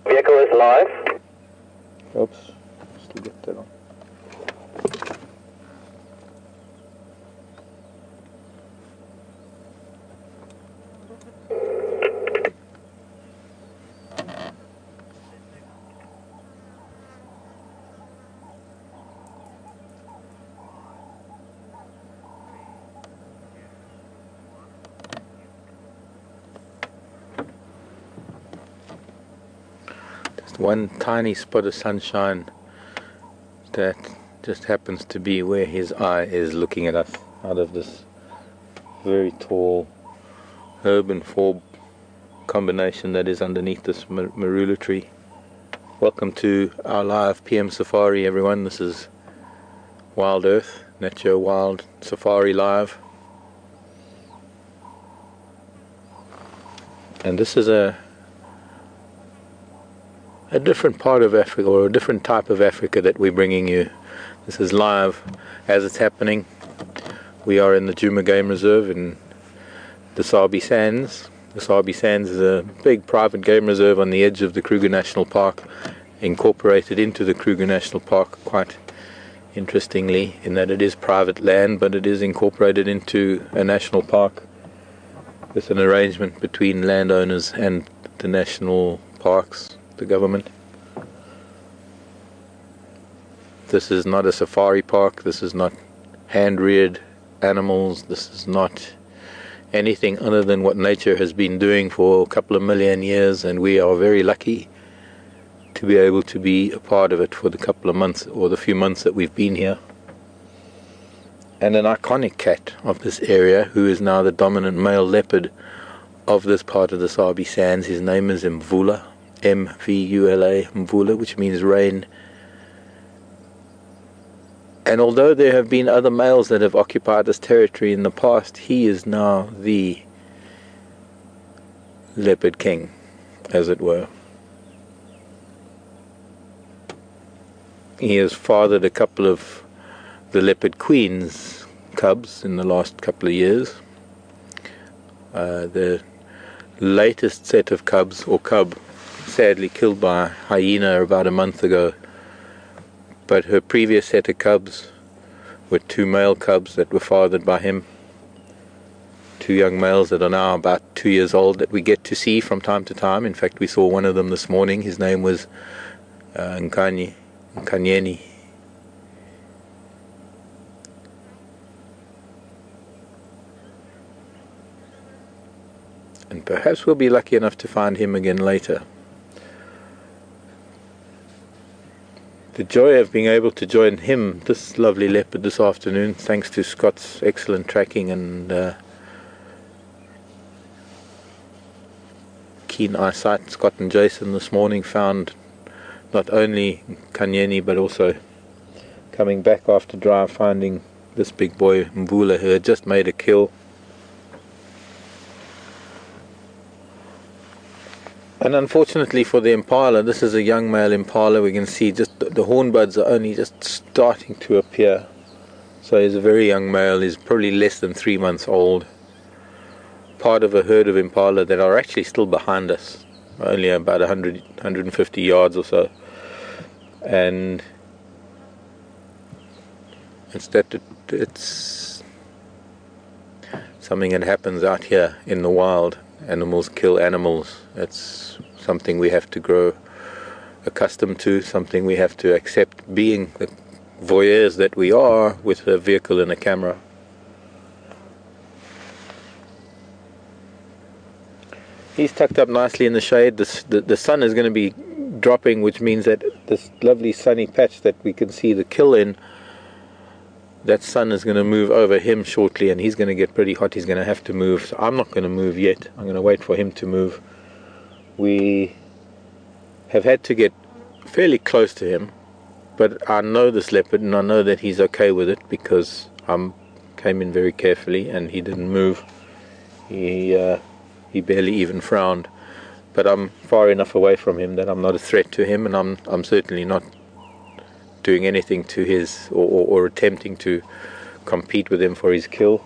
Vehicle is live. Oops, still get that on. One tiny spot of sunshine that just happens to be where his eye is looking at us out of this very tall herb and forb combination that is underneath this marula tree. Welcome to our live PM Safari, everyone. This is Wild Earth, Nature Wild Safari Live. And this is a different part of Africa, or a different type of Africa that we're bringing you. This is live as it's happening. We are in the Djuma Game Reserve in the Sabi Sands. The Sabi Sands is a big private game reserve on the edge of the Kruger National Park, incorporated into the Kruger National Park quite interestingly, in that it is private land, but it is incorporated into a national park with an arrangement between landowners and the national parks, the government. This is not a safari park. This is not hand-reared animals. This is not anything other than what nature has been doing for a couple of million years, and we are very lucky to be able to be a part of it for the couple of months, or the few months that we've been here. And an iconic cat of this area, who is now the dominant male leopard of this part of the Sabi Sands. His name is Mvula, M-V-U-L-A, Mvula, which means rain. And although there have been other males that have occupied this territory in the past, he is now the leopard king, as it were. He has fathered a couple of the leopard queen's cubs in the last couple of years. The latest set of cubs, or cub, sadly killed by a hyena about a month ago. But her previous set of cubs were two male cubs that were fathered by him. Two young males that are now about 2 years old that we get to see from time to time. In fact, we saw one of them this morning. His name was Nkanyeni. And perhaps we'll be lucky enough to find him again later. The joy of being able to join him, this lovely leopard, this afternoon, thanks to Scott's excellent tracking and keen eyesight. Scott and Jason this morning found not only Kanyeni, but also coming back after drive, finding this big boy Mvula, who had just made a kill. And unfortunately for the impala, this is a young male impala. We can see just the horn buds are only just starting to appear. So he's a very young male. He's probably less than 3 months old. Part of a herd of impala that are actually still behind us, only about 150 yards or so. And it's something that happens out here in the wild. Animals kill animals. It's something we have to grow accustomed to, something we have to accept, being the voyeurs that we are with a vehicle and a camera. He's tucked up nicely in the shade. The sun is going to be dropping, which means that this lovely sunny patch that we can see the kill in, that sun is going to move over him shortly, and he's going to get pretty hot. He's going to have to move. So I'm not going to move yet. I'm going to wait for him to move. We have had to get fairly close to him, but I know this leopard, and I know that he's okay with it, because I came in very carefully and he didn't move. He barely even frowned. But I'm far enough away from him that I'm not a threat to him, and I'm certainly not doing anything to his, or attempting to compete with him for his kill.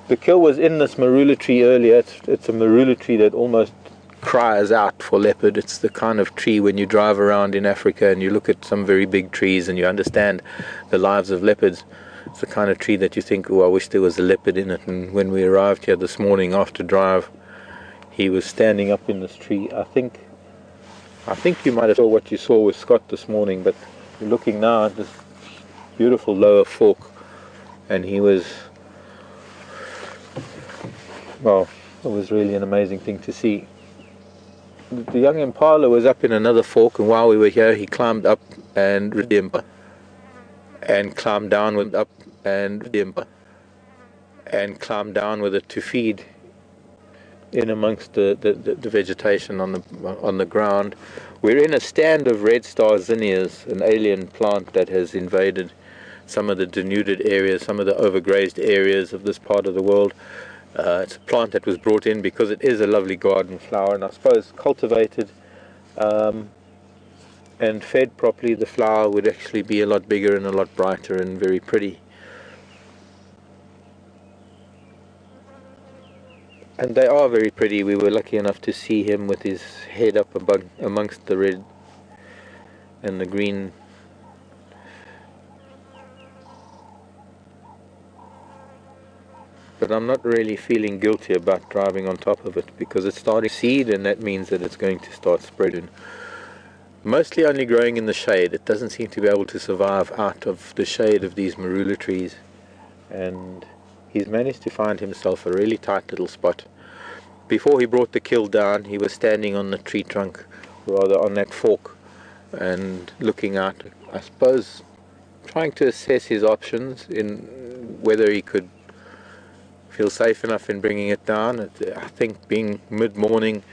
The kill was in this marula tree earlier. It's a marula tree that almost cries out for leopard. It's the kind of tree when you drive around in Africa and you look at some very big trees and you understand the lives of leopards. It's the kind of tree that you think, oh, I wish there was a leopard in it. And when we arrived here this morning after drive, he was standing up in this tree. I think you might have saw what you saw with Scott this morning, but you're looking now at this beautiful lower fork, and he was, well, it was really an amazing thing to see. The young impala was up in another fork, and while we were here he climbed up and climbed down with climbed down with it to feed in amongst the vegetation on the ground. We're in a stand of red star zinnias, an alien plant that has invaded some of the denuded areas, some of the overgrazed areas of this part of the world. It's a plant that was brought in because it is a lovely garden flower, and I suppose cultivated and fed properly, the flower would actually be a lot bigger and a lot brighter and very pretty. And they are very pretty. We were lucky enough to see him with his head up amongst the red and the green. But I'm not really feeling guilty about driving on top of it, because it's starting to seed, and that means that it's going to start spreading. Mostly only growing in the shade. It doesn't seem to be able to survive out of the shade of these marula trees. And he's managed to find himself a really tight little spot. Before he brought the kill down, he was standing on the tree trunk, rather on that fork, and looking out, I suppose, trying to assess his options in whether he could feel safe enough in bringing it down. I think being mid-morning,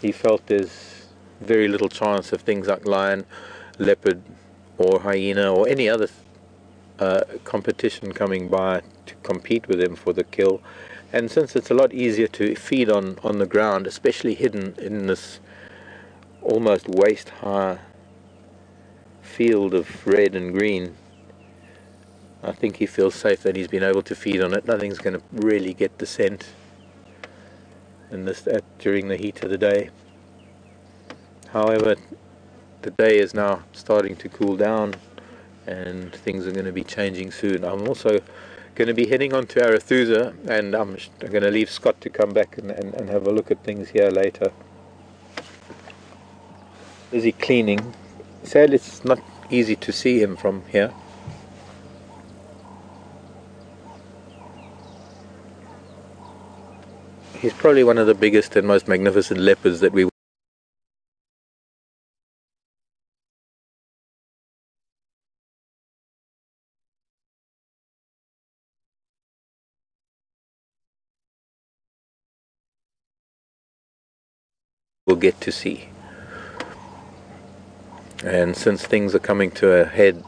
he felt there's very little chance of things like lion, leopard or hyena or any other competition coming by to compete with him for the kill. And since it's a lot easier to feed on the ground, especially hidden in this almost waist-high field of red and green, I think he feels safe that he's been able to feed on it. Nothing's going to really get the scent in during the heat of the day. However, the day is now starting to cool down and things are going to be changing soon. I'm also going to be heading on to Arathusa, and I'm going to leave Scott to come back and have a look at things here later. Busy cleaning. Sadly, it's not easy to see him from here. He's probably one of the biggest and most magnificent leopards that we will get to see. And since things are coming to a head,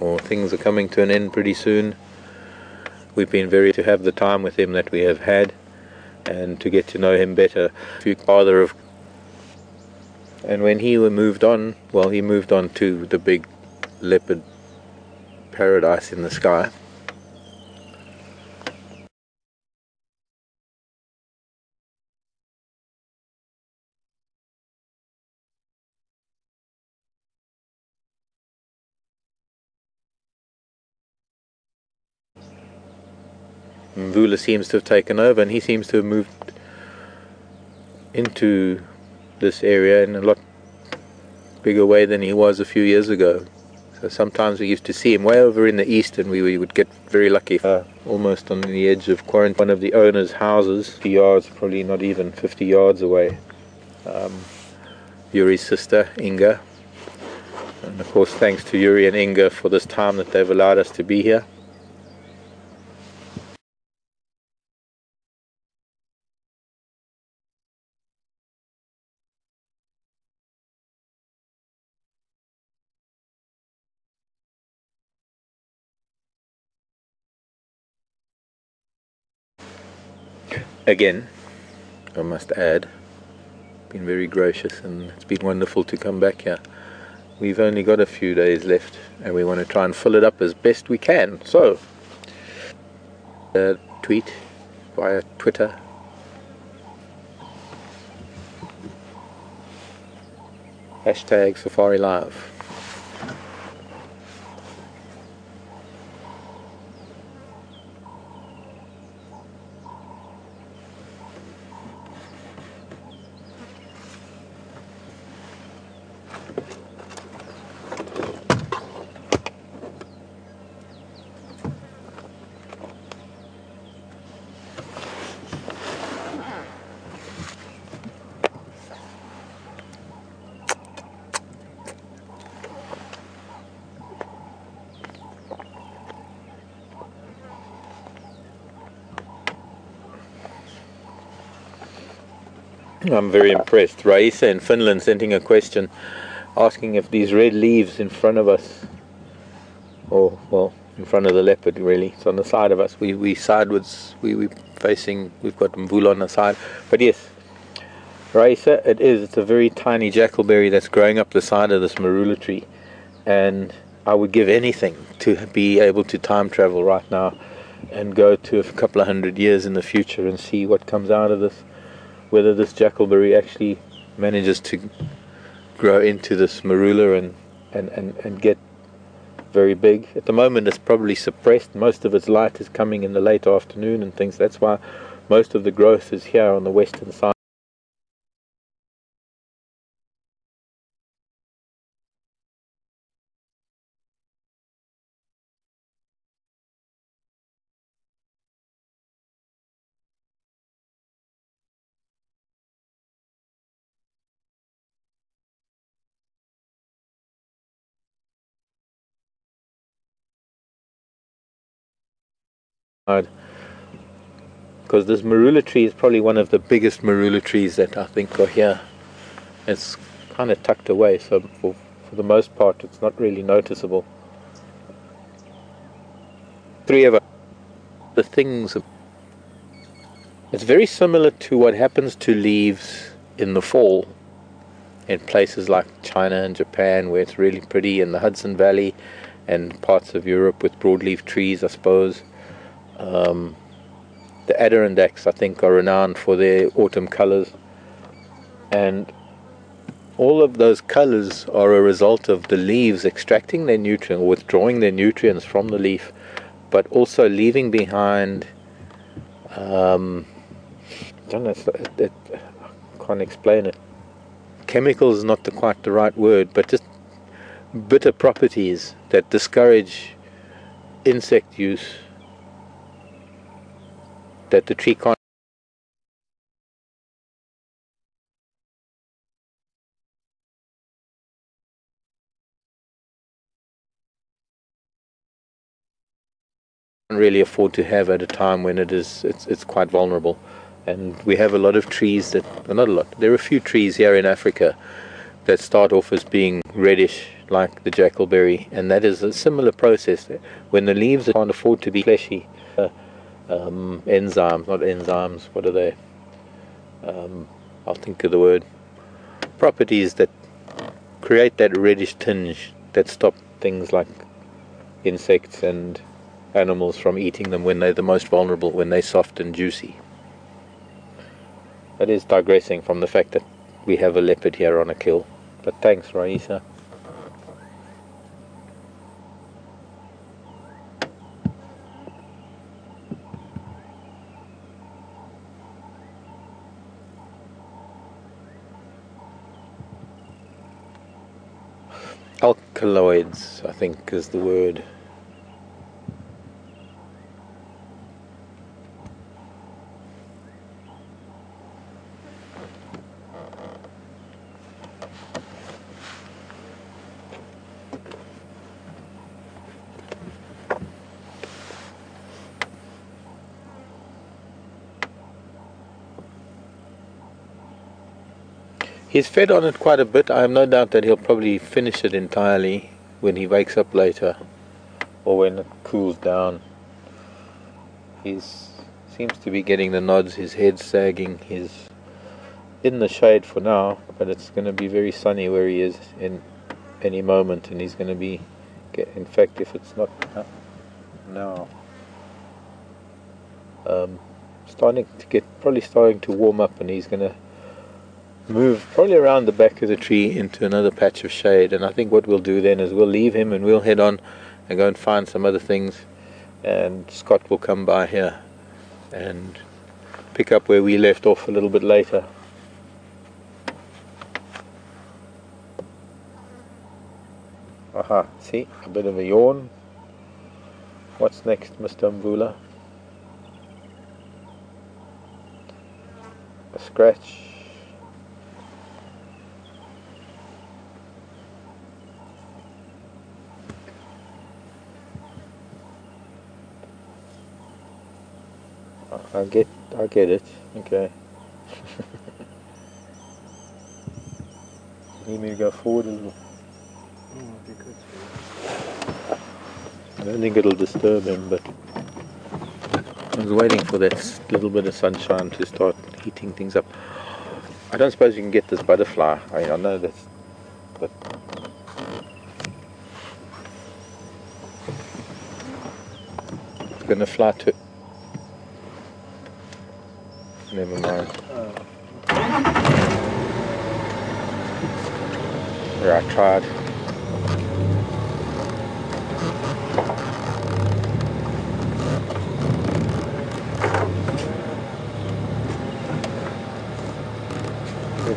or things are coming to an end pretty soon, we've been very to have the time with him that we have had, and to get to know him better. And when he moved on, well, he moved on to the big leopard paradise in the sky. Mvula seems to have taken over, and he seems to have moved into this area in a lot bigger way than he was a few years ago. So sometimes we used to see him way over in the east, and we would get very lucky, almost on the edge of quarantine. One of the owner's houses, 50 yards, probably not even 50 yards away. Yuri's sister, Inga. And of course, thanks to Yuri and Inga for this time that they've allowed us to be here. Again, I must add, been very gracious, and it's been wonderful to come back here. We've only got a few days left, and we want to try and fill it up as best we can. So, tweet via Twitter. Hashtag Safari Live. I'm very impressed. Raisa in Finland sending a question asking if these red leaves in front of us, or well, in front of the leopard really, it's on the side of us. We sidewards, we facing, we've got Mvula on the side. But yes, Raisa, it is. It's a very tiny jackalberry that's growing up the side of this marula tree, and I would give anything to be able to time travel right now and go to a couple of 100 years in the future and see what comes out of this. Whether this jackalberry actually manages to grow into this marula and get very big. At the moment it's probably suppressed. Most of its light is coming in the late afternoon and things. That's why most of the growth is here on the western side. Because this marula tree is probably one of the biggest marula trees that I think are here. It's kind of tucked away, so for the most part it's not really noticeable. Three of the things, it's very similar to what happens to leaves in the fall in places like China and Japan, where it's really pretty, in the Hudson Valley and parts of Europe with broadleaf trees, I suppose. The Adirondacks, I think, are renowned for their autumn colors, and all of those colors are a result of the leaves extracting their nutrient, or withdrawing their nutrients from the leaf, but also leaving behind, I don't know, I can't explain it. Chemicals is not quite the right word, but just bitter properties that discourage insect use, that the tree can't really afford to have at a time when it's quite vulnerable. And we have a lot of trees that, well, not a lot, there are a few trees here in Africa that start off as being reddish like the jackalberry, and that is a similar process. When the leaves can't afford to be fleshy, enzymes, not enzymes, what are they? I'll think of the word. Properties that create that reddish tinge that stop things like insects and animals from eating them when they're the most vulnerable, when they're soft and juicy. That is digressing from the fact that we have a leopard here on a kill. But thanks, Raisa. Alkaloids, I think, is the word. He's fed on it quite a bit. I have no doubt that he'll probably finish it entirely when he wakes up later, or when it cools down. He seems to be getting the nods, his head's sagging, he's in the shade for now, but it's going to be very sunny where he is in any moment, and he's going to be, in fact, if it's not now, probably starting to warm up, and he's going to move probably around the back of the tree into another patch of shade, and I think what we'll do then is we'll leave him and we'll head on and go and find some other things, and Scott will come by here and pick up where we left off a little bit later. Aha, see, a bit of a yawn. What's next, Mr. Mvula? A scratch. I get it. Okay. Need me to go forward a little. I don't think it'll disturb him, but I was waiting for that little bit of sunshine to start heating things up. I don't suppose you can get this butterfly. I mean, I know that's, but it's going to fly to. Never mind. Yeah, I tried.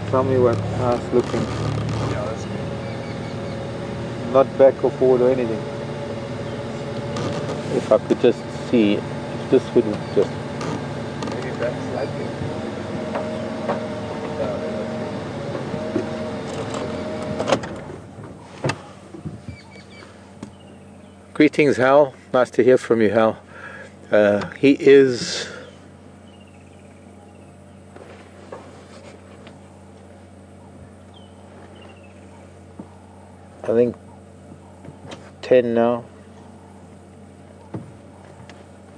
Tell me how it's looking. Yeah, that's good. Not back or forward or anything. If I could just see, if this would just. Maybe back slightly. Greetings, Hal. Nice to hear from you, Hal. He is. I think 10 now.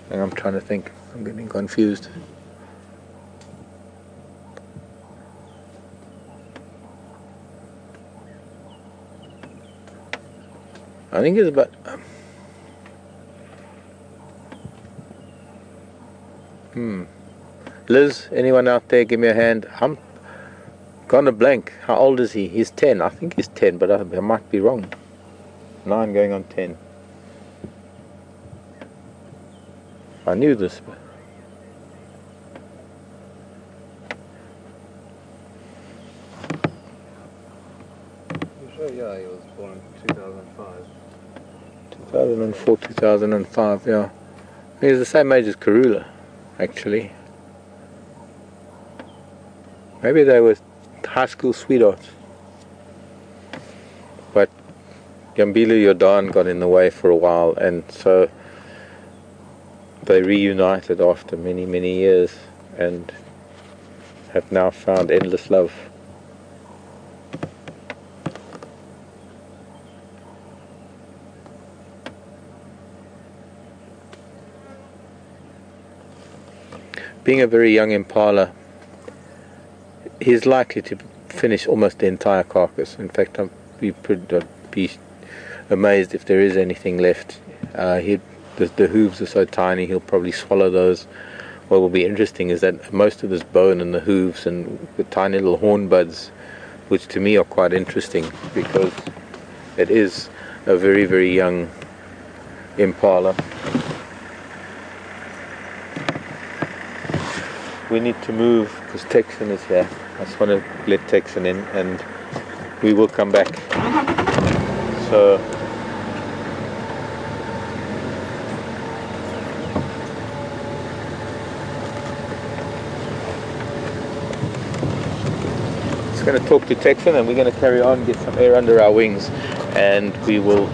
And I'm trying to think. I'm getting confused. I think it's about. Liz, anyone out there, give me a hand. I'm gone a blank. How old is he? He's 10. I think he's 10, but I might be wrong. 9 going on 10. I knew this. But You sure? Yeah, he was born in 2005. 2004, 2005, yeah. He's the same age as Karula, actually. Maybe they were high school sweethearts. But Yambila Jordan got in the way for a while, and so they reunited after many, many years and have now found endless love. Being a very young impala, he's likely to finish almost the entire carcass. In fact, I'd be amazed if there is anything left. The hooves are so tiny, he'll probably swallow those. What will be interesting is that most of this bone and the hooves and the tiny little horn buds, which to me are quite interesting because it is a very, very young impala. We need to move because Texan is here. I just want to let Texan in and we will come back. So just going to talk to Texan and we're going to carry on, get some air under our wings, and we will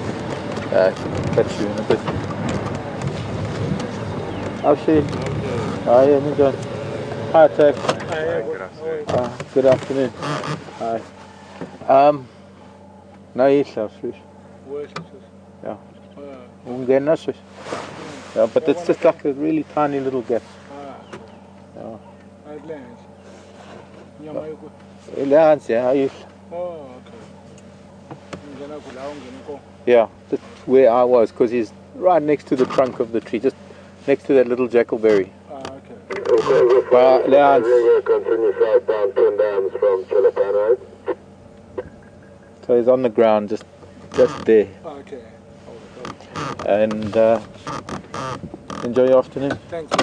catch you in a bit. How's she? Hi, Amigo. Hi, Tex. Hi, good afternoon. Good afternoon. Hi. Nou hier zelfs, dus. Where is it? Ja. Ongeveer net zo. Yeah, but it's just like a really tiny little gap. Yeah. Lands, yeah. Oh, okay. Yeah, that's where I was, because he's right next to the trunk of the tree, just next to that little jackalberry. Okay. Well, Leon, continue southbound 10 dams from Chilipan, right? so he's on the ground, just there. Okay. And enjoy your afternoon. Thank you.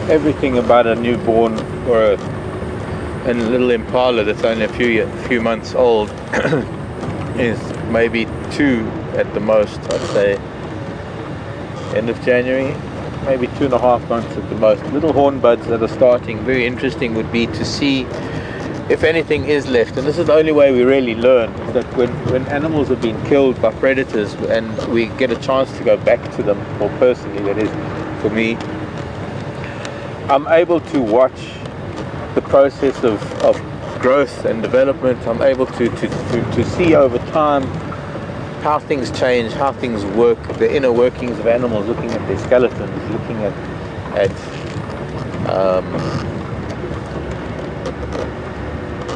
Everything about a newborn or a little impala that's only a few months old is maybe 2 at the most, I'd say. End of January, maybe 2.5 months at the most. Little hornbuds that are starting. Very interesting would be to see if anything is left, and this is the only way we really learn, that when animals have been killed by predators and we get a chance to go back to them, or personally that is for me, I'm able to watch the process of growth and development. I'm able to see over time how things change, how things work, the inner workings of animals, looking at their skeletons, looking at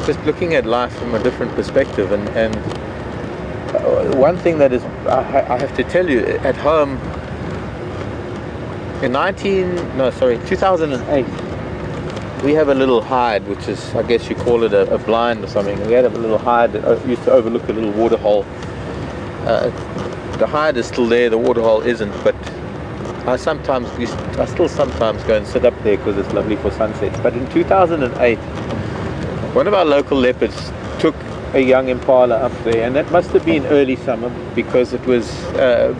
just looking at life from a different perspective. And one thing that is, I have to tell you, at home, in 2008, we have a little hide, which is, I guess you call it a blind or something. We had a little hide that used to overlook a little water hole. The hide is still there, the water hole isn't, but I still sometimes go and sit up there because it's lovely for sunsets. But in 2008, one of our local leopards took a young impala up there, and that must have been early summer because it was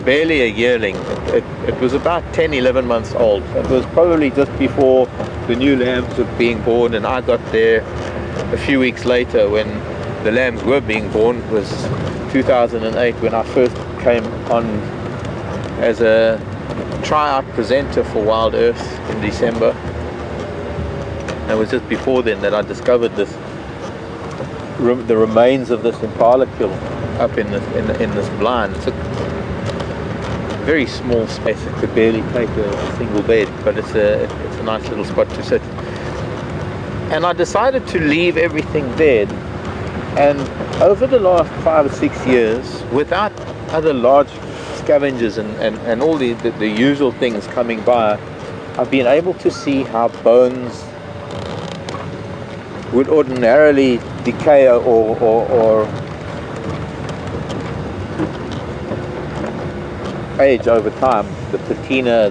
barely a yearling. It was about 10-11 months old. It was probably just before the new lambs were being born, and I got there a few weeks later when the lambs were being born. It was 2008 when I first came on as a tryout presenter for Wild Earth in December. And it was just before then that I discovered the remains of this impala kill up in this blind. It's a very small space. It could barely take a single bed, but it's a nice little spot to sit. And I decided to leave everything there. And over the last 5 or 6 years, without other large scavengers and all the usual things coming by, I've been able to see how bones would ordinarily decay or age over time. The patina,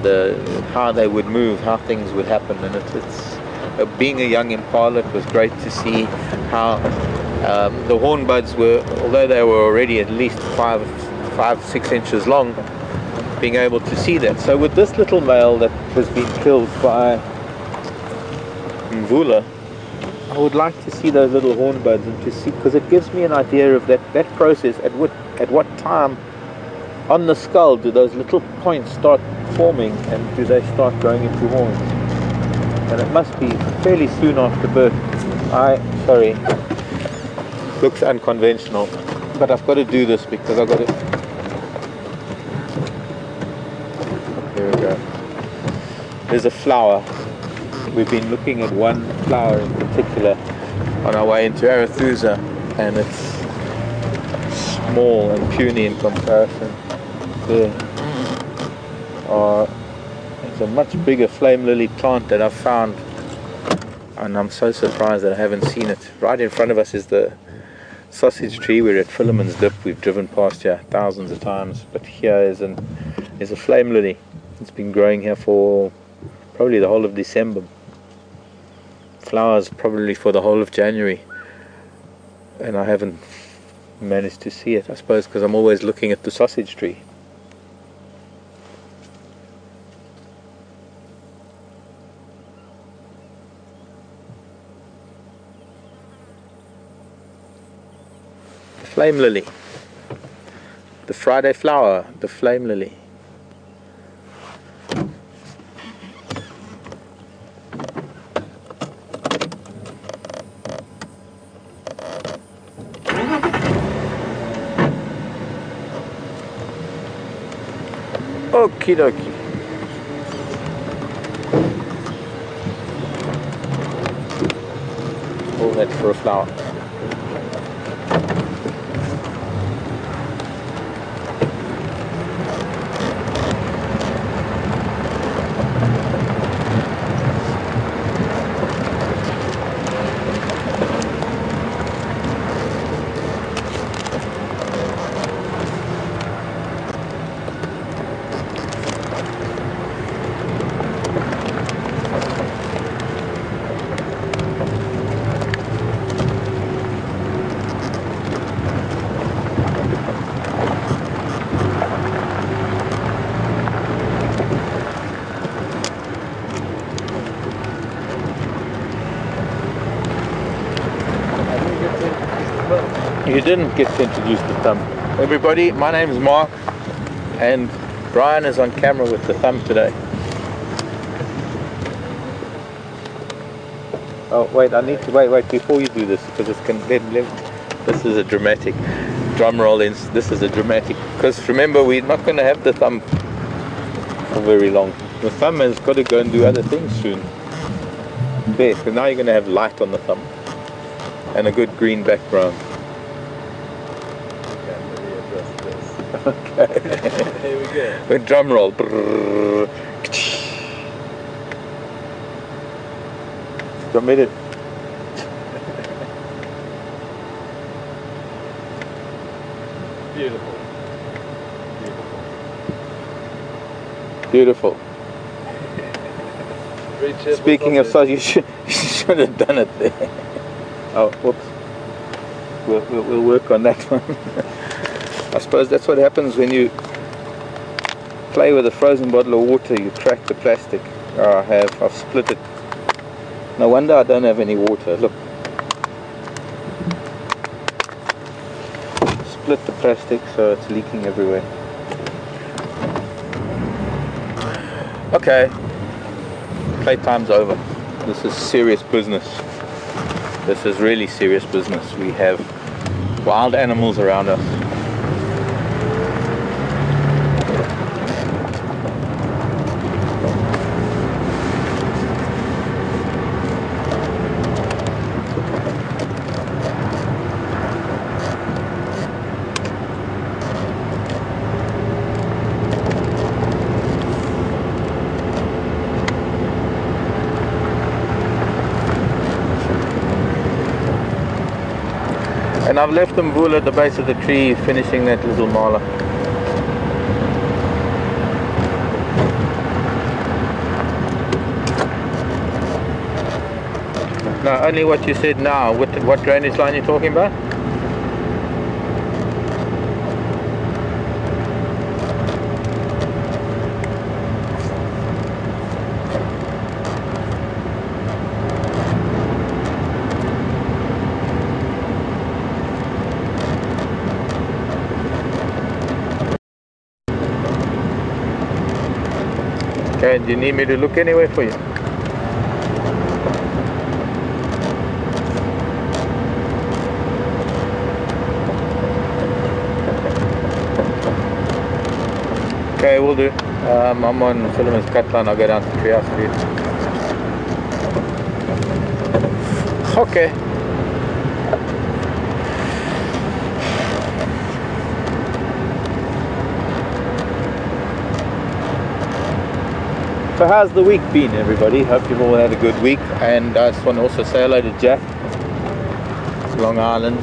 how they would move, how things would happen. And it's being a young impala, it was great to see how the hornbuds were, although they were already at least 5-6 inches long, being able to see that. So with this little male that has been killed by Mvula, I would like to see those little hornbuds and to see, because it gives me an idea of that process. At what time on the skull do those little points start forming, and do they start growing into horns? And it must be fairly soon after birth. Sorry, looks unconventional, but I've got to do this because I've got to. Here we go. There's a flower. We've been looking at one flower in particular on our way into Arathusa, and it's small and puny in comparison. There's a much bigger flame lily plant that I've found, and I'm so surprised that I haven't seen it. Right in front of us is the sausage tree. We're at Philemon's Dip. We've driven past here thousands of times, but here is a flame lily. It's been growing here for probably the whole of December. Flowers probably for the whole of January, and I haven't managed to see it, I suppose because I'm always looking at the sausage tree. The flame lily, the Friday flower, the flame lily. Okie dokie. All that for a flower. You didn't get to introduce the thumb. Everybody, my name is Mark, and Brian is on camera with the thumb today. Oh wait, I need to wait before you do this, because it's this is a dramatic drum roll. This is a dramatic, because remember, we're not going to have the thumb for very long. The thumb has got to go and do other things soon. There, so now you're going to have light on the thumb and a good green background. Okay. Here we go. Good drum roll. Committed. Beautiful. Beautiful. Richard, Speaking of sauce, you should have done it there. Oh, whoops. We'll work on that one. I suppose that's what happens when you play with a frozen bottle of water. You crack the plastic. Oh, I've split it. No wonder I don't have any water. Look. Split the plastic so it's leaking everywhere. Okay. Playtime's over. This is serious business. This is really serious business. We have wild animals around us. And I've left the Mvula at the base of the tree finishing that little mala. Now, only what you said now, what drainage line you're talking about? Okay, do you need me to look anywhere for you? Okay, we'll do. I'm on Philemon's cut line. I'll go down to Treehouse for you. Okay. So how's the week been, everybody? Hope you've all had a good week. And I just want to also say hello to Jack. It's Long Island.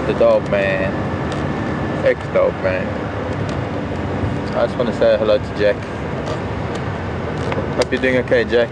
The dog man. Ex-dog man. I just want to say hello to Jack. Hope you're doing okay, Jack.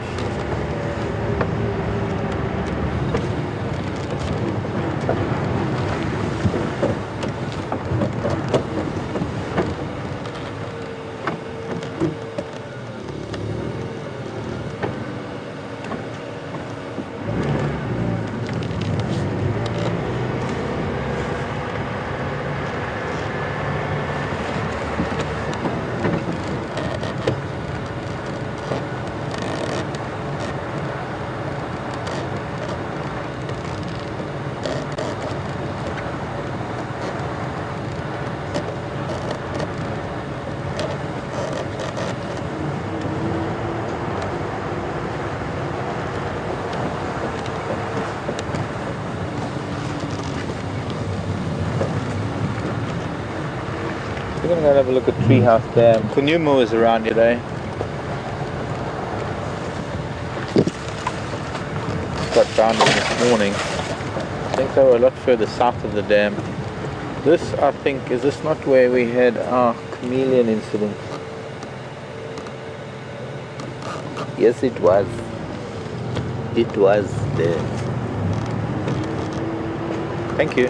going to go and have a look at Treehouse Dam. Kunyumu is around here today. Got found them this morning. I think they were a lot further south of the dam. This, I think, is this not where we had our chameleon incident? Yes, it was. It was there. Thank you.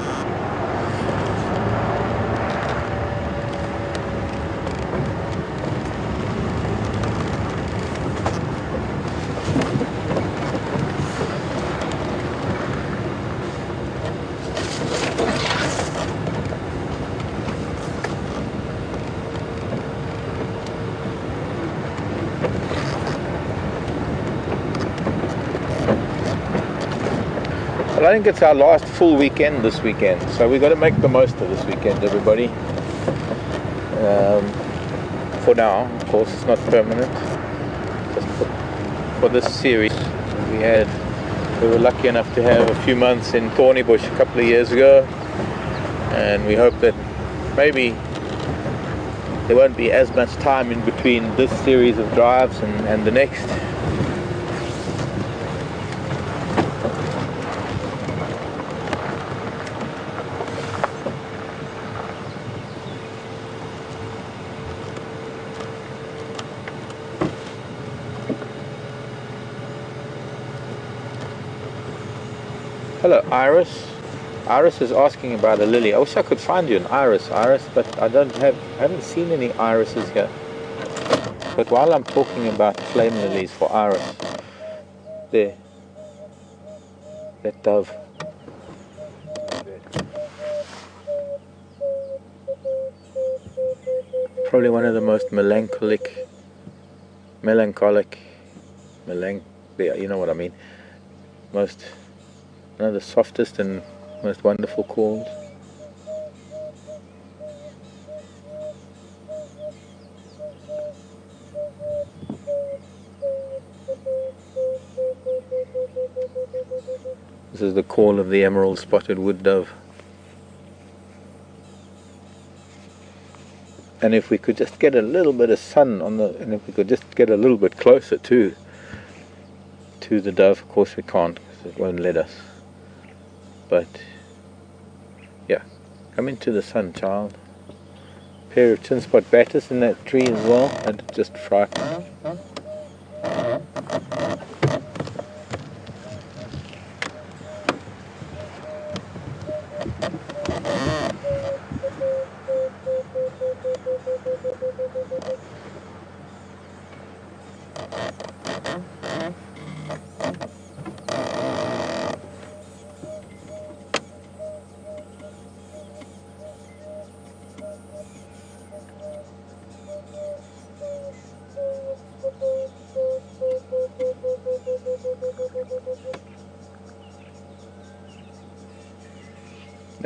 I think it's our last full weekend this weekend, so we've got to make the most of this weekend, everybody. For now, of course, it's not permanent. Just for this series, we were lucky enough to have a few months in Thornybush a couple of years ago, and we hope that maybe there won't be as much time in between this series of drives and the next. Hello, Iris. Iris is asking about a lily. I wish I could find you an iris, but I haven't seen any irises here. But while I'm talking about flame lilies for iris, there, that dove. Probably one of the most melancholic, you know what I mean, one of the softest and most wonderful calls. This is the call of the emerald spotted wood dove. And if we could just get a little bit of sun on and if we could just get a little bit closer to the dove, of course we can't because it won't let us. But yeah, come into the sun, child. Pair of chin spot batters in that tree as well, and just frightened.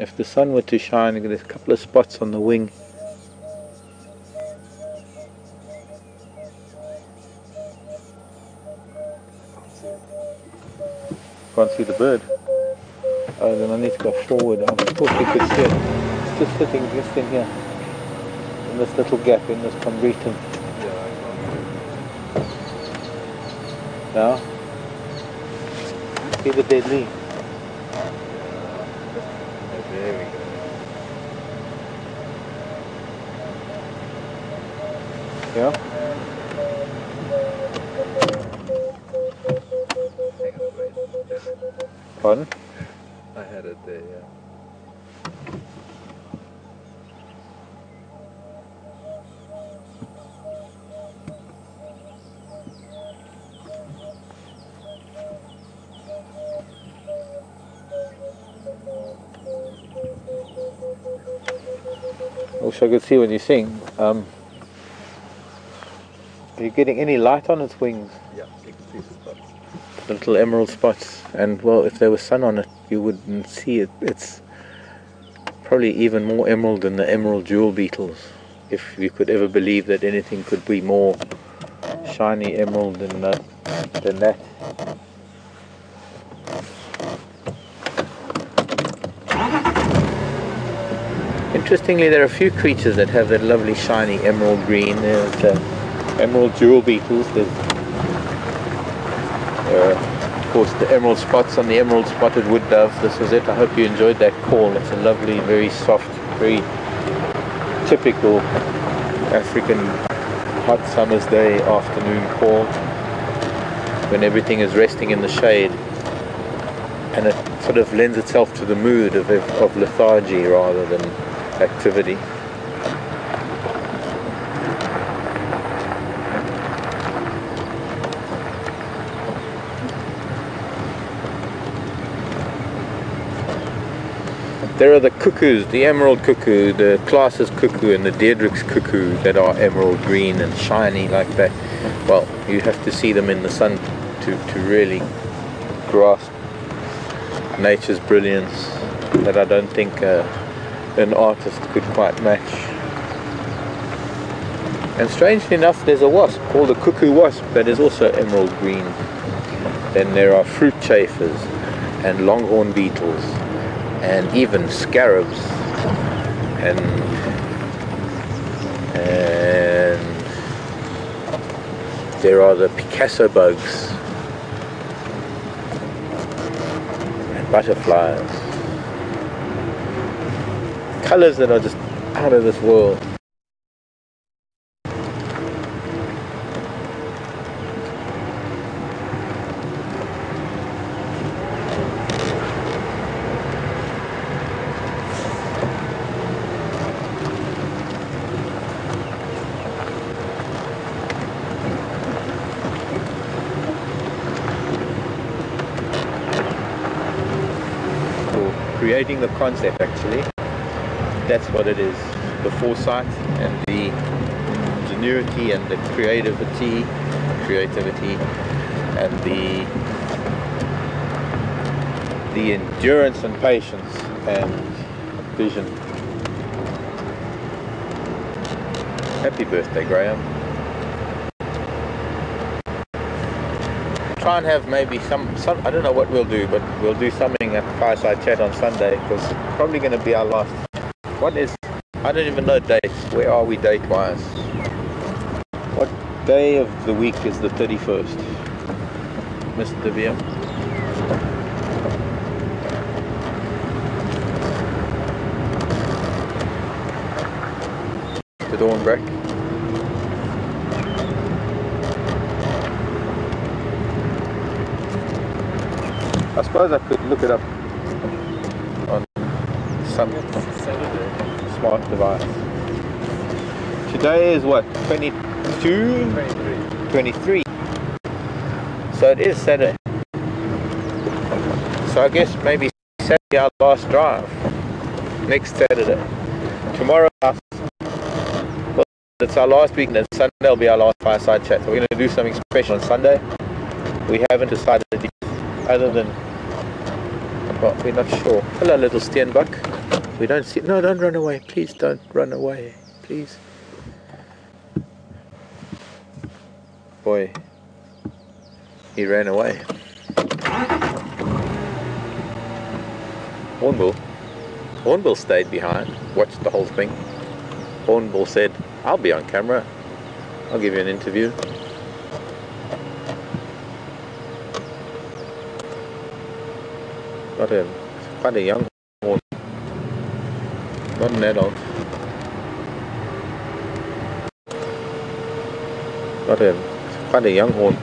If the sun were to shine, there's a couple of spots on the wing. Can't see the bird. Oh, then I need to go forward. I thought you could see it. It's just sitting just in here, in this little gap in this concretum. Now, see the dead leaf. There we go. Yeah. Pardon? I had it there, yeah. I wish I could see what you sing. Are you getting any light on its wings? Yeah, you can see the spots. The little emerald spots. And well, if there was sun on it, you wouldn't see it. It's probably even more emerald than the emerald jewel beetles. If you could ever believe that anything could be more shiny emerald than that. Interestingly, there are a few creatures that have that lovely shiny emerald green. There's emerald jewel beetles. There's, of course, the emerald spots on the emerald spotted wood dove. This was it. I hope you enjoyed that call. It's a lovely, very soft, very typical African hot summer's day afternoon call when everything is resting in the shade, and it sort of lends itself to the mood of lethargy rather than activity. There are the cuckoos, the emerald cuckoo, the Klaas's cuckoo and the Deirdre's cuckoo that are emerald green and shiny like that. Well, you have to see them in the sun to really grasp nature's brilliance that I don't think an artist could quite match. And strangely enough, there's a wasp called a cuckoo wasp that is also emerald green. Then there are fruit chafers and longhorn beetles and even scarabs and there are the Picasso bugs and butterflies. Colors that are just out of this world. Creating the concept, actually, that's what it is. The foresight and the ingenuity and the creativity and the endurance and patience and vision. Happy birthday, Graham. Try and have maybe some I don't know what we'll do, but we'll do something at Fireside Chat on Sunday, because it's probably going to be our last. I don't even know dates. Where are we date wise? What day of the week is the 31st, Mr. VM? The dawn break. I suppose I could look it up on some smart device. Today is what? 22? 23. So it is Saturday. So I guess maybe Saturday our last drive. Next Saturday. Tomorrow, well, it's our last week, and then Sunday will be our last Fireside Chat. So we're going to do something special on Sunday. We haven't decided yet, other than, well, we're not sure. Hello, little steenbok. We don't see. No, don't run away. Please don't run away. Please. Boy, he ran away. Hornbill stayed behind, watched the whole thing. Hornbill said, "I'll be on camera. I'll give you an interview." Quite a young horn, not an adult. Quite a young horn,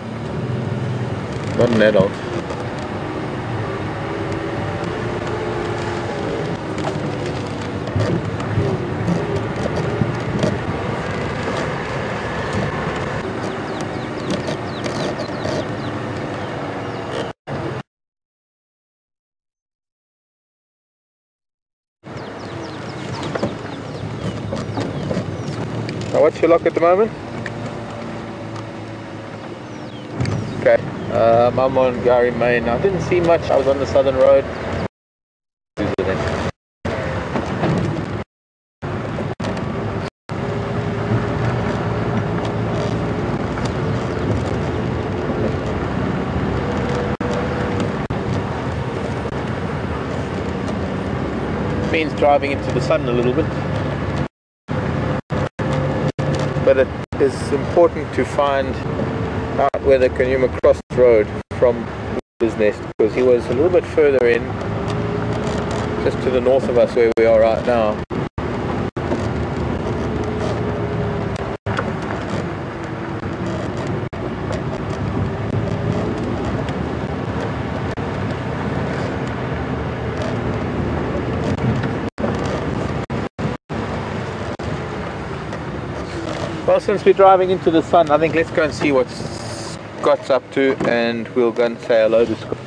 not an adult. Now what's your lock at the moment? Okay, I'm on Gary Main. I didn't see much. I was on the southern road. Means driving into the sun a little bit. but it is important to find out where the Kanyuma crossed road from his nest, because he was a little bit further in, just to the north of us where we are right now. Well, since we're driving into the sun, I think let's go and see what Scott's up to, and we'll go and say hello to Scott.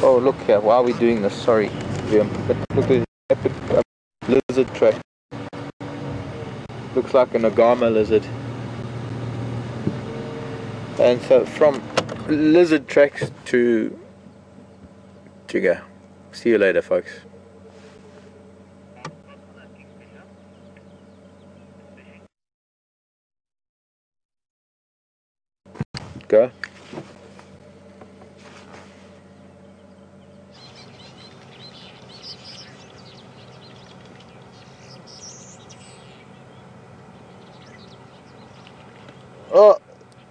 Oh, look here, why are we doing this? Sorry, Liam. But look at this lizard track. Looks like an agama lizard. And so from lizard tracks to Jigga. See you later, folks. Go. Oh,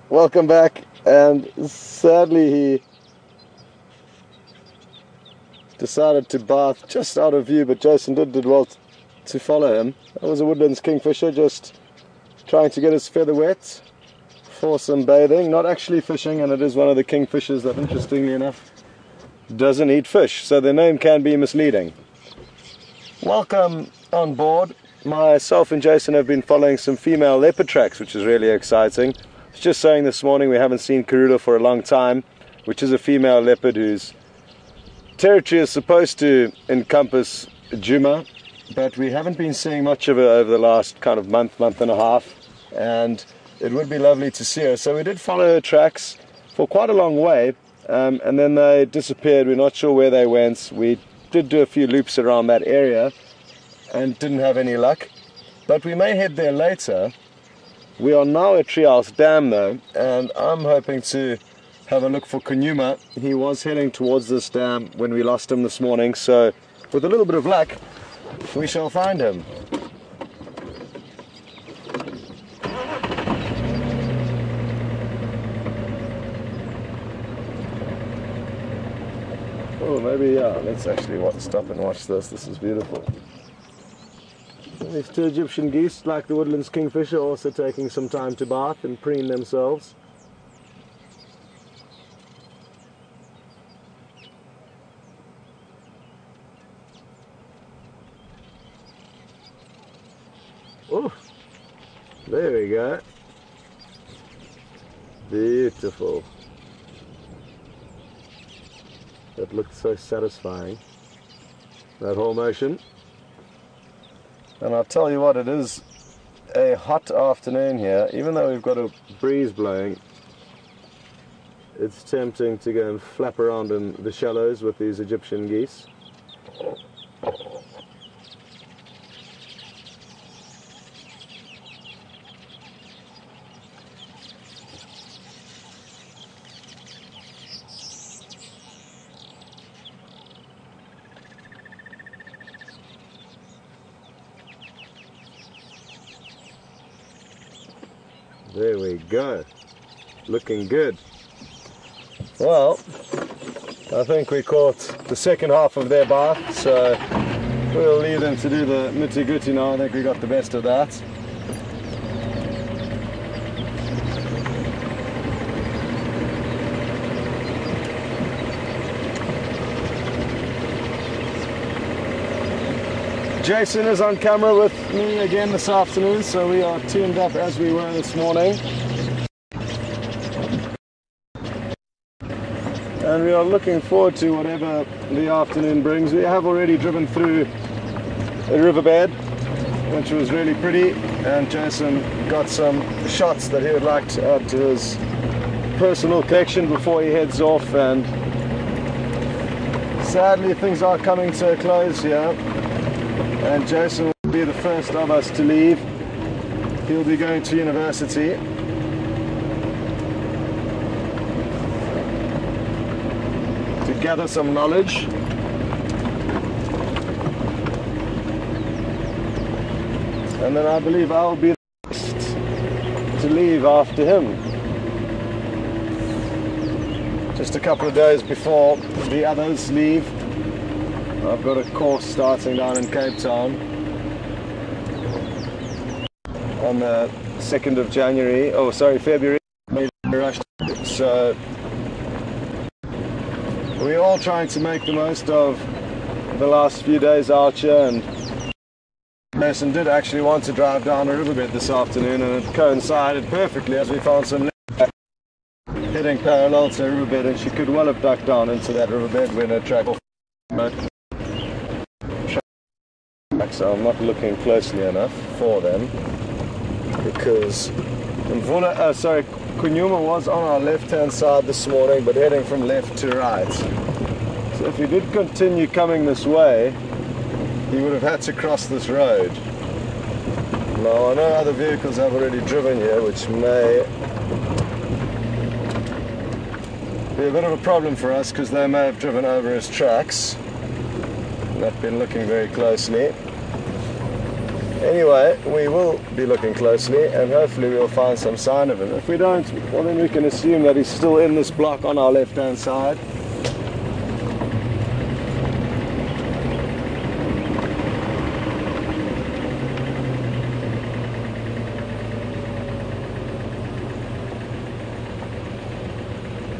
welcome back. And sadly he decided to bath just out of view, but Jason did well to follow him. That was a woodlands kingfisher, just trying to get his feather wet for some bathing, not actually fishing, and it is one of the kingfishers that, interestingly enough, doesn't eat fish, so their name can be misleading. Welcome on board. Myself and Jason have been following some female leopard tracks, which is really exciting. I was just saying this morning we haven't seen Karula for a long time, which is a female leopard whose territory is supposed to encompass Djuma, but we haven't been seeing much of her over the last kind of month and a half, and it would be lovely to see her. So we did follow her tracks for quite a long way, and then they disappeared. We're not sure where they went. We did do a few loops around that area and didn't have any luck, but we may head there later. We are now at Treehouse Dam though, and I'm hoping to have a look for Kanyuma. He was heading towards this dam when we lost him this morning, so with a little bit of luck we shall find him. Oh, maybe, yeah, let's actually stop and watch this. This is beautiful. These two Egyptian geese, like the woodlands kingfisher, also taking some time to bath and preen themselves. Oh, there we go. Beautiful. That looked so satisfying, that whole motion. And I'll tell you what, it is a hot afternoon here. Even though we've got a breeze blowing, it's tempting to go and flap around in the shallows with these Egyptian geese. There we go, looking good. Well, I think we caught the second half of their bath, so we'll leave them to do the nitty-gritty now. I think we got the best of that. Jason is on camera with me again this afternoon, so we are tuned up as we were this morning. And we are looking forward to whatever the afternoon brings. We have already driven through a riverbed, which was really pretty, and Jason got some shots that he would like to add to his personal collection before he heads off. And sadly things are coming to a close here. And Jason will be the first of us to leave. He'll be going to university. To gather some knowledge. And then I believe I'll be the next. to leave after him. Just a couple of days before the others leave, I've got a course starting down in Cape Town on the 2nd of January, oh sorry, February. So we're all trying to make the most of the last few days out here, and Mason did actually want to drive down a riverbed this afternoon, and it coincided perfectly as we found some heading parallel to a riverbed, and she could well have ducked down into that riverbed when her track off. So I'm not looking closely enough for them because Mvula, Kunyuma was on our left hand side this morning but heading from left to right. So if he did continue coming this way, he would have had to cross this road. Now I know other vehicles have already driven here, which may be a bit of a problem for us because they may have driven over his tracks. Not been looking very closely. Anyway, we will be looking closely and hopefully we'll find some sign of him. If we don't, well then we can assume that he's still in this block on our left hand side.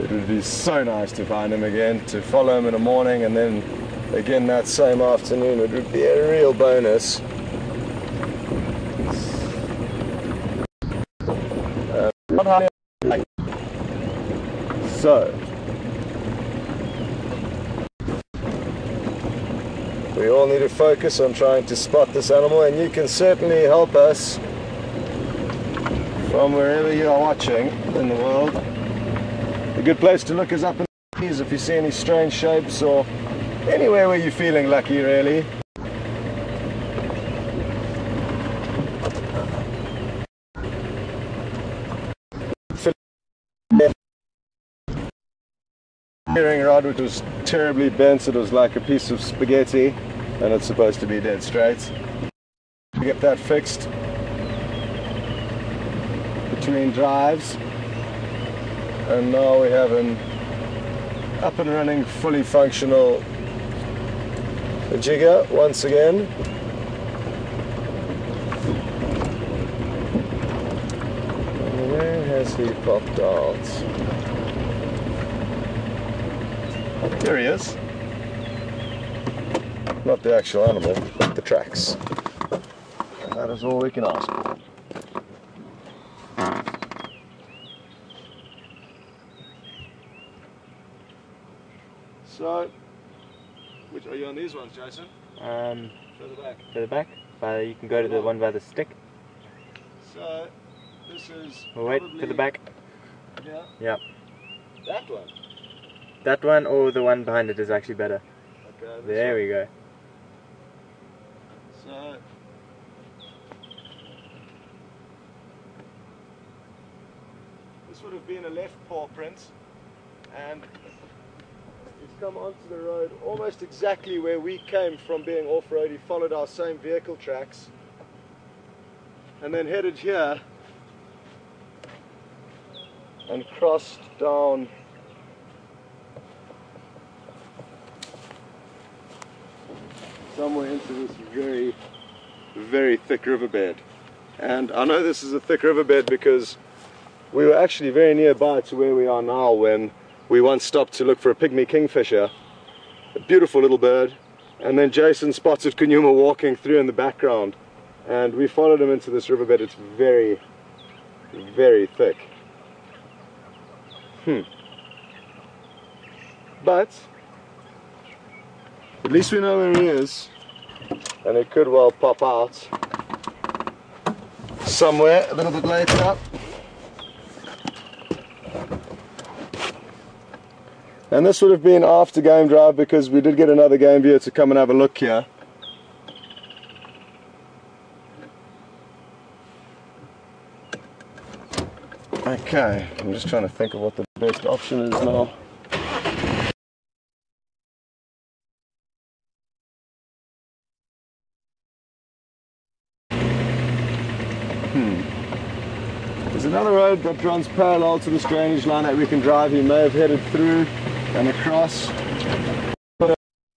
It would be so nice to find him again, to follow him in the morning and then again that same afternoon. It would be a real bonus. So we all need to focus on trying to spot this animal, and you can certainly help us from wherever you are watching in the world. A good place to look is up in the trees if you see any strange shapes, or anywhere where you're feeling lucky really. Steering rod, which was terribly bent, it was like a piece of spaghetti and it's supposed to be dead straight. We get that fixed between drives, and now we have an up and running, fully functional jigger once again. Where has he popped out? Here he is. Not the actual animal, but the tracks. And that is all we can ask for. So, which are you on these ones, Jason? Further back. Further back? You can go to the one by the stick. So, this is. We'll wait to the back. Yeah. Yep. That one. That one or the one behind it is actually better. Okay. There we go. So, this would have been a left paw print, and he's come onto the road almost exactly where we came from being off-road. He followed our same vehicle tracks and then headed here and crossed down somewhere into this very, very thick riverbed. And I know this is a thick riverbed because we were actually very nearby to where we are now when we once stopped to look for a pygmy kingfisher, a beautiful little bird, and then Jason spotted Kunyuma walking through in the background, and we followed him into this riverbed. It's very, very thick. But at least we know where he is, and it could well pop out somewhere a little bit later. And this would have been after game drive because we did get another game viewer to come and have a look here. Okay, I'm just trying to think of what the best option is now. There's another that runs parallel to this drainage line that we can drive. He may have headed through and across.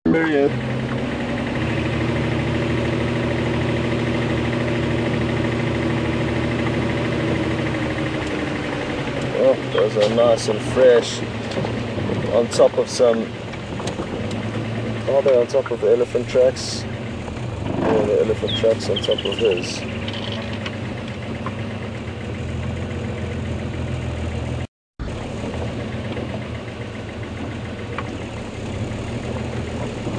Period. Oh, those are nice and fresh. On top of some... Are they on top of the elephant tracks? Yeah, the elephant tracks on top of his.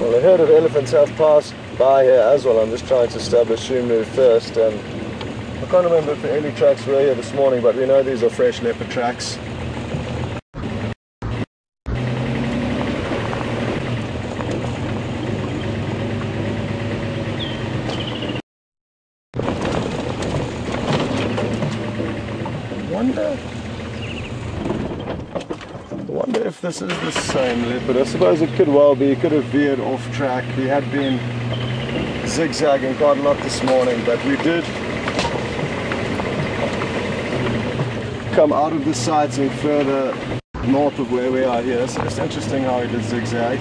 Well, a herd of elephants have passed by here as well. I'm just trying to establish who moved first. I can't remember if the early tracks were here this morning, but we know these are fresh leopard tracks. I wonder if this is the same leopard. I suppose it could well be. He could have veered off track. He had been zigzagging quite a lot this morning, but we did come out of the sighting further north of where we are here. So it's interesting how he did zigzag.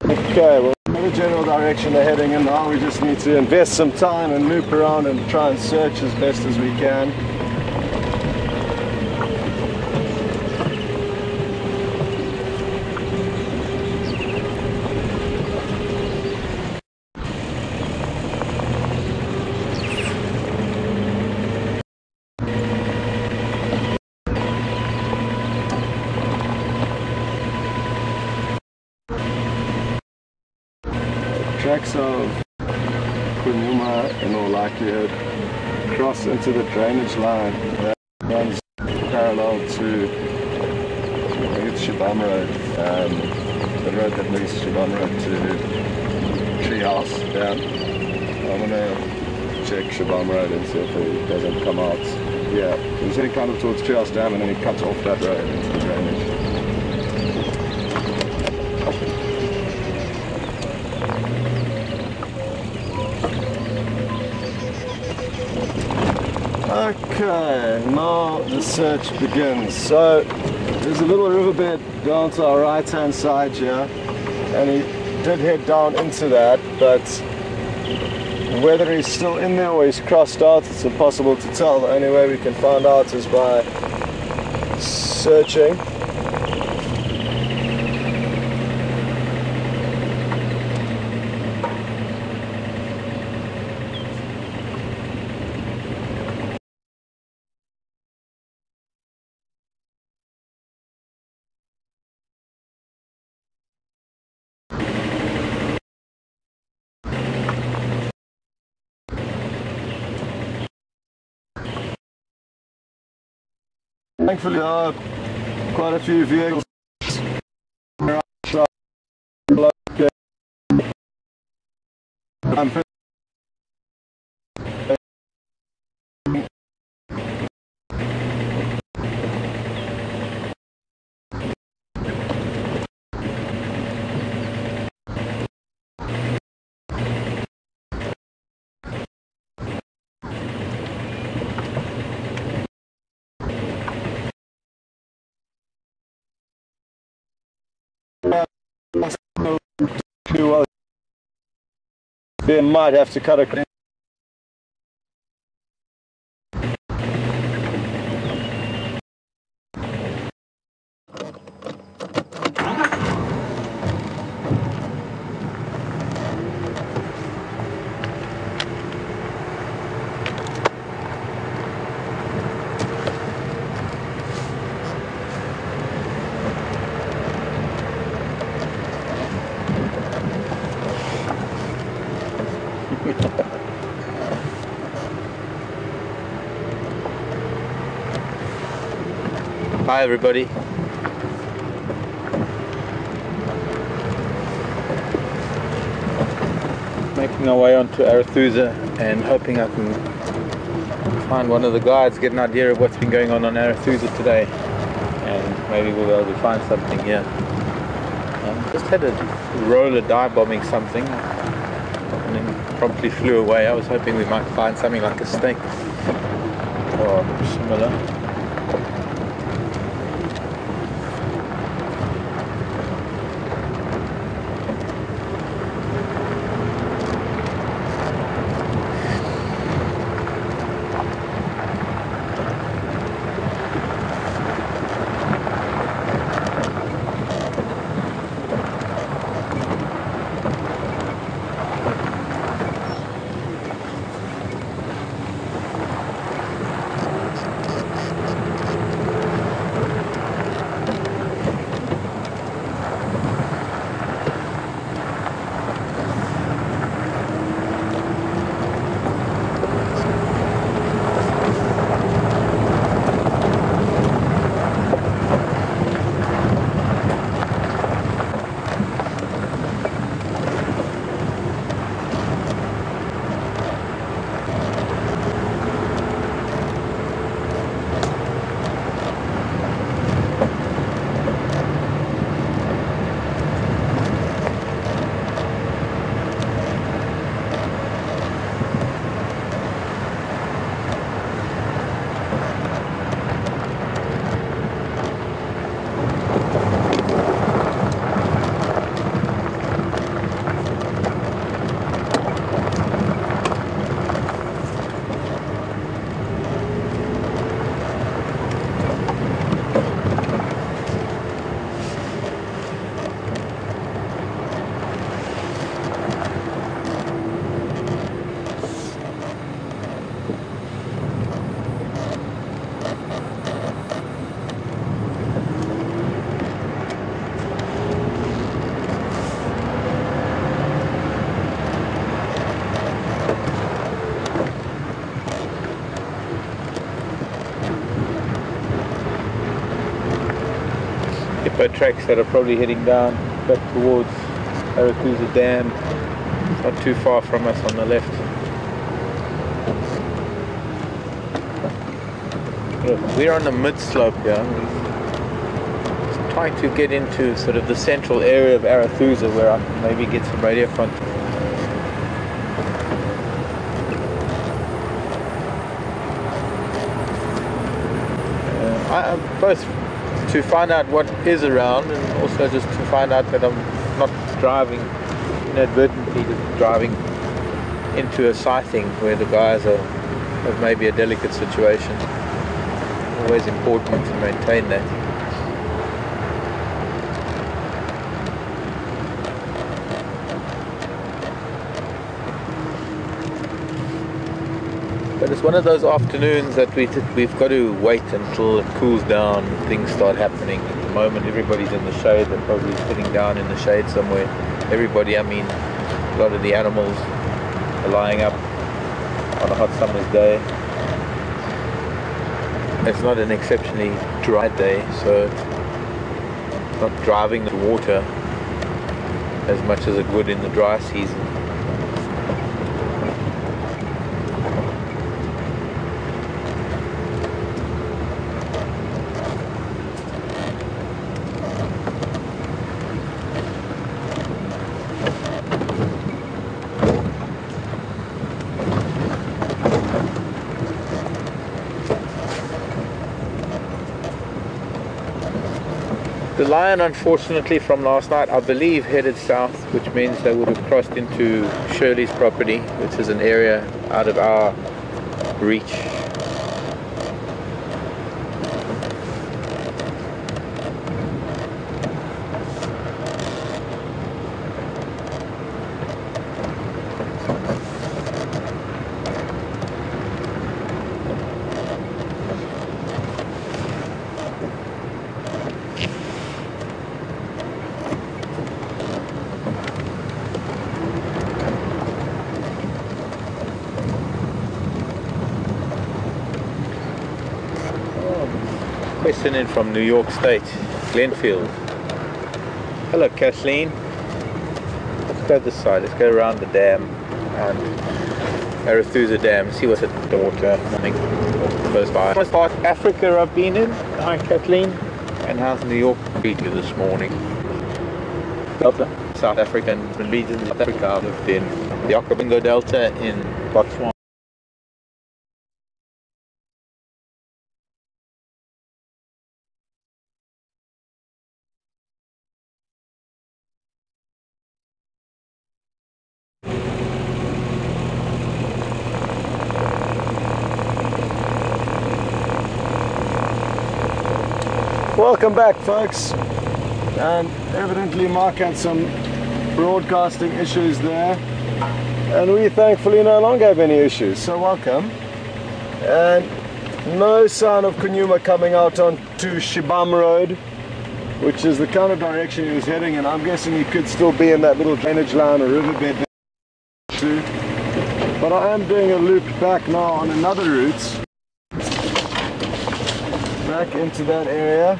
Okay, well, in the general direction they're heading in now. We just need to invest some time and loop around and try and search as best as we can. Tracks of Djuma in all likelihood cross into the drainage line that runs parallel to, I think it's Shibam Road, the road that leads Shibam Road to Treehouse down. I'm going to check Shibam Road and see if he doesn't come out. Yeah, he's heading kind of towards Treehouse Dam and then he cuts off that road into the drainage. Okay, now the search begins. So there's a little riverbed down to our right hand side here, and he did head down into that, but whether he's still in there or he's crossed out, it's impossible to tell. The only way we can find out is by searching. Thankfully, there are quite a few vehicles. They might have to cut a Hi everybody. Making our way onto Arathusa and hoping I can find one of the guides, get an idea of what's been going on Arathusa today, and maybe we'll be able to find something here. Just had a roller dive bombing something, and then promptly flew away. I was hoping we might find something like a snake or similar. Tracks that are probably heading down back towards Arathusa Dam. It's not too far from us on the left. Look, we're on the mid-slope here. We're trying to get into sort of the central area of Arathusa where I can maybe get some radio contact. Both to find out what is around and also just to find out that I'm not driving inadvertently, just driving into a sighting where the guys have maybe a delicate situation. Always important to maintain that. But it's one of those afternoons that we've got to wait until it cools down and things start happening. At the moment everybody's in the shade, they're probably sitting down in the shade somewhere. Everybody, I mean a lot of the animals are lying up on a hot summer's day. It's not an exceptionally dry day, so it's not driving the water as much as it would in the dry season. The lion, unfortunately, from last night, I believe, headed south, which means they would have crossed into Shirley's property, which is an area out of our reach. Question in from New York State, Glenfield. Hello Kathleen. Let's go this side, let's go around the dam and Arathusa Dam, see what's at the water. Nothing close by. What part of Africa I've been in? Hi Kathleen. And how's New York treat you this morning? South African region of South Africa I've lived in. the Okavango Delta in Botswana. Welcome back, folks. And evidently Mark had some broadcasting issues there, and we thankfully no longer have any issues, so welcome. And no sign of Kanyuma coming out onto Shibam Road, which is the kind of direction he was heading in. I'm guessing he could still be in that little drainage line or riverbed too. But I am doing a loop back now on another route, back into that area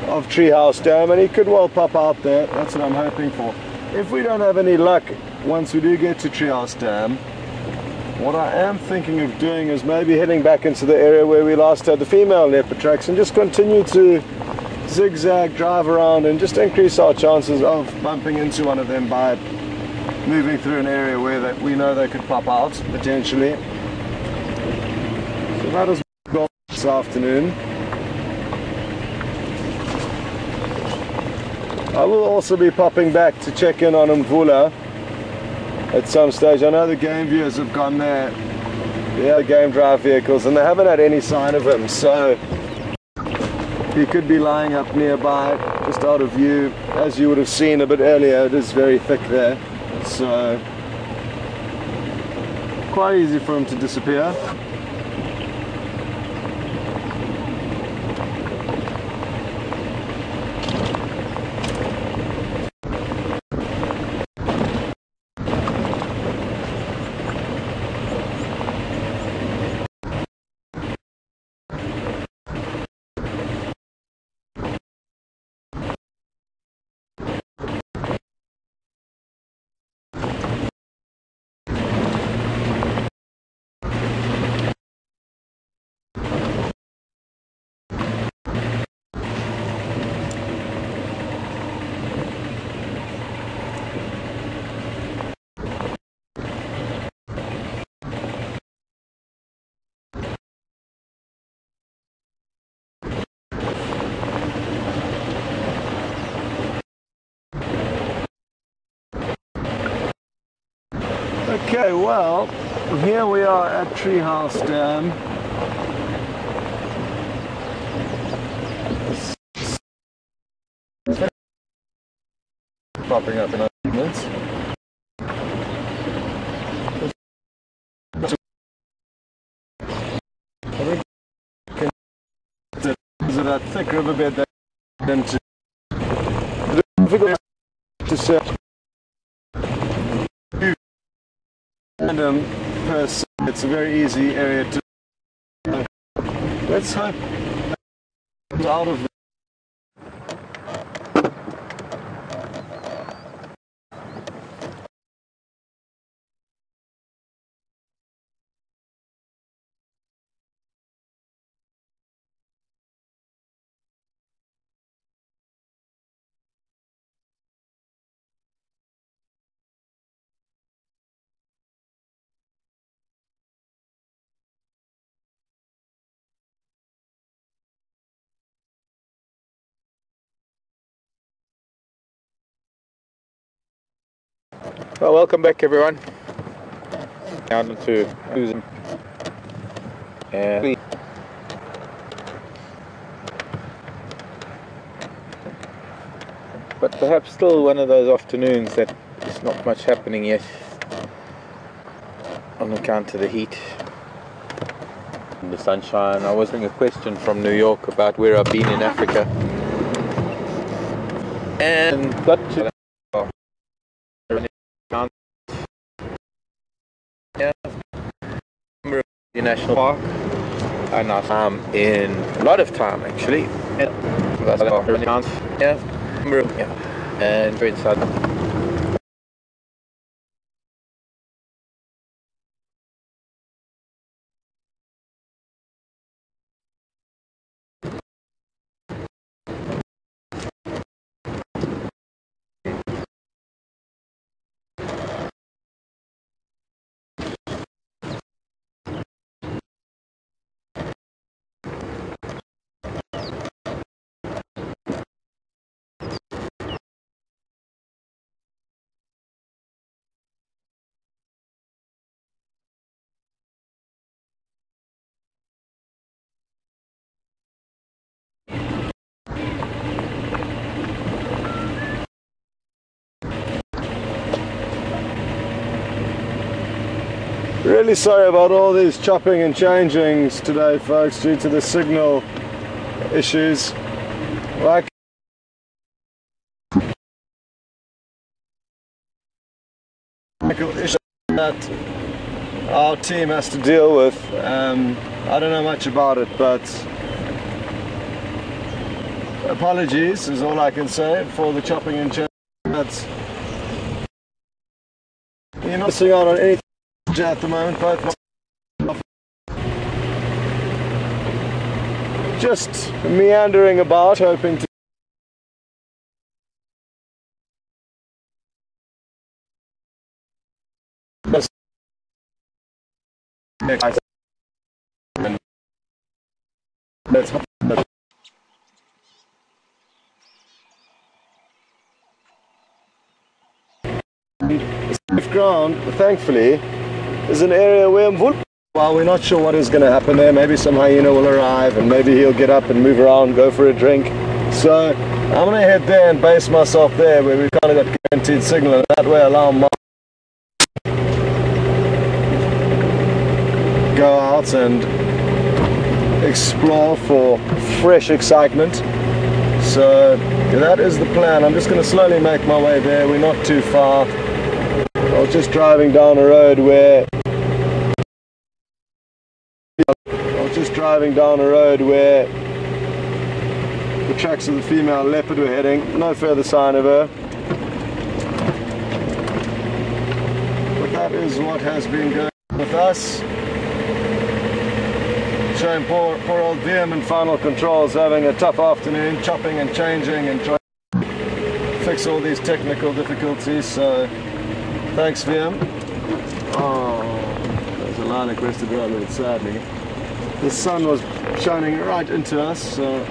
of Treehouse Dam, and he could well pop out there. That's what I'm hoping for. If we don't have any luck once we do get to Treehouse Dam, what I am thinking of doing is maybe heading back into the area where we last had the female leopard tracks and just continue to zigzag, drive around, and just increase our chances of bumping into one of them by moving through an area where we know they could pop out potentially. So that is my goal this afternoon. I will also be popping back to check in on Mvula at some stage. I know the game viewers have gone there, the game drive vehicles, and they haven't had any sign of him, so he could be lying up nearby, just out of view. As you would have seen a bit earlier, it is very thick there, so quite easy for him to disappear. Okay, well, here we are at Treehouse Dam. Popping up in a moment. Is it a thick riverbed that into difficult to search random per se. It's a very easy area to. Let's hope it's out of. Well, welcome back everyone. Down to Susan. And but perhaps still one of those afternoons that there's not much happening yet on account of the heat and the sunshine. I was getting a question from New York about where I've been in Africa, and got to National Park, and in a lot of time actually, and very inside. Really sorry about all these chopping and changings today, folks, due to the signal issues. Like issue that our team has to deal with. I don't know much about it, but apologies is all I can say for the chopping and changing. But you're not missing out on anything at the moment, both just meandering about, hoping to safe ground, thankfully, is an area where Mvula, well, we're not sure what is going to happen there. Maybe some hyena will arrive and maybe he'll get up and move around, go for a drink. So I'm going to head there and base myself there where we've kind of got guaranteed signal, and that way allow Mark go out and explore for fresh excitement. So that is the plan. I'm just going to slowly make my way there. We're not too far. I was just driving down a road where the tracks of the female leopard were heading. No further sign of her. But that is what has been going on with us. Showing poor old VM and final controls having a tough afternoon, chopping and changing and trying to fix all these technical difficulties. So thanks, VM. Oh, there's a lilac rested right a little sadly. The sun was shining right into us, so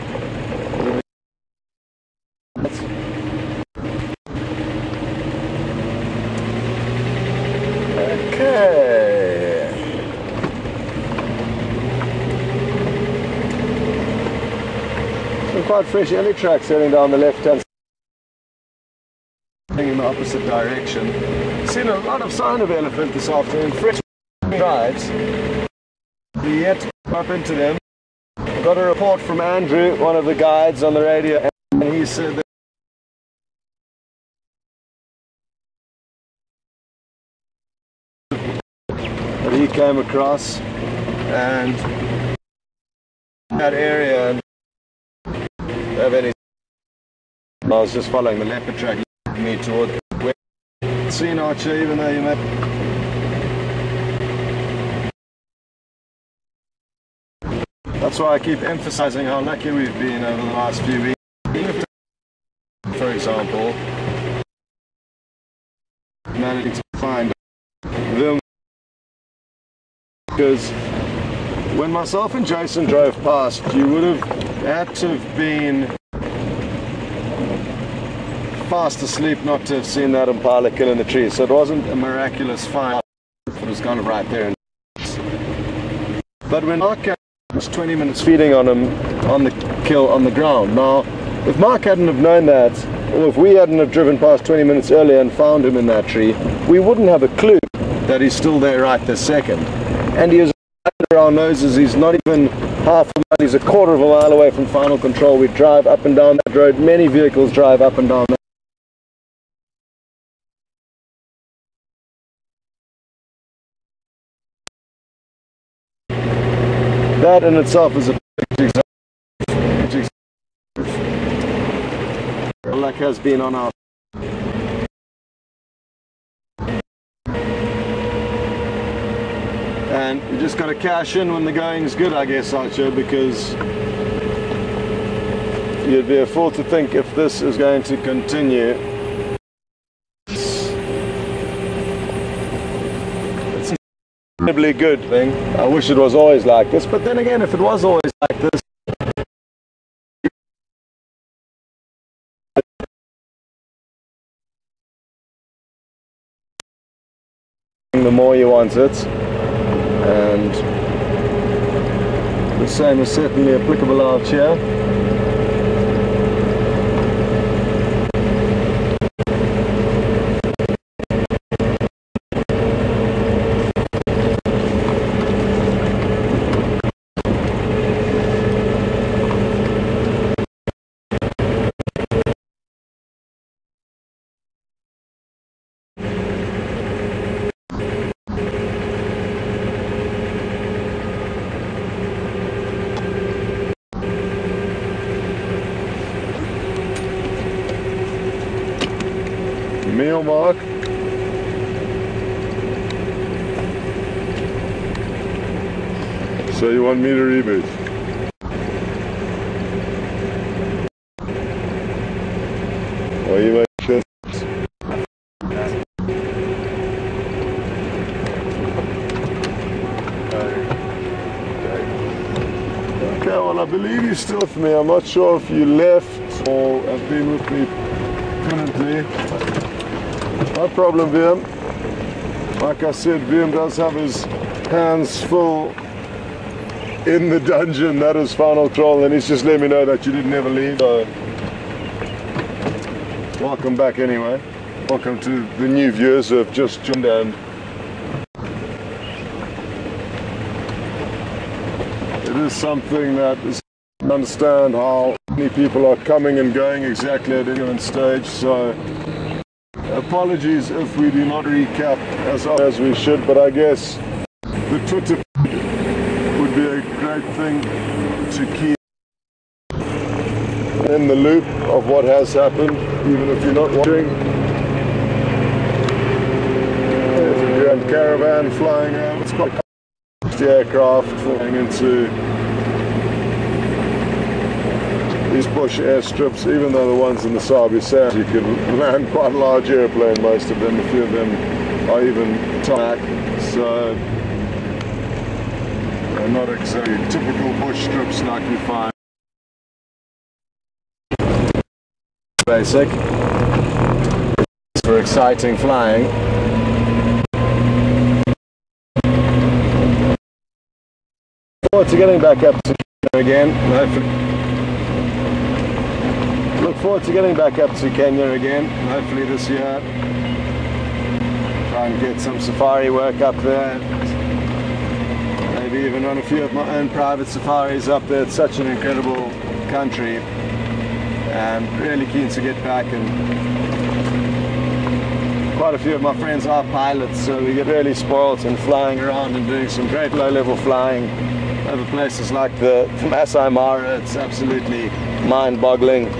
okay. Some quite fresh ellie tracks heading down the left-hand side in the opposite direction. Seen a lot of sign of elephant this afternoon. Fresh drives. We yet to up into them. Got a report from Andrew, one of the guides on the radio, and he said that he came across and that area and have any. I was just following the leopard track me toward where seen Archer, even though you may. That's why I keep emphasizing how lucky we've been over the last few weeks. For example, managing to find them, because when myself and Jason drove past, you would have had to have been fast asleep not to have seen that impala kill in the trees. So it wasn't a miraculous find, it was kind of right there. But when Mark was 20 minutes feeding on him on the kill on the ground. Now, if Mark hadn't have known that, or if we hadn't have driven past 20 minutes earlier and found him in that tree, we wouldn't have a clue that he's still there right this second. And he is under our noses. He's not even half a mile, he's a quarter of a mile away from final control. We drive up and down that road. Many vehicles drive up and down that. That in itself is a perfect example. Luck has been on our and you just got to cash in when the going's good, I guess, Archer, because you'd be a fool to think if this is going to continue. Incredibly good thing. I wish it was always like this, but then again, if it was always like this, the more you want it, and the same is certainly applicable out here. Me or Mark? So you want me to reboot? Or you make sure? Okay, well I believe you're still with me. I'm not sure if you left or have been with me permanently. No problem, VM. Like I said, VM does have his hands full in the dungeon. That is final troll, and he's just let me know that you didn't ever leave. So welcome back anyway. Welcome to the new viewers who have just joined in. It is something that is to understand how many people are coming and going exactly at any given stage. So apologies if we do not recap as we should, but I guess the Twitter would be a great thing to keep in the loop of what has happened, even if you're not watching. There's a grand caravan flying out. It's quite the aircraft flying into these bush airstrips, even though the ones in the Sabi Sand, you can land quite a large airplane, most of them, a few of them are even tarmac, so they're not exactly typical bush strips like you find. Basic for exciting flying. Look forward to getting back up to Kenya again. Look forward to getting back up to Kenya again, hopefully this year. Try and get some safari work up there. Maybe even run a few of my own private safaris up there. It's such an incredible country. And really keen to get back, and quite a few of my friends are pilots, so we get really spoiled in flying around and doing some great low-level flying over places like the Masai Mara. It's absolutely mind-boggling,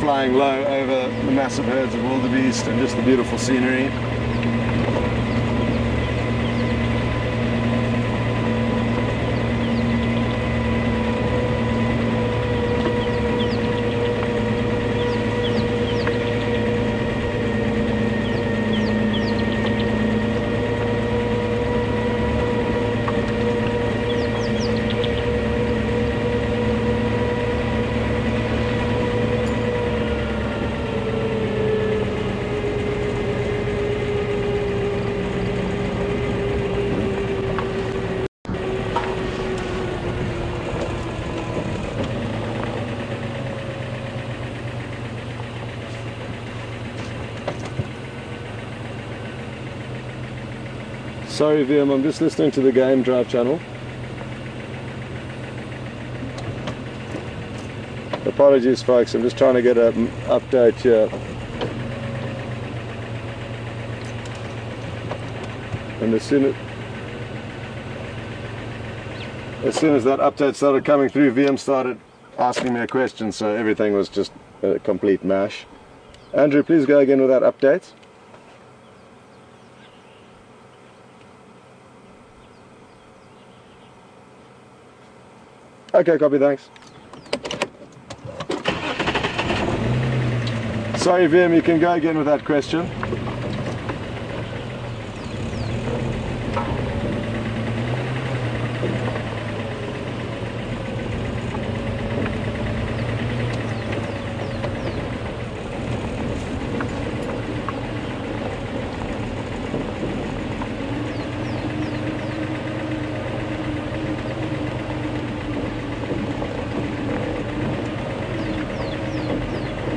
flying low over the massive herds of wildebeest and just the beautiful scenery. Sorry VM, I'm just listening to the Game Drive channel. Apologies folks, I'm just trying to get an update here. And as soon as that update started coming through, VM started asking me a question, so everything was just a complete mash. Andrew, please go again with that update. Okay, copy, thanks. Sorry VM, you can go again with that question.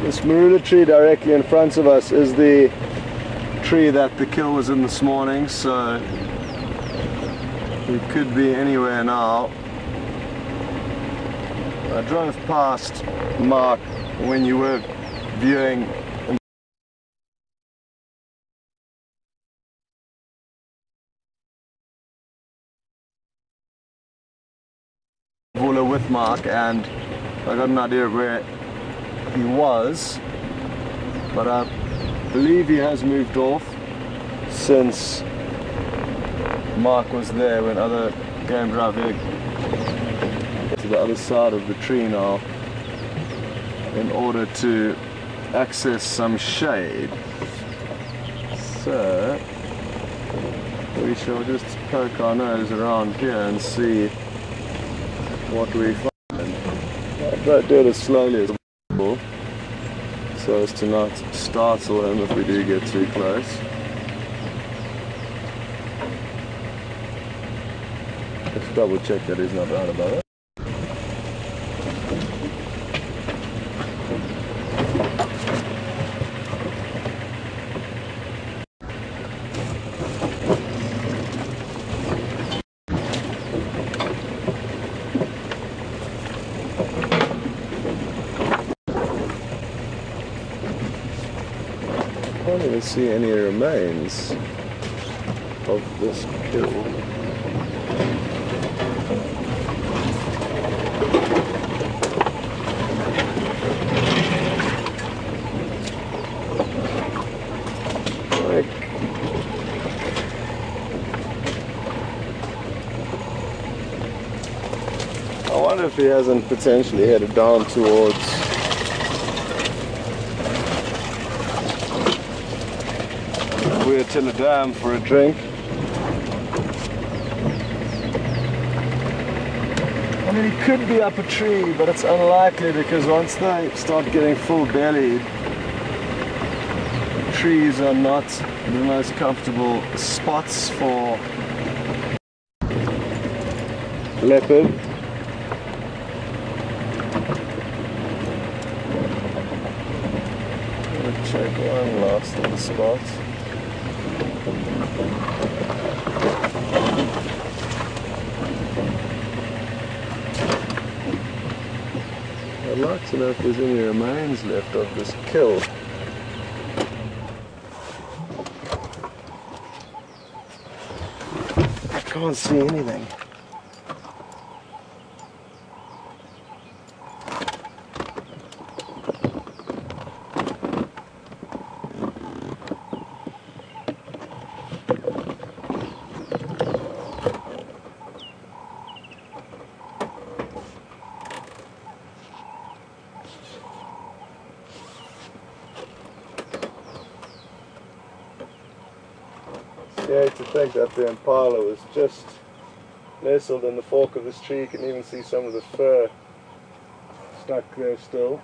This marula tree directly in front of us is the tree that the kill was in this morning, so we could be anywhere now. I drove past Mark when you were viewing Mvula with Mark, and I got an idea of where he was, but I believe he has moved off since Mark was there when other game drive here to the other side of the tree now in order to access some shade. So we shall just poke our nose around here and see what we find. I'll try to do it as slowly as possible so as to not startle him if we do get too close. Let's double check that he's not right about it. I don't even see any remains of this kill. I wonder if he hasn't potentially headed down towards Weird Dam for a drink. I mean, he could be up a tree, but it's unlikely because once they start getting full bellied, trees are not the most comfortable spots for leopard. I'll check one last little spot. I'd like to know if there's any remains left of this kill. I can't see anything. Yeah, to think that the impala was just nestled in the fork of this tree. You can even see some of the fur stuck there still.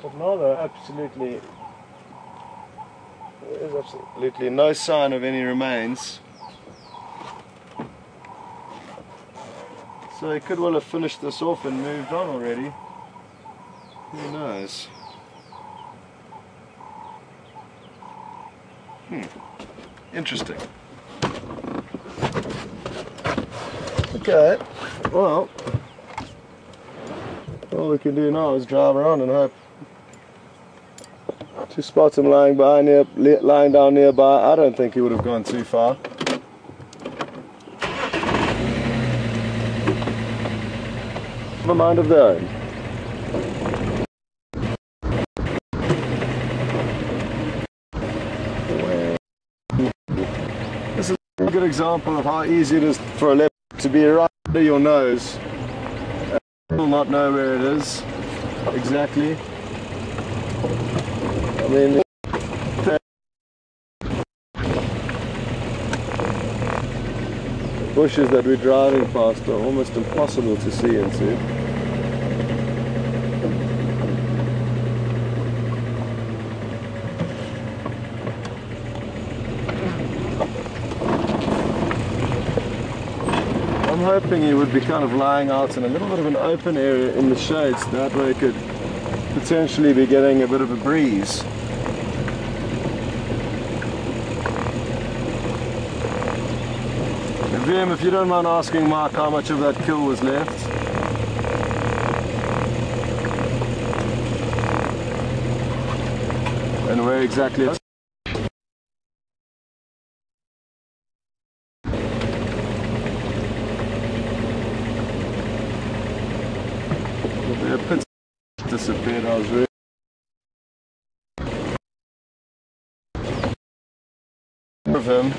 But now there is absolutely no sign of any remains. So he could well have finished this off and moved on already. Who knows? Interesting. Okay, well, all we can do now is drive around and hope to spot him lying down nearby. I don't think he would have gone too far. Have a mind of their own. This is a good example of how easy it is for a leopard to be right under your nose and still not know where it is exactly. I mean, the bushes that we're driving past are almost impossible to see into. I'm hoping he would be kind of lying out in a little bit of an open area in the shades. That way he could potentially be getting a bit of a breeze. Vim, if you don't mind asking Mark how much of that kill was left. And where exactly it's disappeared. I was really of him.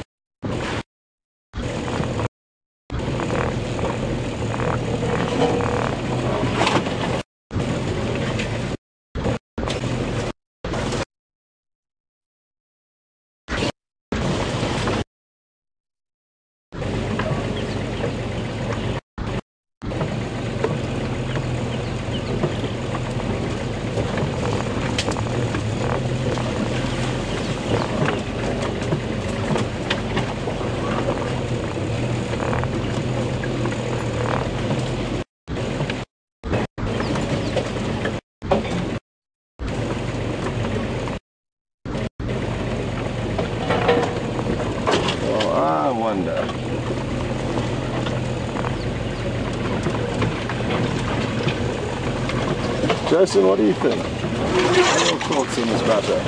Jason, what do you think? What are your thoughts on this matter?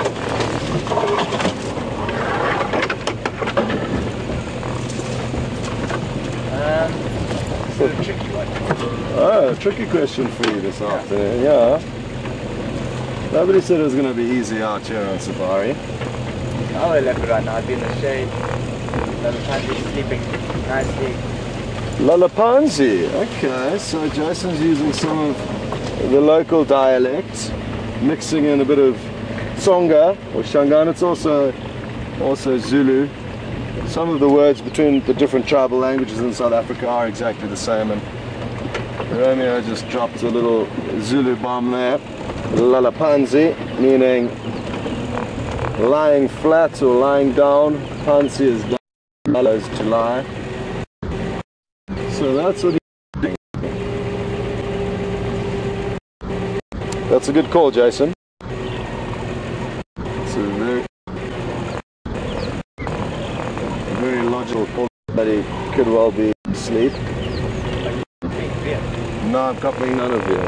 It's a tricky one. Oh, tricky question for you this afternoon, yeah. Nobody said it was going to be easy out here on safari. I will left it right now. I'd be in the shade. Another time he's sleeping nicely. Lalapanzi, okay, so Jason's using some of the local dialect, mixing in a bit of Tsonga or Shangaan. It's also Zulu. Some of the words between the different tribal languages in South Africa are exactly the same, and Romeo just dropped a little Zulu bomb there. Lalapanzi, meaning lying flat or lying down. Pansi is down, is to lie. So that's what he's doing. That's a good call, Jason. It's a very logical call that he could well be asleep. No, I'm copying none of you.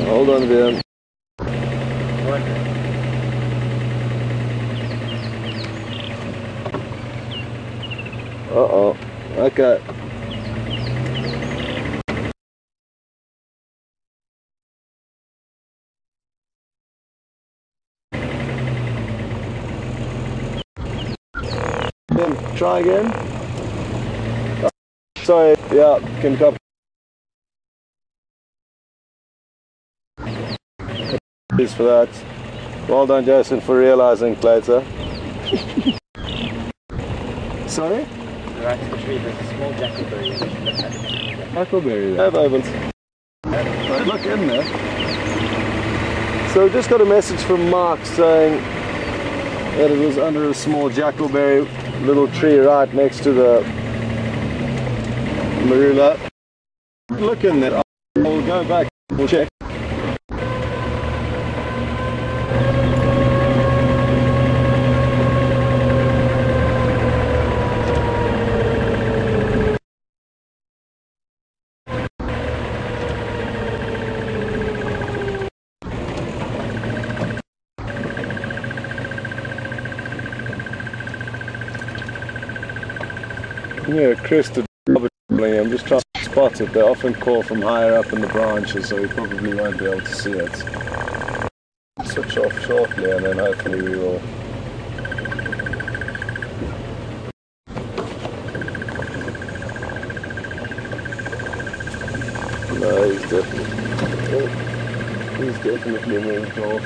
Hold on, Vian. Uh-oh. Okay. Try again. Sorry, yeah, can copy. Thanks for that. Well done, Jason, for realizing later. Sorry? Right to the tree, there's a small jackleberry. Jackleberry there. Have ovens. Look in there. So we just got a message from Mark saying that it was under a small jackleberry little tree right next to the Mvula. Look in there. I'll go back. We'll check. Yeah, Chris did. I'm just trying to spot it. They often call from higher up in the branches, so we probably won't be able to see it. Switch off shortly and then hopefully we will. No, he's definitely moved off.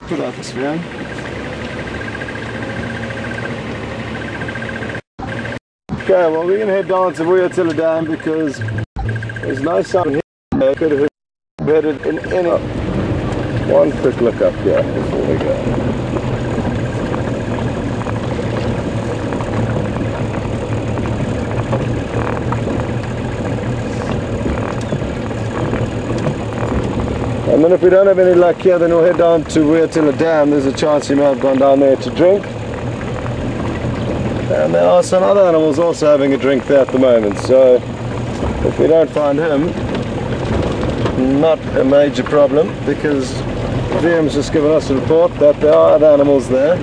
Good atmosphere. Okay, well we're going to head down to WildEarthTV Dam because there's no sound here. I could have headed in any. one quick look up here before we go. And then if we don't have any luck here, then we'll head down to WildEarthTV Dam. There's a chance he may have gone down there to drink. And there are some other animals also having a drink there at the moment. So if we don't find him, not a major problem, because VM's just given us a report that there are other animals there.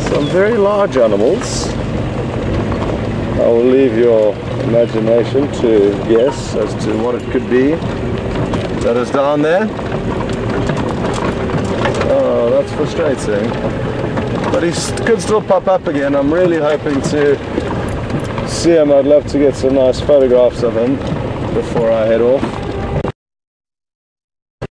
Some very large animals. I will leave your imagination to guess as to what it could be that is down there. Oh, that's frustrating. But he could still pop up again. I'm really hoping to see him. I'd love to get some nice photographs of him before I head off.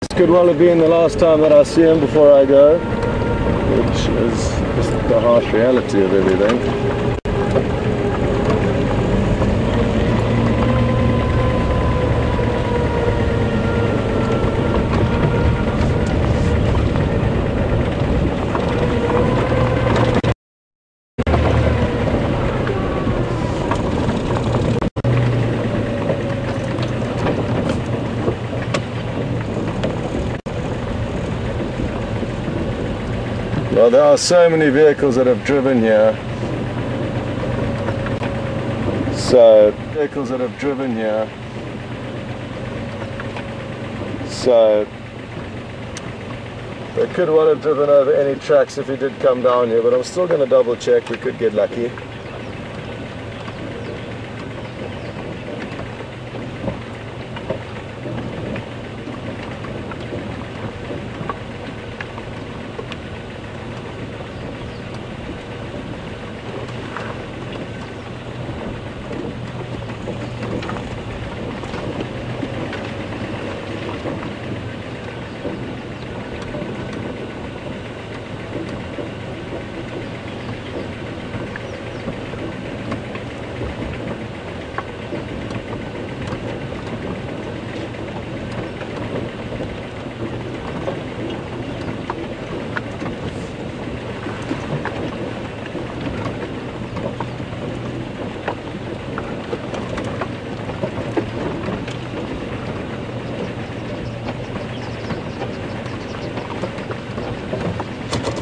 This could well have been the last time that I see him before I go, which is just the harsh reality of everything. Well, there are so many vehicles that have driven here. So they could well have driven over any tracks if he did come down here, but I'm still going to double check. We could get lucky.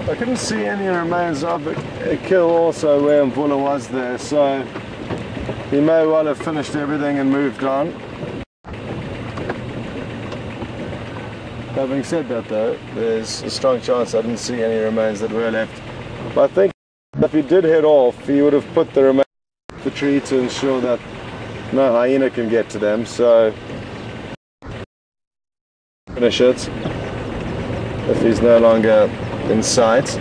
I couldn't see any remains of a kill also where Mvula was there, so he may well have finished everything and moved on. Having said that though, there's a strong chance I didn't see any remains that were left. But I think if he did head off, he would have put the remains in the tree to ensure that no hyena can get to them, so finish it if he's no longer in sight.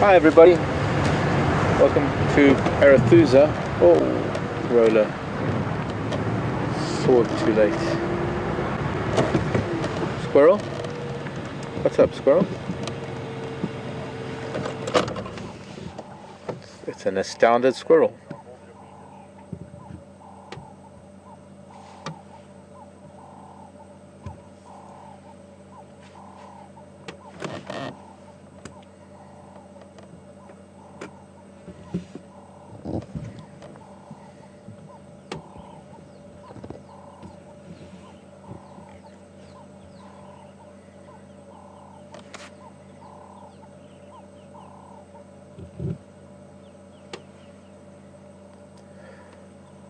Hi everybody, welcome to Arathusa. Oh, roller, saw it too late. Squirrel? What's up, squirrel? It's an astounded squirrel.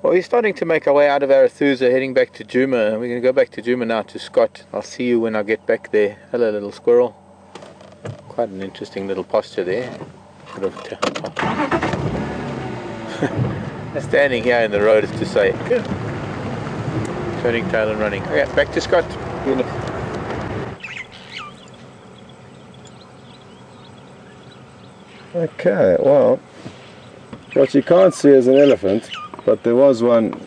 Well, we're starting to make our way out of Arathusa, heading back to Djuma. We're going to go back to Djuma now to Scott. I'll see you when I get back there. Hello, little squirrel. Quite an interesting little posture there. Standing here in the road is to say, good. Turning tail and running. Okay, back to Scott. Okay, well, what you can't see is an elephant, but there was one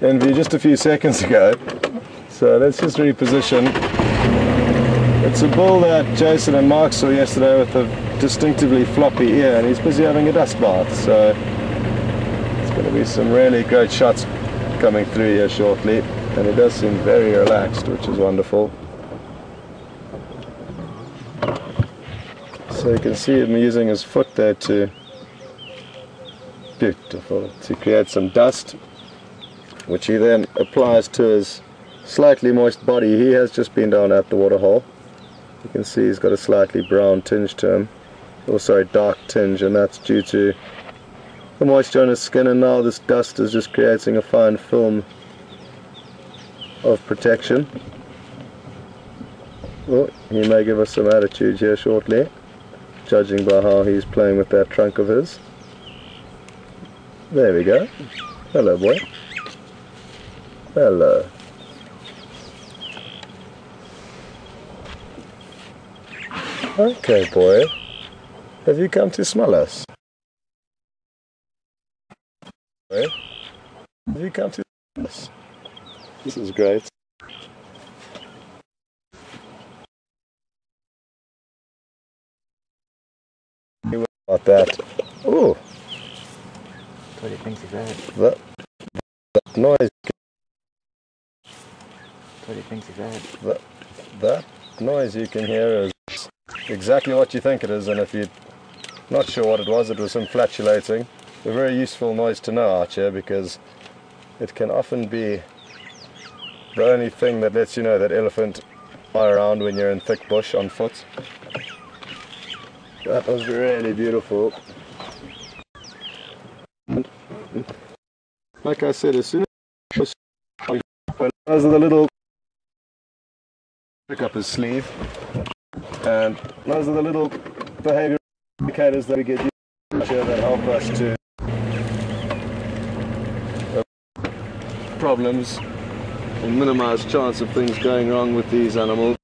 in view just a few seconds ago. So let's just reposition. It's a bull that Jason and Mark saw yesterday with a distinctively floppy ear, and he's busy having a dust bath. So it's going to be some really great shots coming through here shortly, and he does seem very relaxed, which is wonderful. So you can see him using his foot there to create some dust, which he then applies to his slightly moist body. He has just been down at the waterhole. You can see he's got a slightly brown tinge to him, also a dark tinge, and that's due to the moisture on his skin, and now this dust is just creating a fine film of protection. Oh, he may give us some attitude here shortly, judging by how he's playing with that trunk of his. There we go. Hello, boy. Hello. Okay, boy. Have you come to smell us? Boy, have you come to smell us? This is great. About that. Ooh. What do you think of that? That noise. What do you think of that? That noise you can hear is exactly what you think it is, and if you're not sure what it was him flatulating. A very useful noise to know out here, because it can often be the only thing that lets you know that elephant are around when you're in thick bush on foot. That was really beautiful. Like I said, as soon as those are the little pick up his sleeve, and those are the little behavior indicators that we get used to that help us to problems and minimize chance of things going wrong with these animals.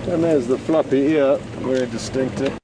And there's the floppy ear, very distinctive.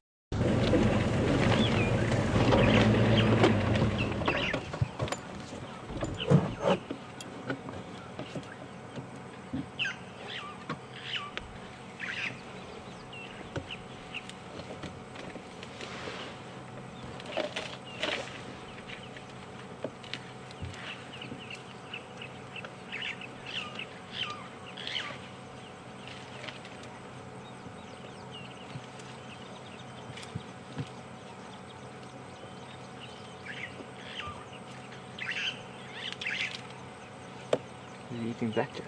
He's eating blackjacks.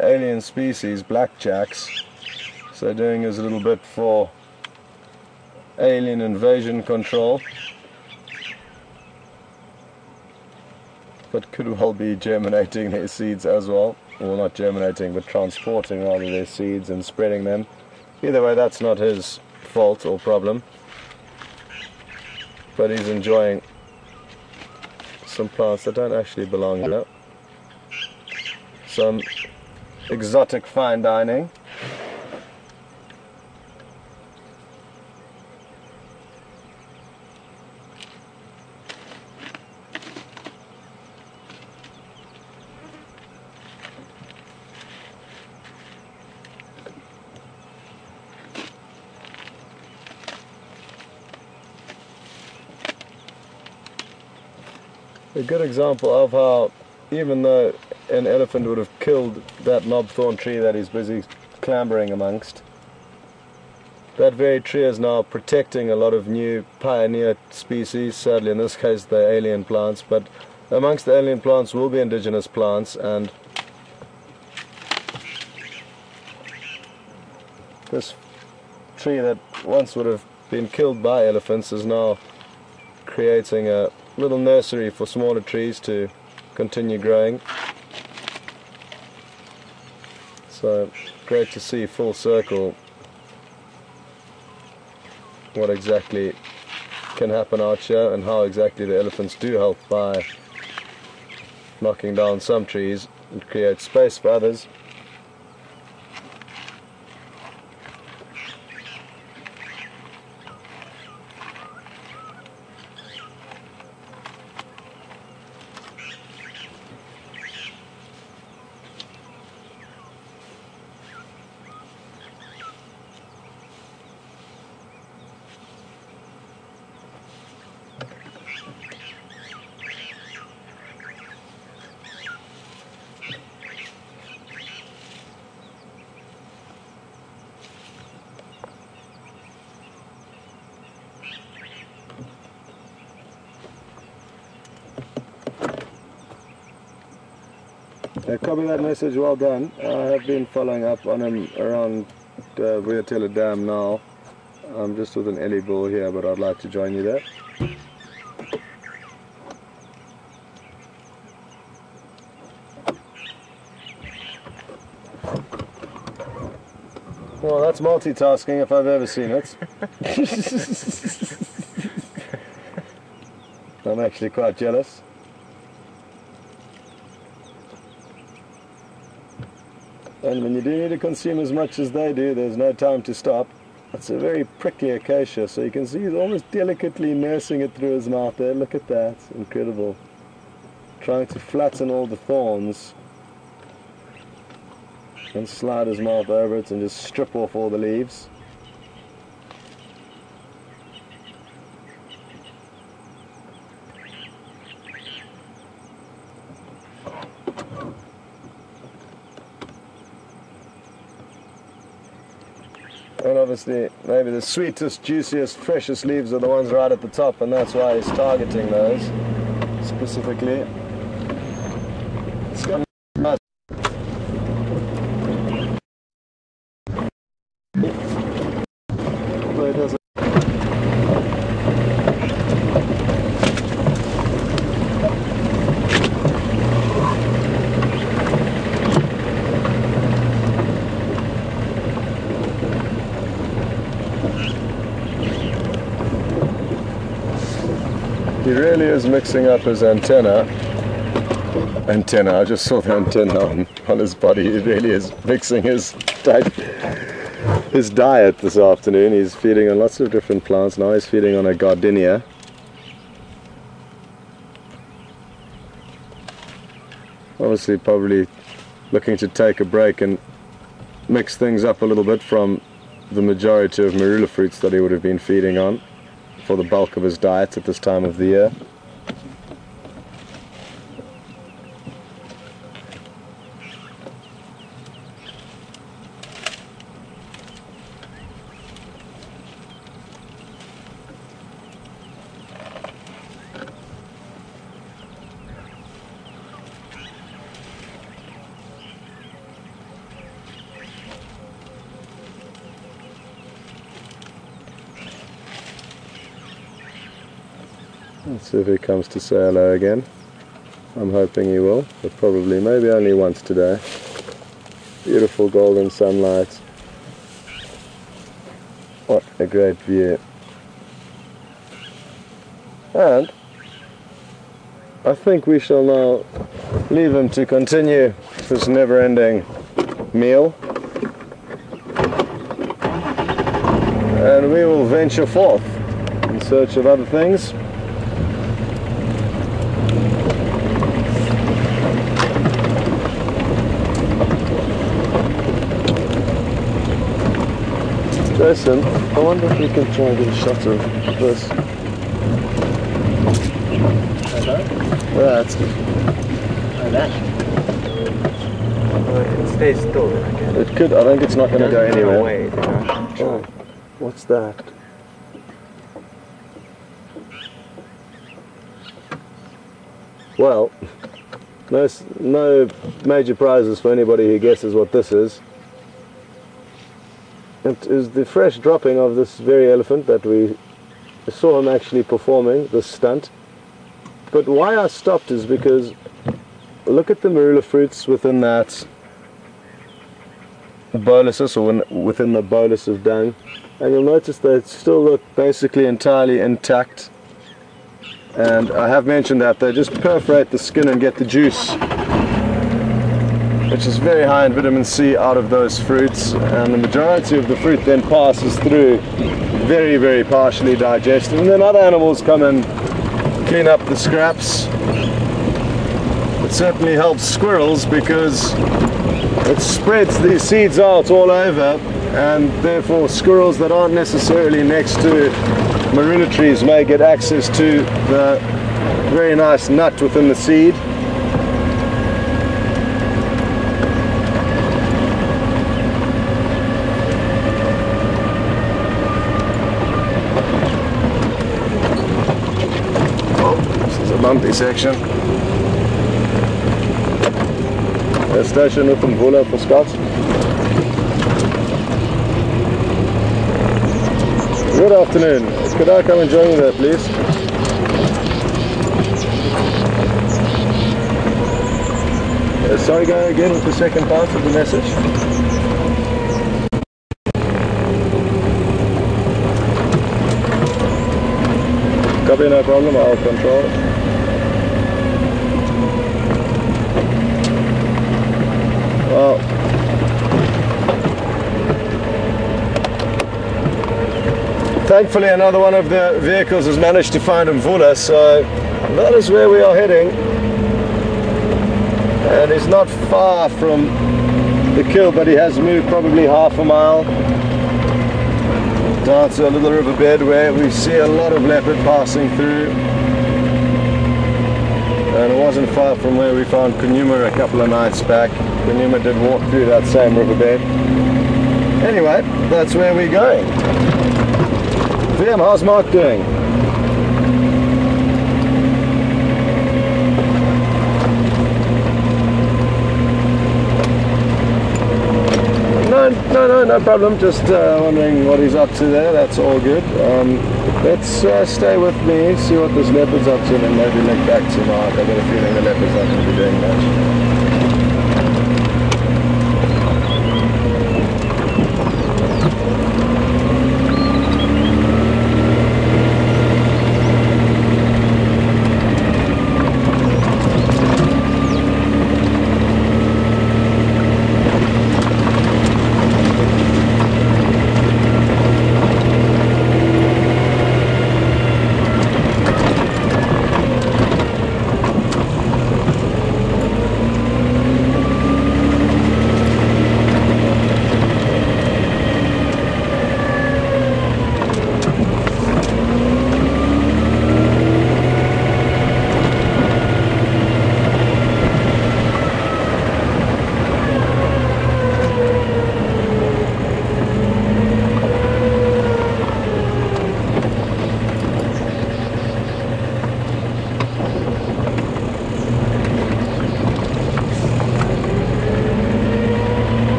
Alien species, blackjacks, so doing his little bit for alien invasion control, but could well be germinating their seeds as well. Well, not germinating, but transporting rather their seeds and spreading them. Either way, that's not his fault or problem, but he's enjoying some plants that don't actually belong here. Some exotic fine dining. A good example of how, even though an elephant would have killed that knobthorn tree that he's busy clambering amongst, that very tree is now protecting a lot of new pioneer species. Sadly, in this case, they're alien plants, but amongst the alien plants will be indigenous plants, and this tree that once would have been killed by elephants is now creating a little nursery for smaller trees to continue growing. So great to see full circle what exactly can happen out here and how exactly the elephants do help by knocking down some trees and create space for others. Copy that message, well done. I have been following up on him around Vuyatela Dam now. I'm just with an Ellie ball here, but I'd like to join you there. Well, that's multitasking if I've ever seen it. I'm actually quite jealous. And when you do need to consume as much as they do, there's no time to stop. It's a very prickly acacia, so you can see he's almost delicately nursing it through his mouth there. Look at that, incredible. Trying to flatten all the thorns and slide his mouth over it and just strip off all the leaves. And obviously, maybe the sweetest, juiciest, freshest leaves are the ones right at the top, and that's why he's targeting those specifically. It's got nice. But it doesn't. He really is mixing up his antenna, I just saw the antenna on his body. He really is mixing his diet this afternoon. He's feeding on lots of different plants. Now he's feeding on a gardenia. Obviously probably looking to take a break and mix things up a little bit from the majority of marula fruits that he would have been feeding on for the bulk of his diet at this time of the year. Let's see if he comes to say hello again. I'm hoping he will, but probably maybe only once today. Beautiful golden sunlight. What a great view. And I think we shall now leave him to continue this never-ending meal. And we will venture forth in search of other things. Jason, I wonder if we can try and get a shot of this. That. Oh, that. It stays still. It could. I think it's not going to go anywhere. Away, Oh, what's that? Well, no major prizes for anybody who guesses what this is. It is the fresh dropping of this very elephant that we saw him actually performing this stunt. But why I stopped is because look at the marula fruits within that boluses, or within the bolus of dung, and you'll notice they still look basically entirely intact. And I have mentioned that they just perforate the skin and get the juice, which is very high in vitamin C, out of those fruits, and the majority of the fruit then passes through very, very partially digested, and then other animals come and clean up the scraps. It certainly helps squirrels because it spreads these seeds out all over, and therefore squirrels that aren't necessarily next to marula trees may get access to the very nice nut within the seed. This is a bumpy section. A station with Mvula for Scots. Good afternoon. Could I come and join you there, please? Sorry, go again with the second part of the message. Copy, no problem, I'll control it. Well, thankfully another one of the vehicles has managed to find Mvula, so that is where we are heading. And he's not far from the kill, but he has moved probably half a mile down to a little riverbed where we see a lot of leopard passing through. And it wasn't far from where we found Djuma a couple of nights back. Djuma did walk through that same riverbed. Anyway, that's where we're going. VM, how's Mark doing? No problem. Just wondering what he's up to there. That's all good. Let's stay with me, see what this leopard's up to, and then maybe link back to Mark. I've got a feeling the leopard's not going to be doing much.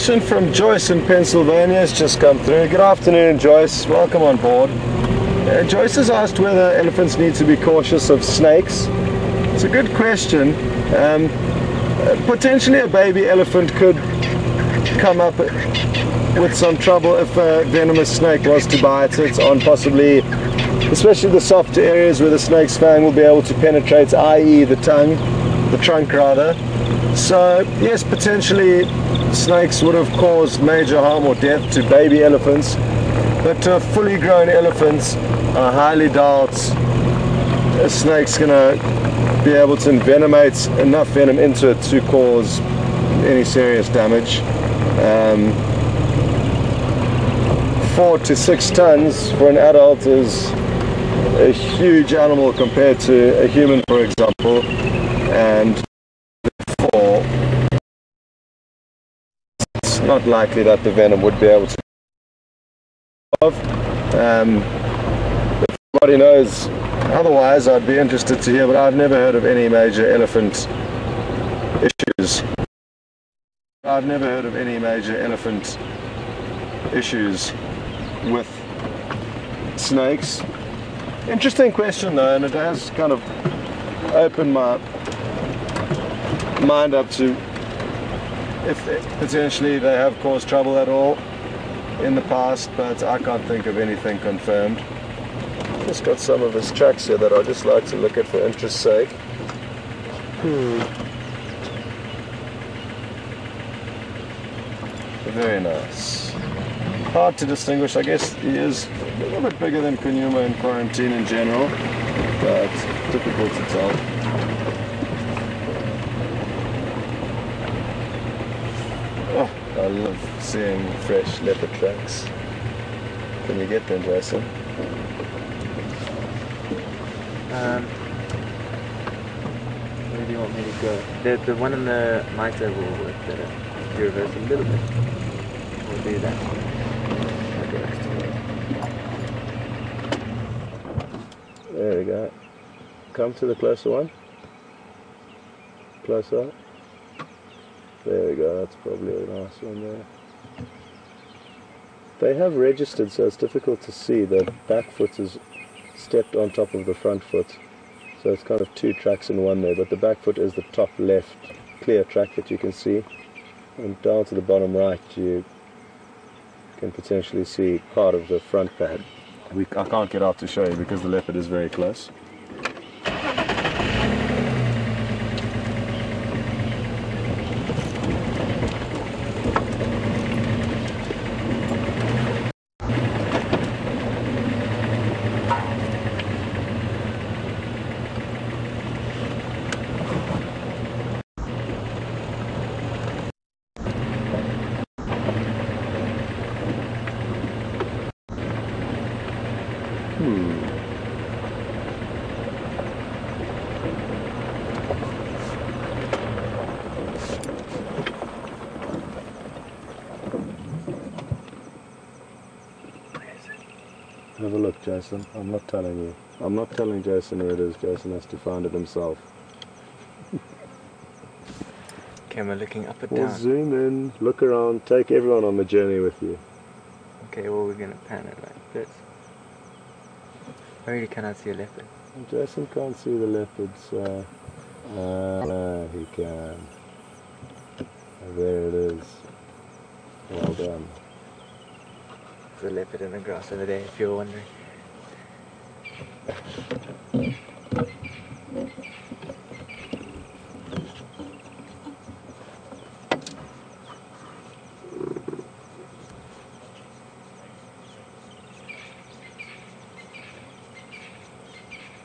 question from Joyce in Pennsylvania has just come through. Good afternoon, Joyce. Welcome on board. Joyce has asked whether elephants need to be cautious of snakes. It's a good question. Potentially a baby elephant could come up with some trouble if a venomous snake was to bite it on possibly, especially the soft areas where the snake's fang will be able to penetrate, i.e. the tongue, the trunk rather. So yes, potentially snakes would have caused major harm or death to baby elephants, but to fully grown elephants, I highly doubt a snake's going to be able to envenomate enough venom into it to cause any serious damage. 4 to 6 tons for an adult is a huge animal compared to a human, for example, and therefore it's not likely that the venom would be able to if somebody knows otherwise, I'd be interested to hear, but I've never heard of any major elephant issues. I've never heard of any major elephant issues with snakes. Interesting question though, and it has kind of opened my mind up to if potentially they have caused trouble at all in the past, but I can't think of anything confirmed. Just got some of his tracks here that I'd just like to look at for interest's sake. Very nice. Hard to distinguish. I guess he is a little bit bigger than Djuma in quarantine in general, but difficult to tell. Oh, I love seeing fresh leopard tracks. Can you get them, Jason? Where do you want me to go? The one on the mitre will work better. If you reverse a little bit, we'll do that. There we go. Come to the closer one. Closer. There we go, that's probably a nice one there. They have registered, so it's difficult to see. The back foot is stepped on top of the front foot. So it's kind of 2 tracks in one there, but the back foot is the top left clear track that you can see. And down to the bottom right you can potentially see part of the front pad. I can't get out to show you because the leopard is very close. Have a look, Jason. I'm not telling you. I'm not telling Jason who it is. Jason has to find it himself. Camera looking up and We'll down. zoom in, look around, take everyone on the journey with you. Okay, well we're gonna pan it like this. I really cannot see a leopard. Jason can't see the leopards. He can. There it is. Well done. There's a leopard in the grass over there, if you're wondering.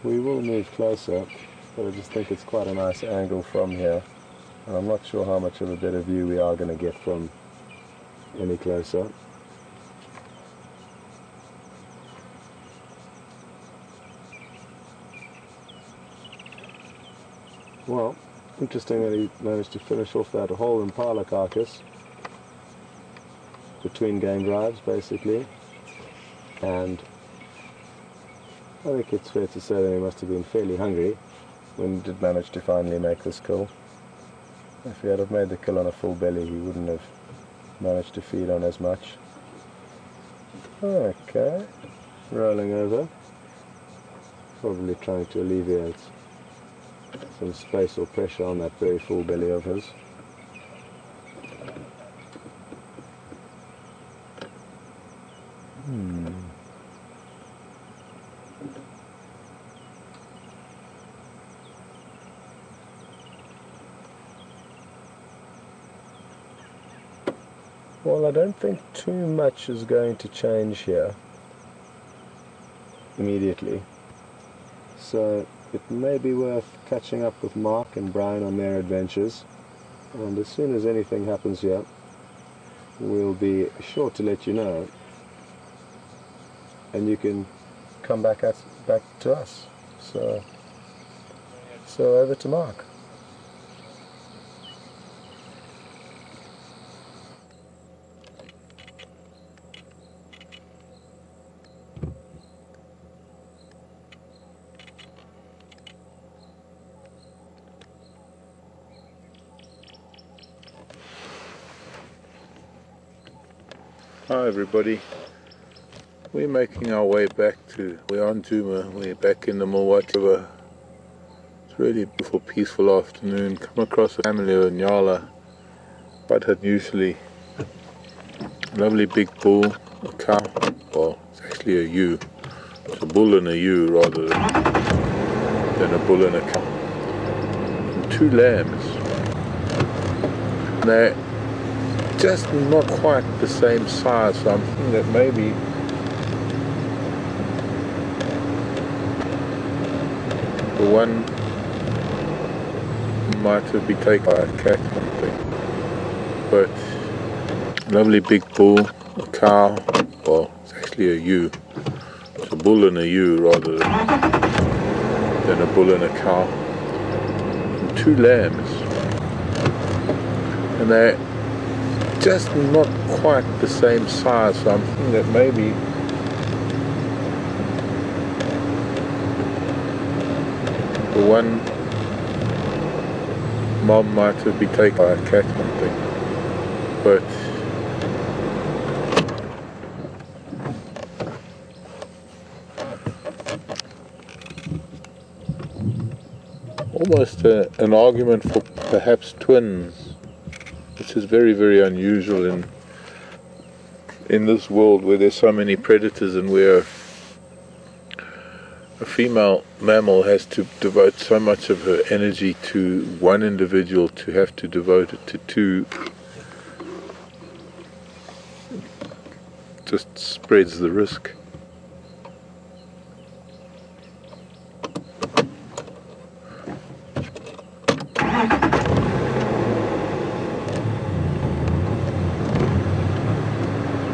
We will move closer, but I just think it's quite a nice angle from here. And I'm not sure how much of a better view we are going to get from any closer. Well, interesting that he managed to finish off that whole impala carcass between game drives, basically. And I think it's fair to say that he must have been fairly hungry when he did manage to finally make this kill. If he had have made the kill on a full belly, he wouldn't have managed to feed on as much. Okay, rolling over, probably trying to alleviate some space or pressure on that very full belly of his. Well, I don't think too much is going to change here immediately, so it may be worth catching up with Mark and Brian on their adventures, and as soon as anything happens here we'll be sure to let you know, and you can come back to us. So over to Mark. Hi everybody, we're making our way back we're on Djuma, we're back in the Mvula River. It's really a beautiful, peaceful afternoon. Come across a family of Nyala, quite unusually. Lovely big bull, a cow, well it's actually a ewe. It's a bull and a ewe rather than a bull and a cow. And 2 lambs. They're just not quite the same size, so I'm thinking that maybe the one might have been taken by a cat or something. But lovely big bull, a cow, well it's actually a ewe. It's a bull and a ewe rather than a bull and a cow. And 2 lambs. And they're just not quite the same size, so I'm thinking that maybe the one mom might have been taken by a cat or something. But almost an argument for perhaps twins, which is very, very unusual in this world where there's so many predators and where a female mammal has to devote so much of her energy to one individual, to have to devote it to 2 just spreads the risk.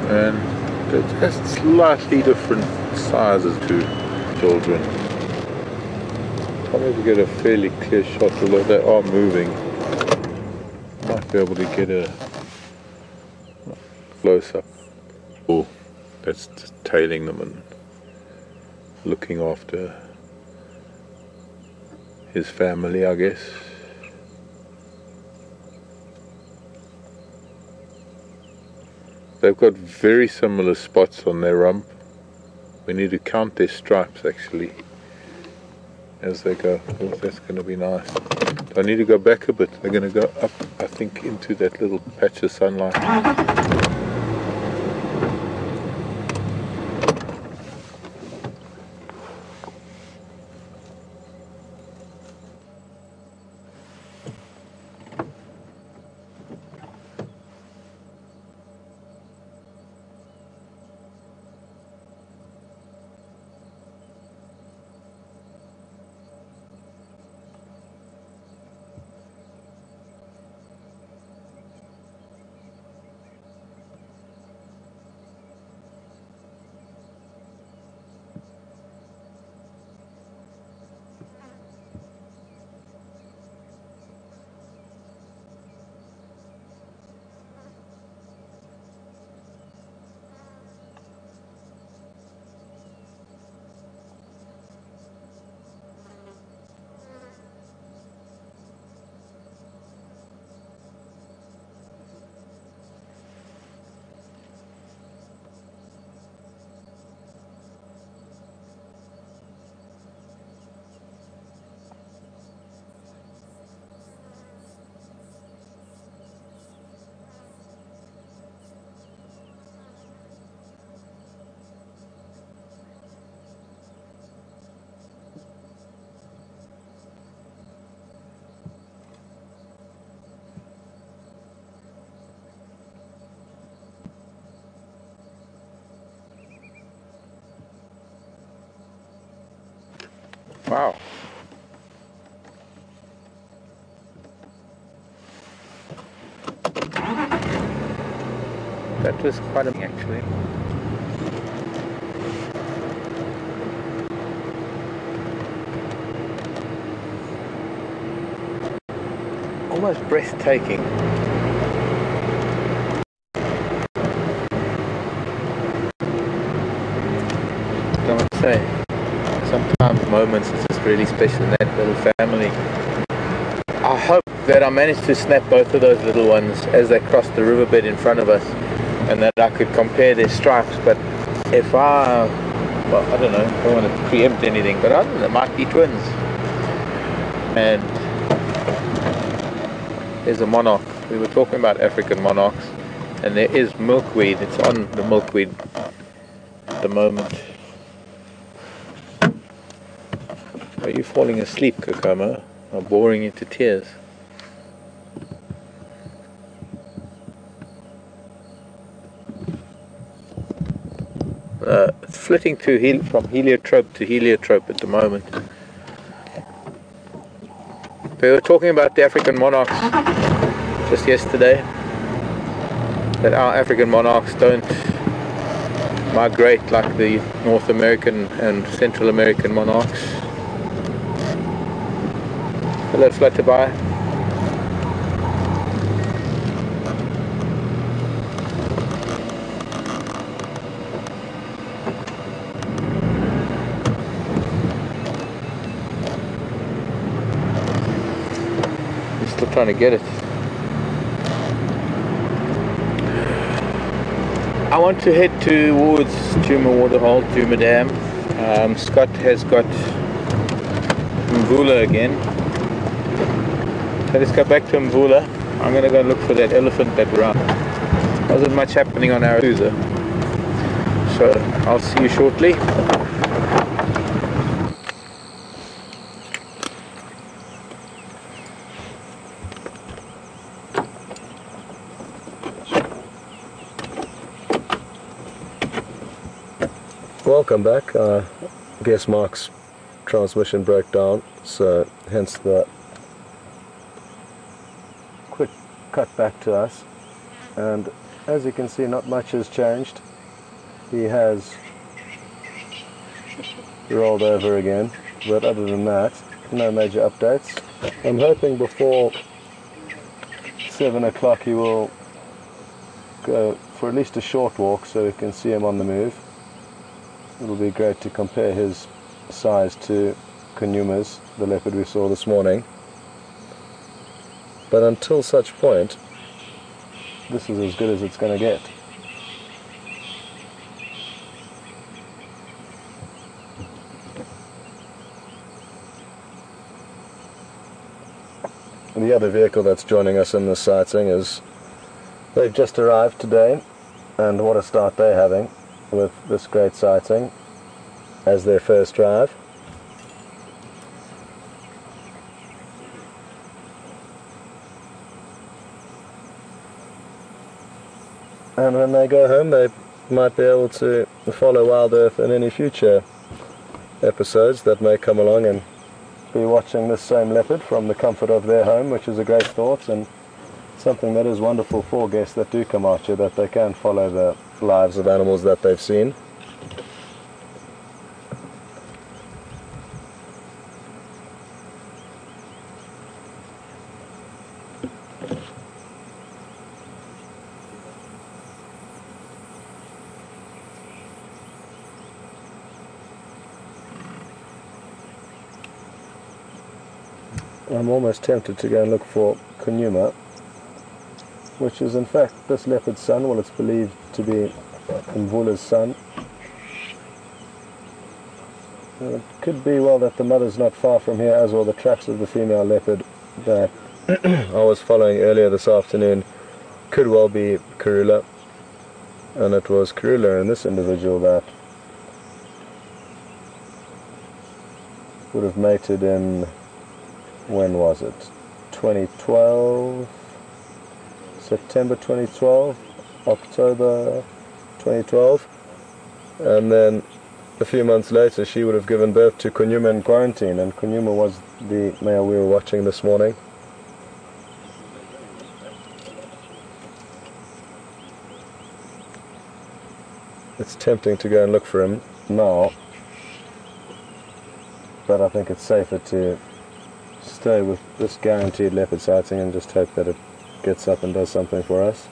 And they're just slightly different sizes to children. I'll be able to get a fairly clear shot, although they are moving. Might be able to get a close up. Oh, that's just tailing them and looking after his family, I guess. They've got very similar spots on their rump. We need to count their stripes actually as they go. Oh, that's going to be nice. I need to go back a bit. They're going to go up, I think, into that little patch of sunlight. Wow. That was quite a actually. Almost breathtaking. I would say sometimes moments it's just really special in that little family. I hope that I managed to snap both of those little ones as they crossed the riverbed in front of us, and that I could compare their stripes. But if I don't know, I don't want to preempt anything, but I don't know, they might be twins. And there's a monarch. We were talking about African monarchs, and there is milkweed. It's on the milkweed at the moment. Are you falling asleep, Kokoma? I'm boring you to tears. It's flitting from heliotrope to heliotrope at the moment. We were talking about the African monarchs just yesterday, that our African monarchs don't migrate like the North American and Central American monarchs. Hello, Flutterby. I'm still trying to get it. I want to head towards Djuma Waterhole, Djuma Dam. Scott has got Mvula again. So let's go back to Mvula. I'm going to go look for that elephant that ran. Wasn't much happening on Arathusa. So I'll see you shortly. Welcome back. I guess Mark's transmission broke down, so hence the quick cut back to us. And as you can see, not much has changed. He has rolled over again, but other than that, no major updates. I'm hoping before 7 o'clock he will go for at least a short walk so we can see him on the move. It'll be great to compare his size to Kunyuma's, the leopard we saw this morning. But until such point, this is as good as it's going to get. And the other vehicle that's joining us in this sighting is, they've just arrived today, and what a start they're having with this great sighting as their first drive. And when they go home, they might be able to follow Wild Earth in any future episodes that may come along and be watching this same leopard from the comfort of their home, which is a great thought, and something that is wonderful for guests that do come out here, that they can follow the lives of animals that they've seen. I'm almost tempted to go and look for Kunyuma, which is in fact this leopard's son. Well, it's believed to be Mvula's son. It could be well that the mother's not far from here, as well the tracks of the female leopard that I was following earlier this afternoon could well be Karula, and it was Karula and this individual that would have mated in, when was it? 2012, September 2012, October 2012, and then a few months later she would have given birth to Djuma in quarantine, and Djuma was the male we were watching this morning. It's tempting to go and look for him now, but I think it's safer to stay with this guaranteed leopard sighting and just hope that it gets up and does something for us.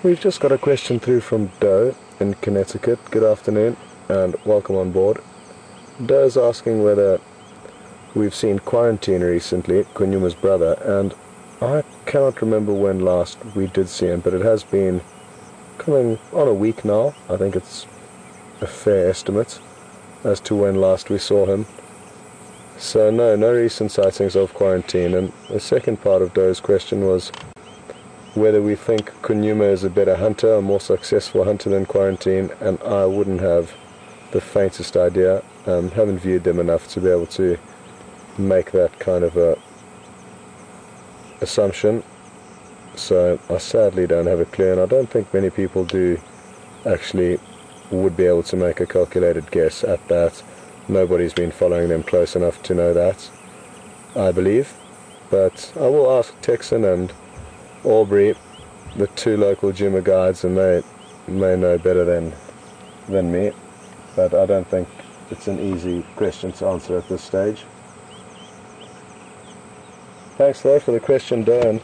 We've just got a question through from Doe in Connecticut. Good afternoon and welcome on board. Doe's asking whether we've seen Quarantine recently, Djuma's brother, and I cannot remember when last we did see him, but it has been coming on a week now. I think it's a fair estimate as to when last we saw him. So no recent sightings of Quarantine. And the second part of Doe's question was whether we think Djuma is a better hunter, a more successful hunter than Quarantine, and I wouldn't have the faintest idea. Haven't viewed them enough to be able to make that kind of a assumption, so I sadly don't have a clue, and I don't think many people do actually would be able to make a calculated guess at that. Nobody's been following them close enough to know that, I believe, but I will ask Texan and Aubrey, the two local Djuma guides, and they may know better than me, but I don't think it's an easy question to answer at this stage. Thanks though for the question, Dan.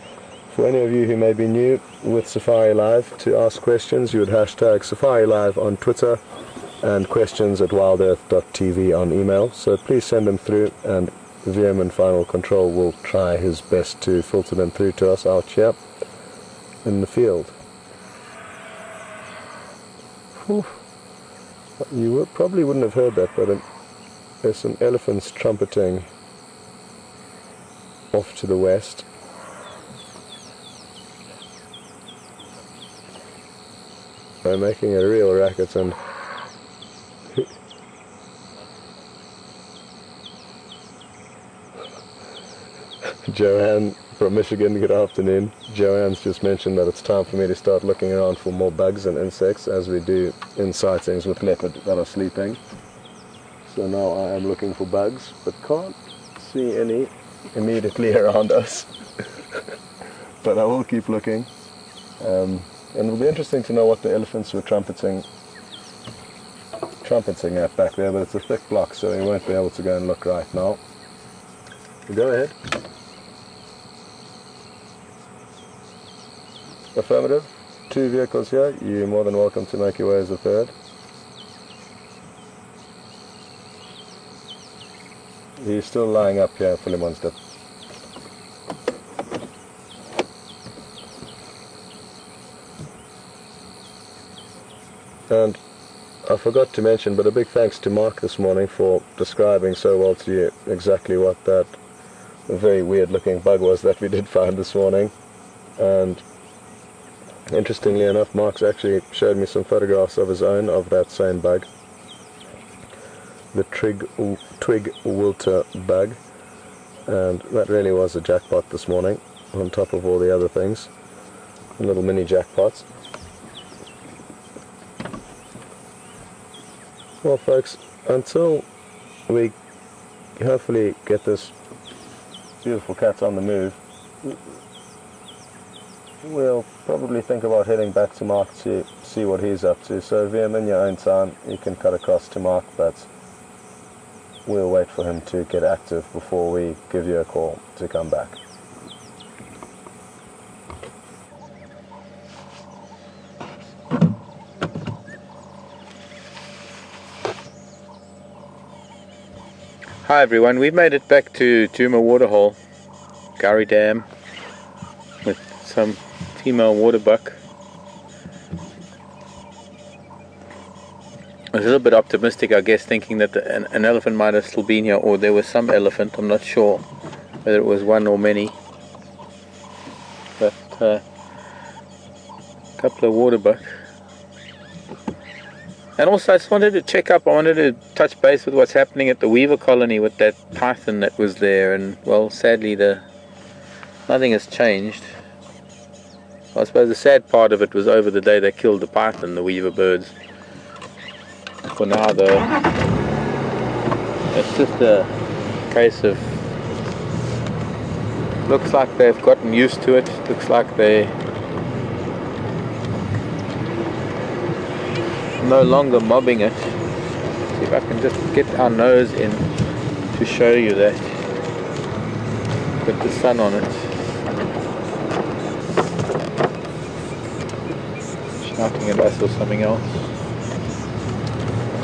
For any of you who may be new with Safari Live, to ask questions you would hashtag Safari Live on Twitter and questions@wildearth.tv on email, so please send them through and VM and Final Control will try his best to filter them through to us out here in the field. Whew. You probably wouldn't have heard that, but there's some elephants trumpeting off to the west. They're making a real racket, and Joanne from Michigan, good afternoon. Joanne's just mentioned that it's time for me to start looking around for more bugs and insects, as we do in sightings with leopard that are sleeping. So now I am looking for bugs, but can't see any immediately around us. But I will keep looking. And it'll be interesting to know what the elephants were trumpeting at back there, but it's a thick block, so we won't be able to go and look right now. Go ahead. Affirmative. 2 vehicles here. You're more than welcome to make your way as a third. He's still lying up here, fully monstered. And I forgot to mention, but a big thanks to Mark this morning for describing so well to you exactly what that very weird looking bug was that we did find this morning. And Interestingly enough, Mark's actually showed me some photographs of his own of that same bug, the twig wilter bug, and that really was a jackpot this morning, on top of all the other things, little mini jackpots. Well folks, until we hopefully get this beautiful cat on the move, we'll probably think about heading back to Mark to see what he's up to. So if you're in your own time, you can cut across to Mark, but we'll wait for him to get active before we give you a call to come back. Hi everyone, we've made it back to Djuma Waterhole, Gurry Dam, with some female waterbuck. I was a little bit optimistic, I guess, thinking that an elephant might have still been here, or there was some elephant. I'm not sure whether it was one or many, but a couple of waterbuck. And also I just wanted to check up, I wanted to touch base with what's happening at the Weaver colony with that python that was there, and well, sadly nothing has changed. I suppose the sad part of it was over the day they killed the python, the Weaver birds. For now though, it's just a case of, looks like they've gotten used to it, looks like they no longer mobbing it. See if I can just get our nose in to show you that. Put the sun on it. Shouting at us or something else.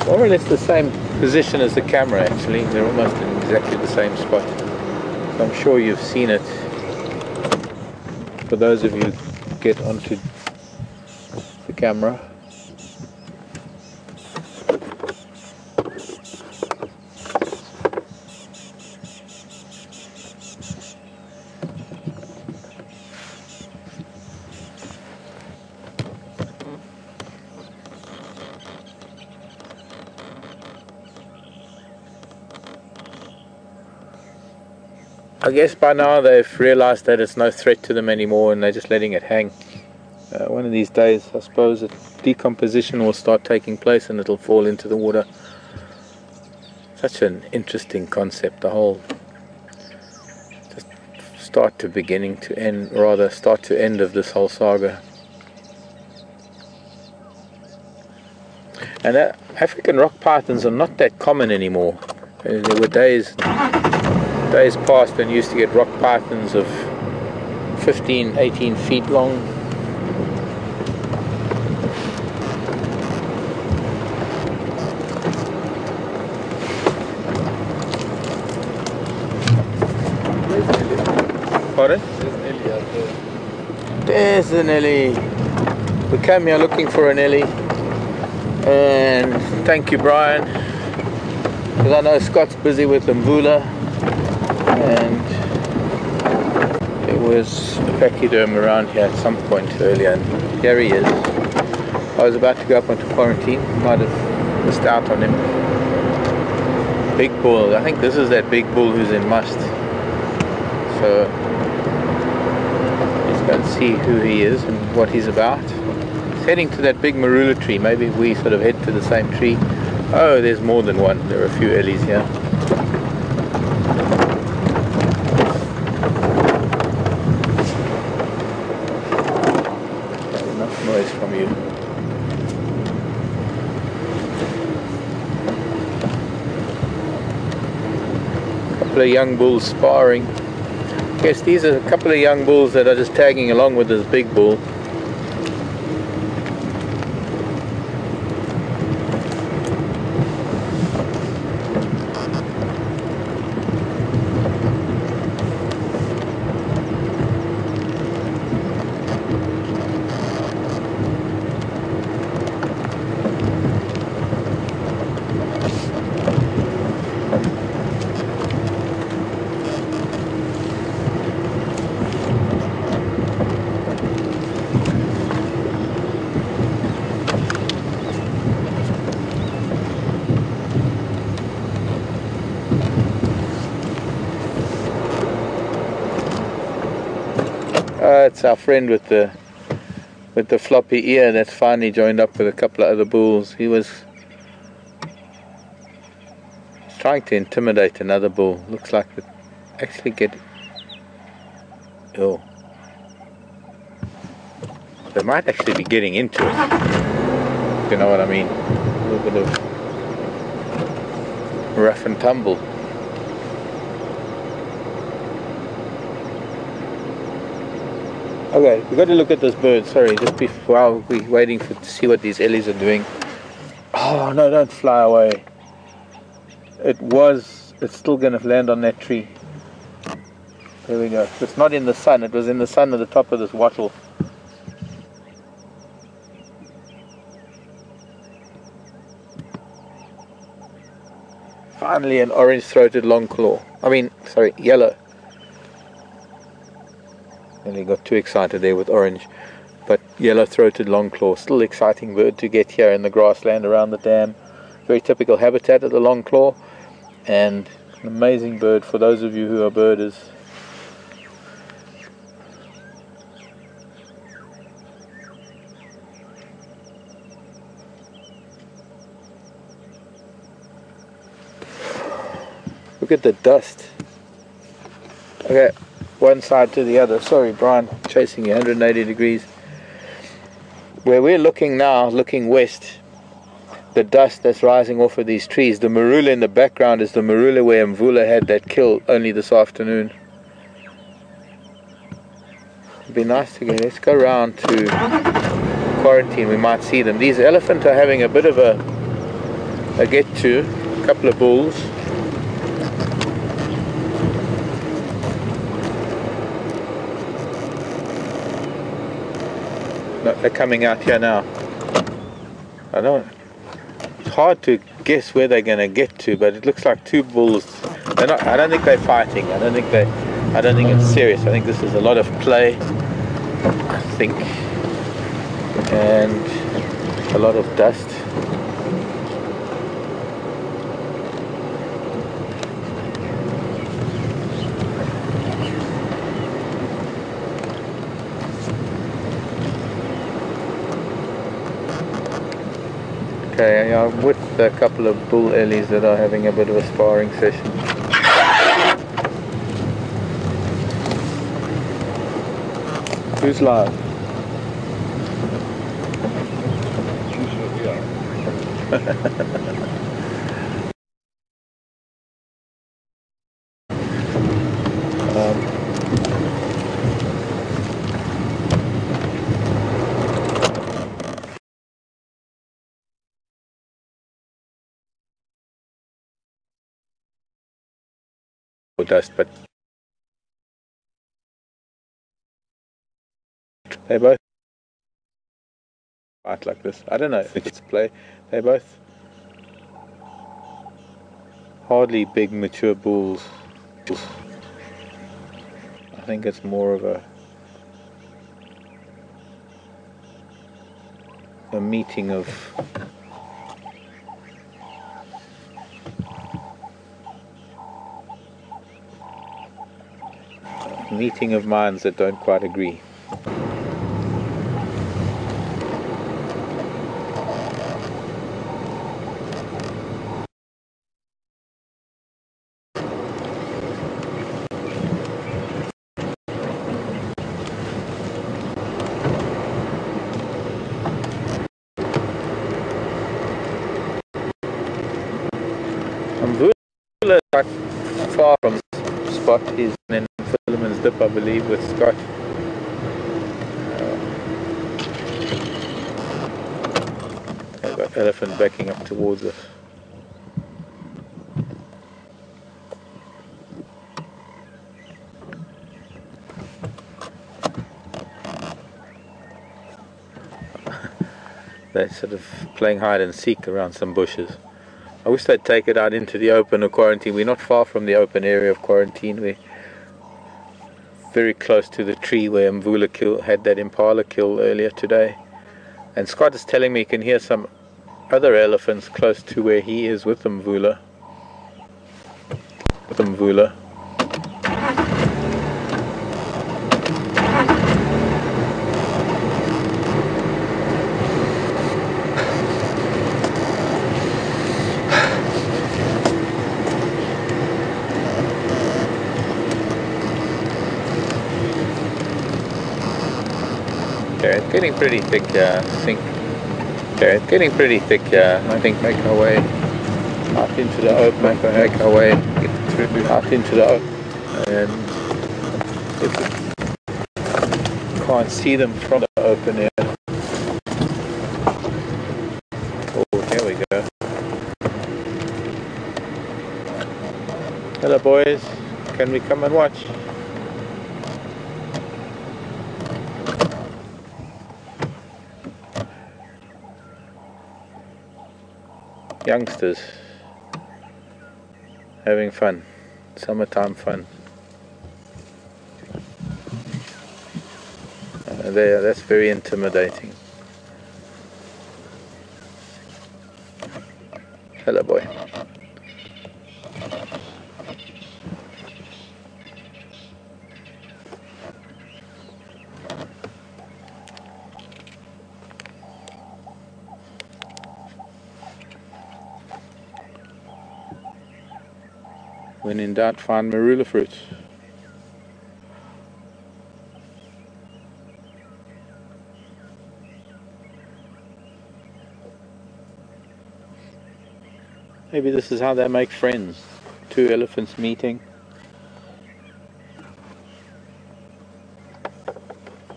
More or less the same position as the camera actually. They're almost in exactly the same spot. So I'm sure you've seen it. For those of you who get onto the camera. I guess by now they've realized that it's no threat to them anymore and they're just letting it hang. One of these days I suppose decomposition will start taking place and it'll fall into the water. Such an interesting concept, the whole just start to beginning to end, rather start to end of this whole saga. And African rock pythons are not that common anymore. There were days past when you used to get rock pythons of 15, 18 feet long. Pardon? There's an ellie. We came here looking for an ellie, and thank you Brian, because I know Scott's busy with the Mvula, and there was a pachyderm around here at some point earlier, and here he is. I was about to go up onto quarantine, might have missed out on him. Big bull, I think this is that big bull who's in must. So let's go and see who he is and what he's about. He's heading to that big marula tree. Maybe we sort of head to the same tree. Oh, there's more than one. There are a few ellies here. Enough noise from you. A couple of young bulls sparring. Yes, these are a couple of young bulls that are just tagging along with this big bull. It's our friend with the floppy ear that's finally joined up with a couple of other bulls. He was trying to intimidate another bull. Looks like it actually get... Oh. They might actually be getting into it. If you know what I mean. A little bit of rough and tumble. Okay, we've got to look at this bird. Sorry, just while we're waiting to see what these ellies are doing. Oh no, don't fly away. It's still going to land on that tree. There we go. It's not in the sun. It was in the sun at the top of this wattle. Finally an orange-throated longclaw. Yellow. Nearly got too excited there with orange. But yellow-throated longclaw. Still exciting bird to get here in the grassland around the dam. Very typical habitat of the longclaw. And an amazing bird for those of you who are birders. Look at the dust. Okay, one side to the other. Sorry, Brian, chasing you 180 degrees. Where we're looking now, looking west, the dust that's rising off of these trees. The Mvula in the background is the Mvula where Mvula had that kill only this afternoon. It'd be nice to get. Let's go around to quarantine. We might see them. These elephants are having a bit of a get to. A couple of bulls. No, they're coming out here now. It's hard to guess where they're going to get to, but it looks like two bulls. I don't think they're fighting. I don't think it's serious. I think this is a lot of play. I think, and a lot of dust. Okay, I'm with a couple of bull ellies that are having a bit of a sparring session. Who's live? Dust, but they both fight like this. I don't know if it's play. They both hardly big mature bulls. I think it's more of a meeting of minds that don't quite agree. Mvula is not far from the spot. He's in Philemon's Dip, I believe, with Scott. I've got elephant backing up towards us. They're sort of playing hide and seek around some bushes. I wish they'd take it out into the open of quarantine. We're not far from the open area of quarantine. We're very close to the tree where Mvula had that impala kill earlier today. And Scott is telling me he can hear some other elephants close to where he is with the Mvula. Getting pretty thick, I think. Okay, it's getting pretty thick, I think. Make our way out into the open. Make our way through out into the open. And if we can't see them from the open here. Oh, here we go. Hello, boys. Can we come and watch? Youngsters having fun, summertime fun. There, that's very intimidating. Hello, boy. When in doubt, find marula fruits. Maybe this is how they make friends. Two elephants meeting.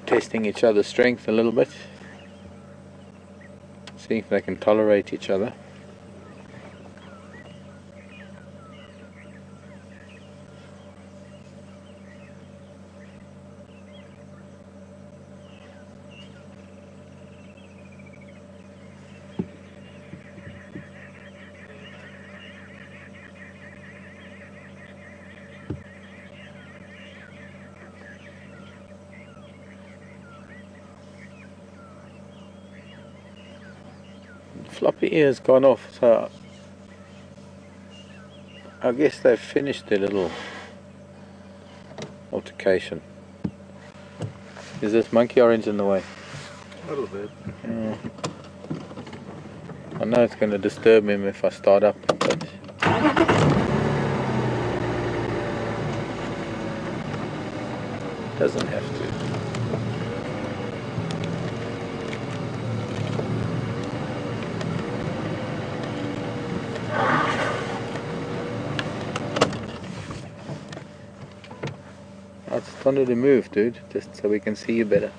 Testing each other's strength a little bit. See if they can tolerate each other. Floppy ear's gone off, so I guess they've finished their little altercation. Is this monkey orange in the way? A little bit. Yeah. I know it's going to disturb him if I start up, but doesn't have to. I just wanted to move, dude, just so we can see you better.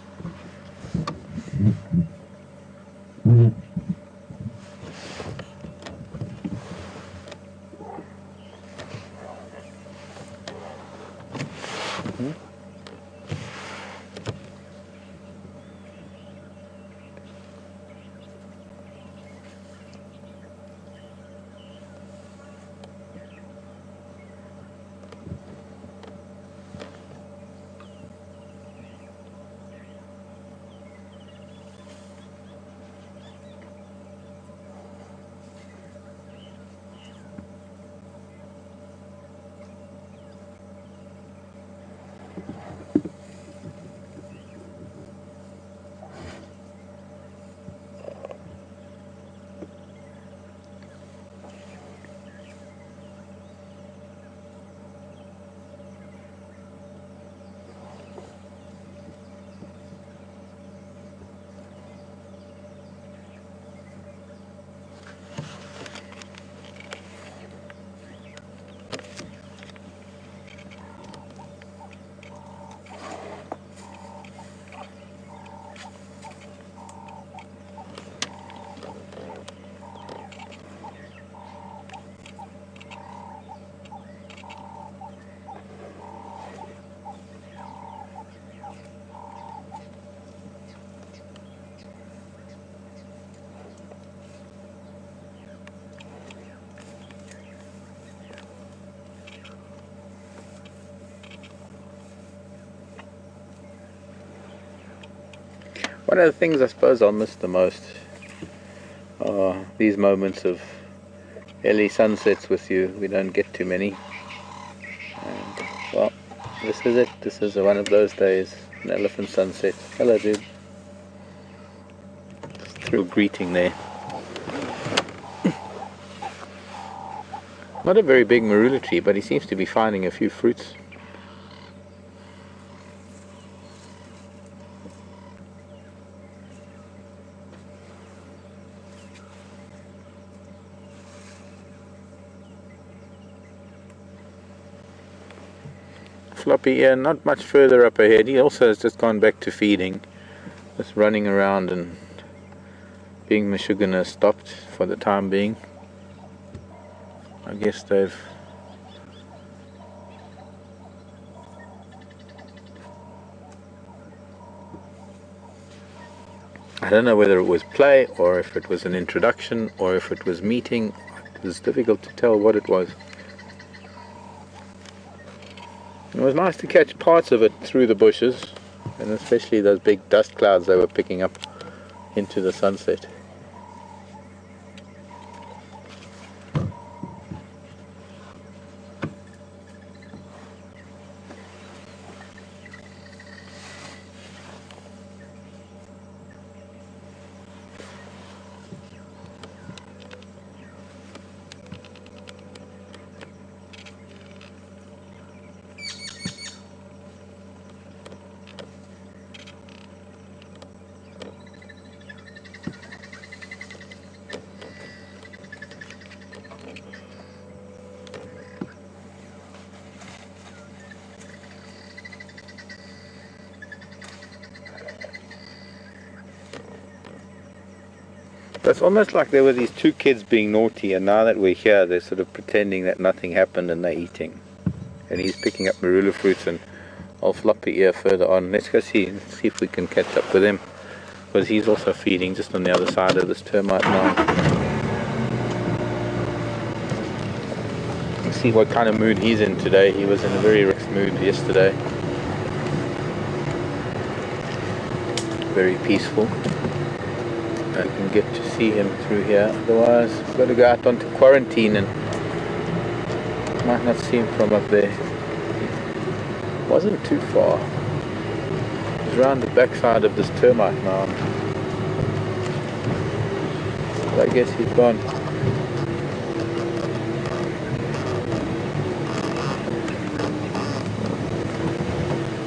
One of the things I suppose I'll miss the most are these moments of early sunsets with you. We don't get too many. And, well, this is it. This is one of those days. An elephant sunset. Hello, dude. Just threw a greeting there. Not a very big marula tree, but he seems to be finding a few fruits. floppy ear, not much further up ahead. He also has just gone back to feeding, just running around, and being Michigan stopped for the time being. I guess they've I don't know whether it was play or if it was an introduction or if it was meeting. It was difficult to tell what it was. It was nice to catch parts of it through the bushes, and especially those big dust clouds they were picking up into the sunset. It's almost like there were these two kids being naughty, and now that we're here, they're sort of pretending that nothing happened and they're eating. And he's picking up marula fruits and old floppy ear further on. Let's go see if we can catch up with him, because he's also feeding just on the other side of this termite mound. Let's see what kind of mood he's in today. He was in a very relaxed mood yesterday. Very peaceful. I can get to see him through here, otherwise I've got to go out onto quarantine and might not see him from up there. Wasn't too far. It was around the backside of this termite mound. But I guess he's gone.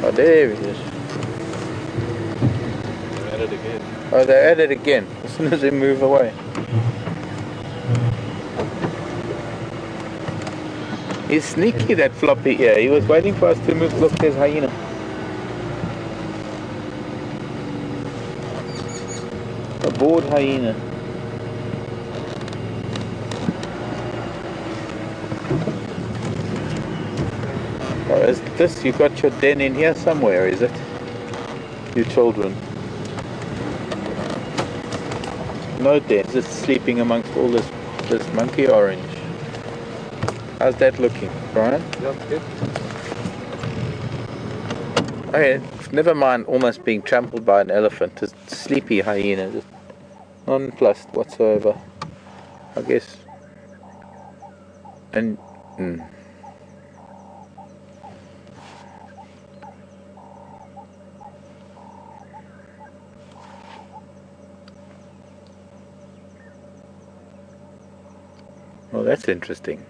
Oh, there he is. At it again. Oh, they're at it again, as soon as they move away. He's sneaky, that floppy ear. He was waiting for us to move. Look, there's hyena. A bored hyena. Oh, is this, you got your den in here somewhere, is it? You children. No den, just sleeping amongst all this monkey orange. How's that looking, Brian? That's good. Okay, never mind almost being trampled by an elephant. Just sleepy hyena, just nonplussed whatsoever, I guess. And well, that's interesting.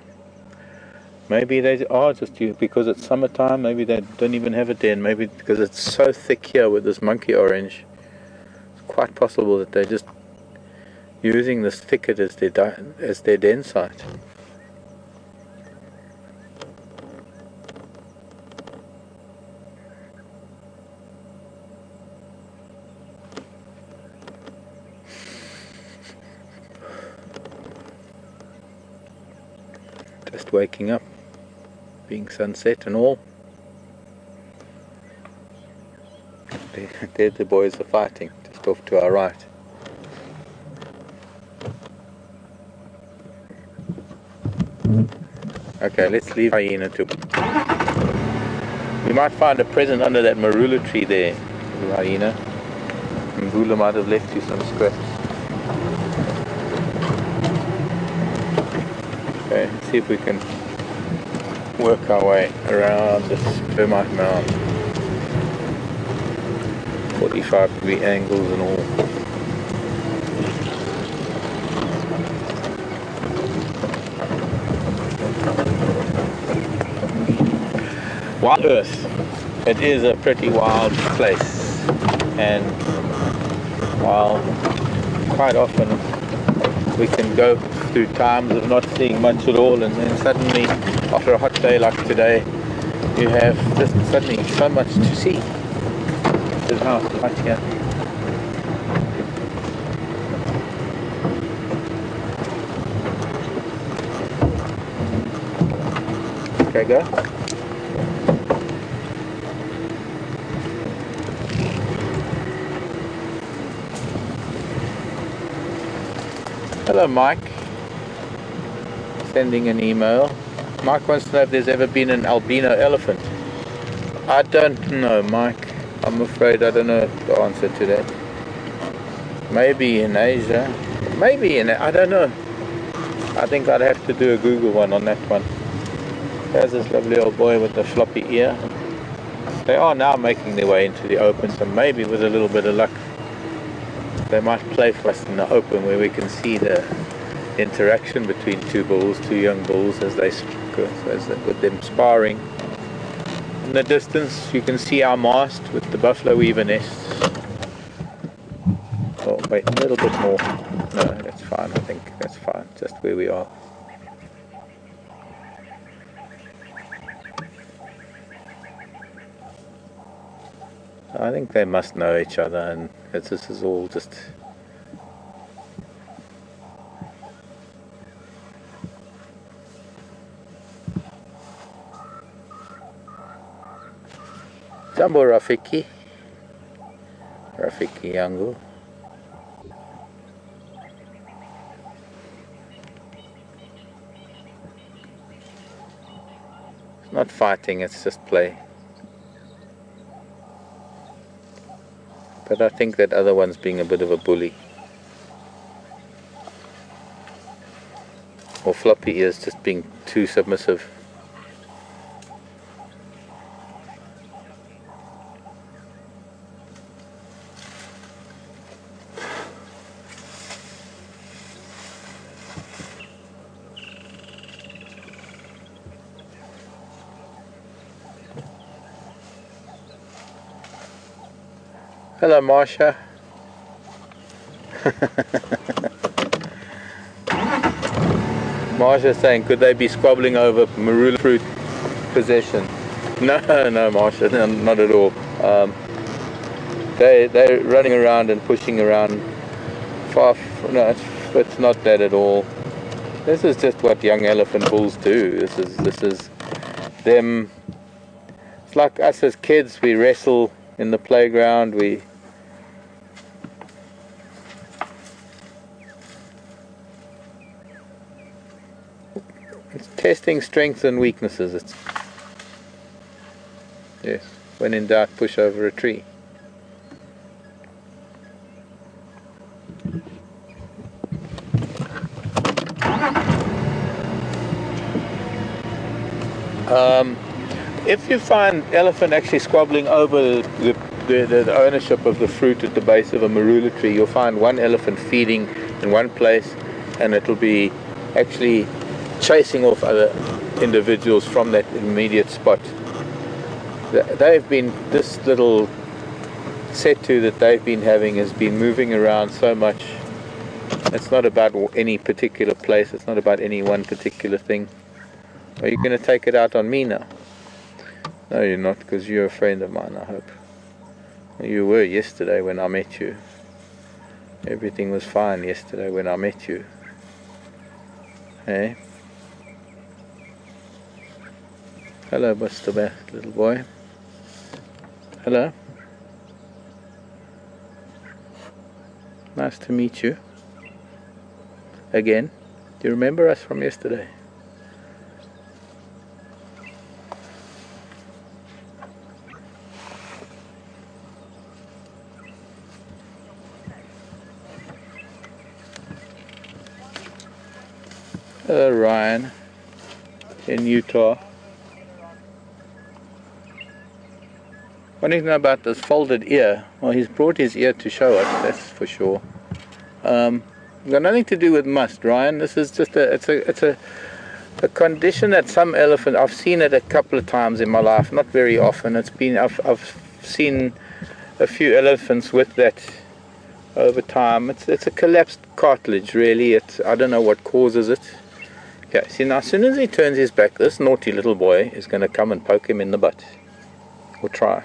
Maybe they are just because it's summertime. Maybe they don't even have a den. Maybe because it's so thick here with this monkey orange. It's quite possible that they're just using this thicket as their den site. Just waking up, being sunset and all. There the boys are fighting, just off to our right. Okay, let's leave hyena to. We might find a present under that marula tree there, little hyena. Mvula might have left you some scraps. Okay, let's see if we can work our way around this termite mound. 45-degree angles and all. Wild Earth. It is a pretty wild place, and while quite often we can go through times of not seeing much at all, and then suddenly after a hot day like today you have just suddenly so much to see. There's house right here. Okay, go. Hello, Mike. Sending an email. Mike wants to know if there's ever been an albino elephant. I don't know, Mike. I'm afraid I don't know the answer to that. Maybe in Asia. Maybe in... I don't know. I think I'd have to do a Google one on that one. There's this lovely old boy with the floppy ear. They are now making their way into the open, so maybe with a little bit of luck they might play for us in the open where we can see the interaction between two young bulls as with them sparring. In the distance you can see our mast with the buffalo weaver nests. Oh wait, a little bit more. No, that's fine, I think that's fine, just where we are. I think they must know each other, and this is all just... Jambo Rafiki. Rafiki yangu. It's not fighting, it's just play. But I think that other one's being a bit of a bully. Or floppy ears just being too submissive. Hello, Marsha. Marsha's saying, could they be squabbling over marula fruit possession? No, no, Marsha, no, not at all. They're running around and pushing around. No, it's not that at all. This is just what young elephant bulls do. This is them. It's like us as kids. We wrestle in the playground. It's testing strengths and weaknesses. Yes, when in doubt, push over a tree. If you find elephant actually squabbling over the ownership of the fruit at the base of a marula tree, you'll find one elephant feeding in one place, and it'll be actually chasing off other individuals from that immediate spot. They've been, this little setu that they've been having has been moving around so much. It's not about any particular place, it's not about any one particular thing. Are you going to take it out on me now? No, you're not, because you're a friend of mine, I hope. You were yesterday when I met you. Everything was fine yesterday when I met you. Hey? Hello, Buster Bear, little boy. Hello. Nice to meet you. Again. Do you remember us from yesterday? Ryan in Utah. What do you know about this folded ear? Well, he's brought his ear to show us, that's for sure. Got nothing to do with must, Ryan. This is just it's a condition that some elephant, I've seen it a couple of times in my life, not very often. I've seen a few elephants with that over time. It's a collapsed cartilage, really. I don't know what causes it. Okay, see now as soon as he turns his back, this naughty little boy is going to come and poke him in the butt. Or try.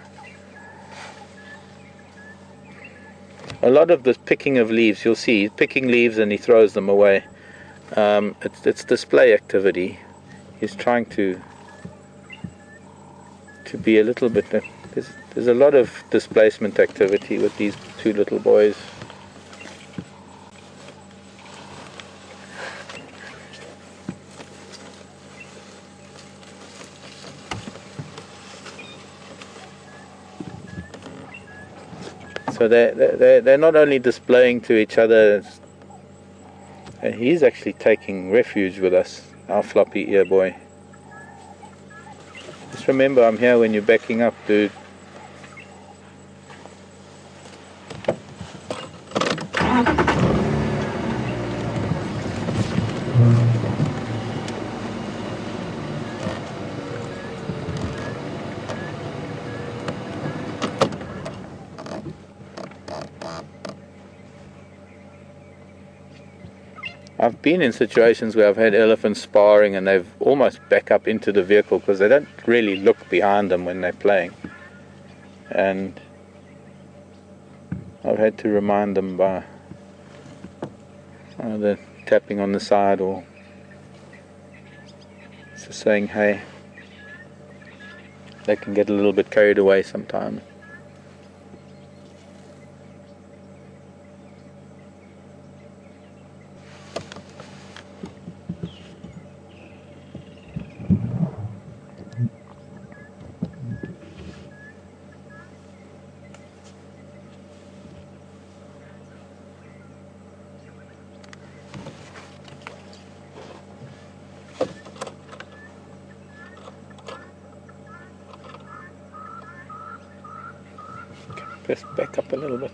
A lot of this picking of leaves, you'll see, he's picking leaves and he throws them away. It's display activity. He's trying to be a little bit... There's a lot of displacement activity with these two little boys. So they're not only displaying to each other, and he's actually taking refuge with us, our floppy ear boy. Just remember, I'm here when you're backing up, dude. I've been in situations where I've had elephants sparring and they've almost back up into the vehicle because they don't really look behind them when they're playing. And I've had to remind them by either tapping on the side or just saying hey. They can get a little bit carried away sometimes. Just back up a little bit.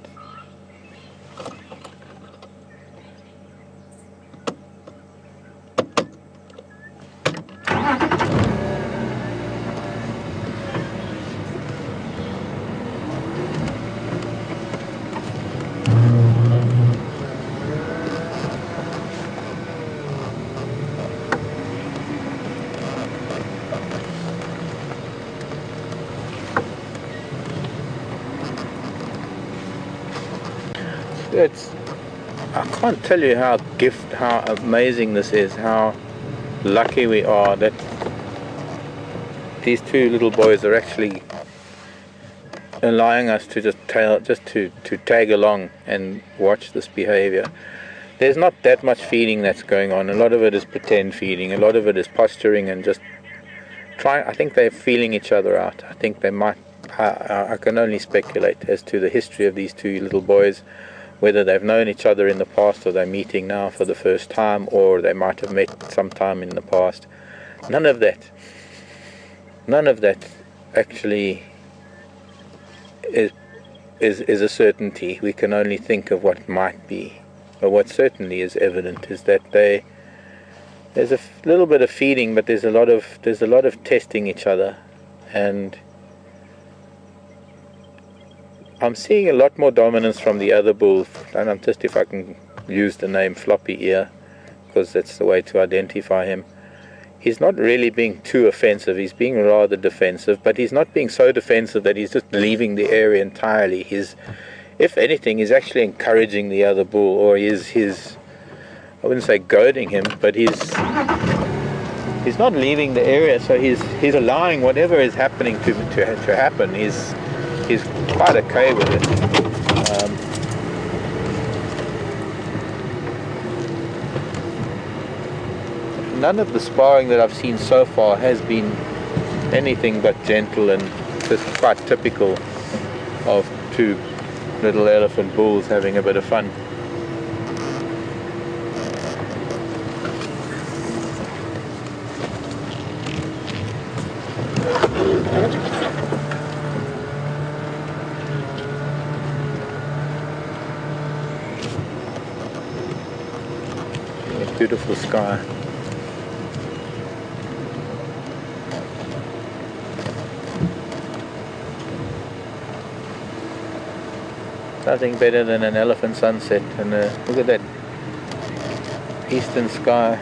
I can't tell you how amazing this is, how lucky we are that these two little boys are actually allowing us to just tag along and watch this behavior. There's not that much feeding that's going on. A lot of it is pretend feeding, a lot of it is posturing and just I think they're feeling each other out. I think they might, I can only speculate as to the history of these two little boys, whether they've known each other in the past or they're meeting now for the first time, or they might have met sometime in the past. None of that actually is a certainty. We can only think of what might be. But what certainly is evident is that there's a little bit of feeding, but there's a lot of testing each other, and I'm seeing a lot more dominance from the other bull, and I'm just, if I can use the name floppy ear, because that's the way to identify him. He's not really being too offensive, he's being rather defensive, but he's not being so defensive that he's just leaving the area entirely. If anything, he's actually encouraging the other bull, or he's I wouldn't say goading him, but he's not leaving the area, so he's allowing whatever is happening to happen. He's quite okay with it. None of the sparring that I've seen so far has been anything but gentle and just quite typical of two little elephant bulls having a bit of fun. Beautiful sky. Nothing better than an elephant sunset, and look at that eastern sky.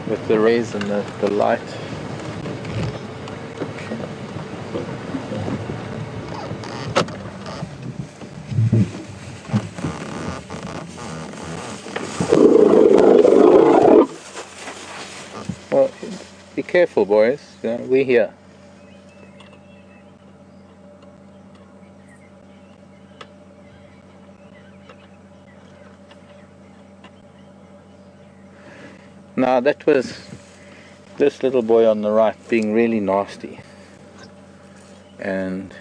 with the rays and the light. Well, be careful, boys. We're here. Now that was this little boy on the right being really nasty and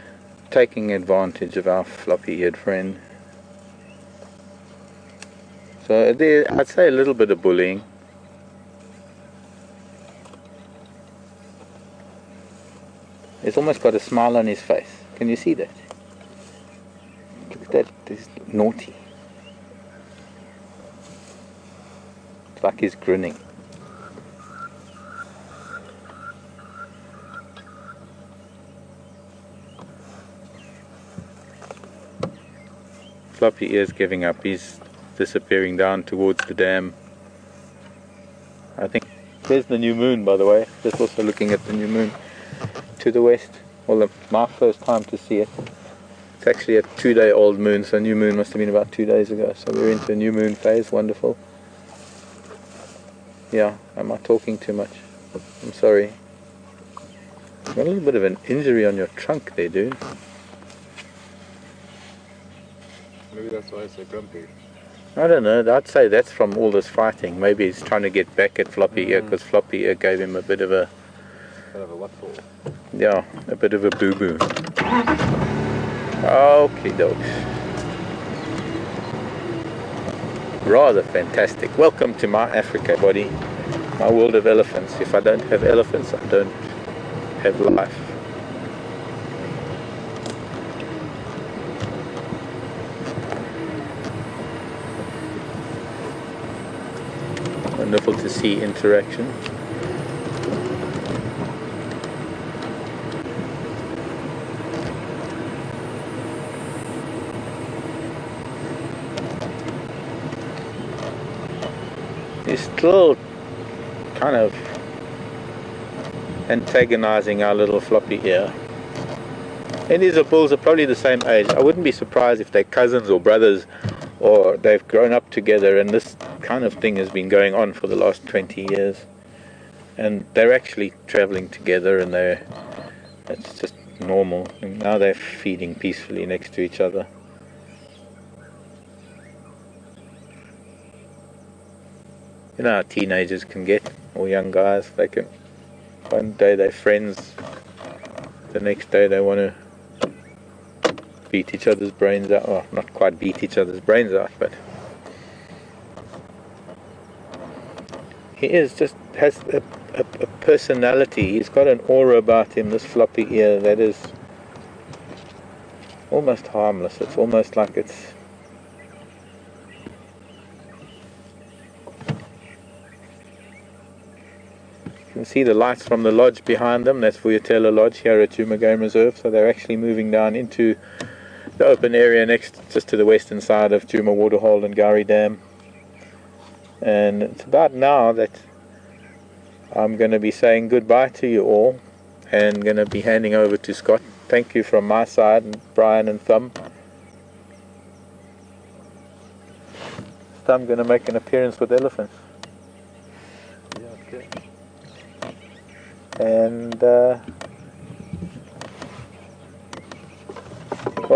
taking advantage of our floppy-eared friend. So there, I'd say a little bit of bullying. He's almost got a smile on his face. Can you see that? Look at that, he's naughty. It's like he's grinning. Floppy ears giving up. He's disappearing down towards the dam. I think there's the new moon, by the way. Just also looking at the new moon to the west. Well, my first time to see it. It's actually a 2-day-old moon, so new moon must have been about 2 days ago. So we're into a new moon phase. Wonderful. Yeah, am I talking too much? I'm sorry. Got a little bit of an injury on your trunk there, dude. Maybe that's why it's so grumpy. I don't know, I'd say that's from all this fighting. Maybe he's trying to get back at Floppy Ear because Floppy Ear gave him a bit of a... Kind of a what for? Yeah, a bit of a boo-boo. Okay, dogs. Rather fantastic. Welcome to my Africa, buddy. My world of elephants. If I don't have elephants, I don't have life. Wonderful to see interaction. He's still kind of antagonizing our little floppy ear. And these bulls are probably the same age. I wouldn't be surprised if they're cousins or brothers, or they've grown up together, and this kind of thing has been going on for the last 20 years. And they're actually traveling together, and it's just normal. And now they're feeding peacefully next to each other. You know how teenagers can get, or young guys. They can, one day they're friends, the next day they want to beat each other's brains out. Well, not quite beat each other's brains out, but he has a personality. He's got an aura about him, this floppy ear, that is almost harmless. It's almost like it's... You can see the lights from the lodge behind them. That's Vuyatela Lodge here at Djuma Game Reserve. So they're actually moving down into the open area next, just to the western side of Djuma Waterhole and Gari Dam. And it's about now that I'm going to be saying goodbye to you all and going to be handing over to Scott. Thank you from my side, and Brian and Thumb. Thumb going to make an appearance with elephants. Yeah, okay. And well,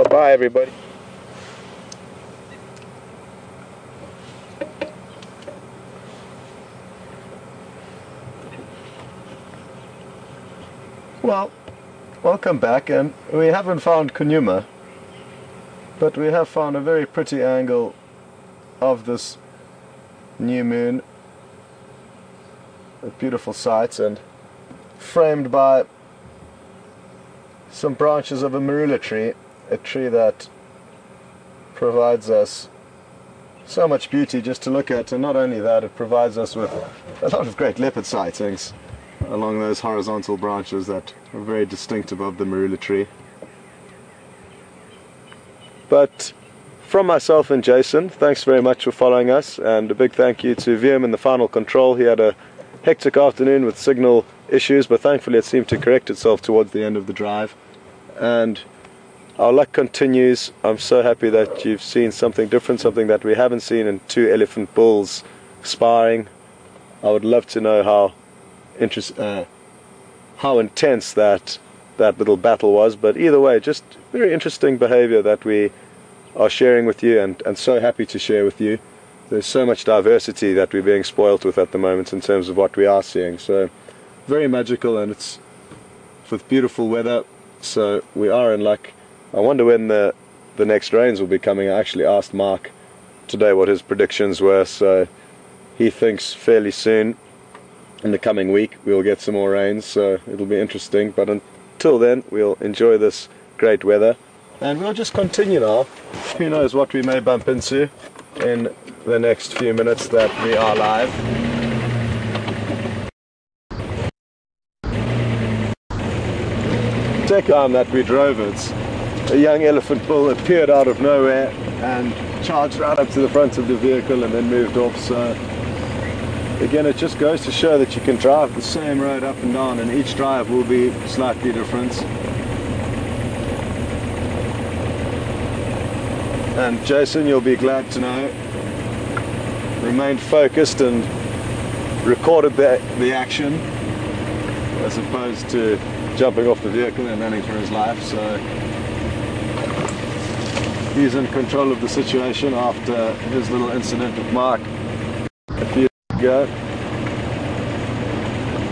bye everybody. Well, welcome back, and we haven't found Kunyuma, but we have found a very pretty angle of this new moon with beautiful sights, and framed by some branches of a marula tree, a tree that provides us so much beauty just to look at, and not only that, it provides us with a lot of great leopard sightings along those horizontal branches that are very distinct above the marula tree. But from myself and Jason, thanks very much for following us, and a big thank you to VM in the final control. He had a hectic afternoon with signal issues, but thankfully it seemed to correct itself towards the end of the drive. And our luck continues. I'm so happy that you've seen something different, something that we haven't seen in two elephant bulls sparring. I would love to know how intense that little battle was, but either way, just very interesting behavior that we are sharing with you, and so happy to share with you. There's so much diversity that we're being spoilt with at the moment in terms of what we are seeing, so very magical, and it's with beautiful weather, so we are in luck. I wonder when the next rains will be coming. I actually asked Mark today what his predictions were, so he thinks fairly soon, in the coming week, we'll get some more rains, so it'll be interesting. But until then, we'll enjoy this great weather, and we'll just continue now. Who knows what we may bump into in the next few minutes that we are live. Tech arm that we drove, it's a young elephant bull appeared out of nowhere and charged right up to the front of the vehicle and then moved off. So again, it just goes to show that you can drive the same road up and down, and each drive will be slightly different. And Jason, you'll be glad to know, remained focused and recorded the action as opposed to jumping off the vehicle and running for his life. So he's in control of the situation after his little incident with Mark a few years ago.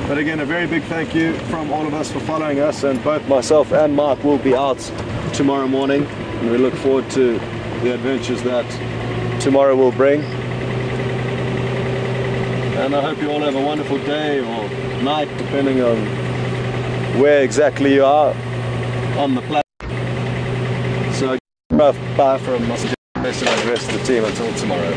But again, a very big thank you from all of us for following us, and both myself and Mark will be out tomorrow morning, and we look forward to the adventures that tomorrow will bring. And I hope you all have a wonderful day or night, depending on where exactly you are on the planet. So bye from myself and the rest of the team until tomorrow.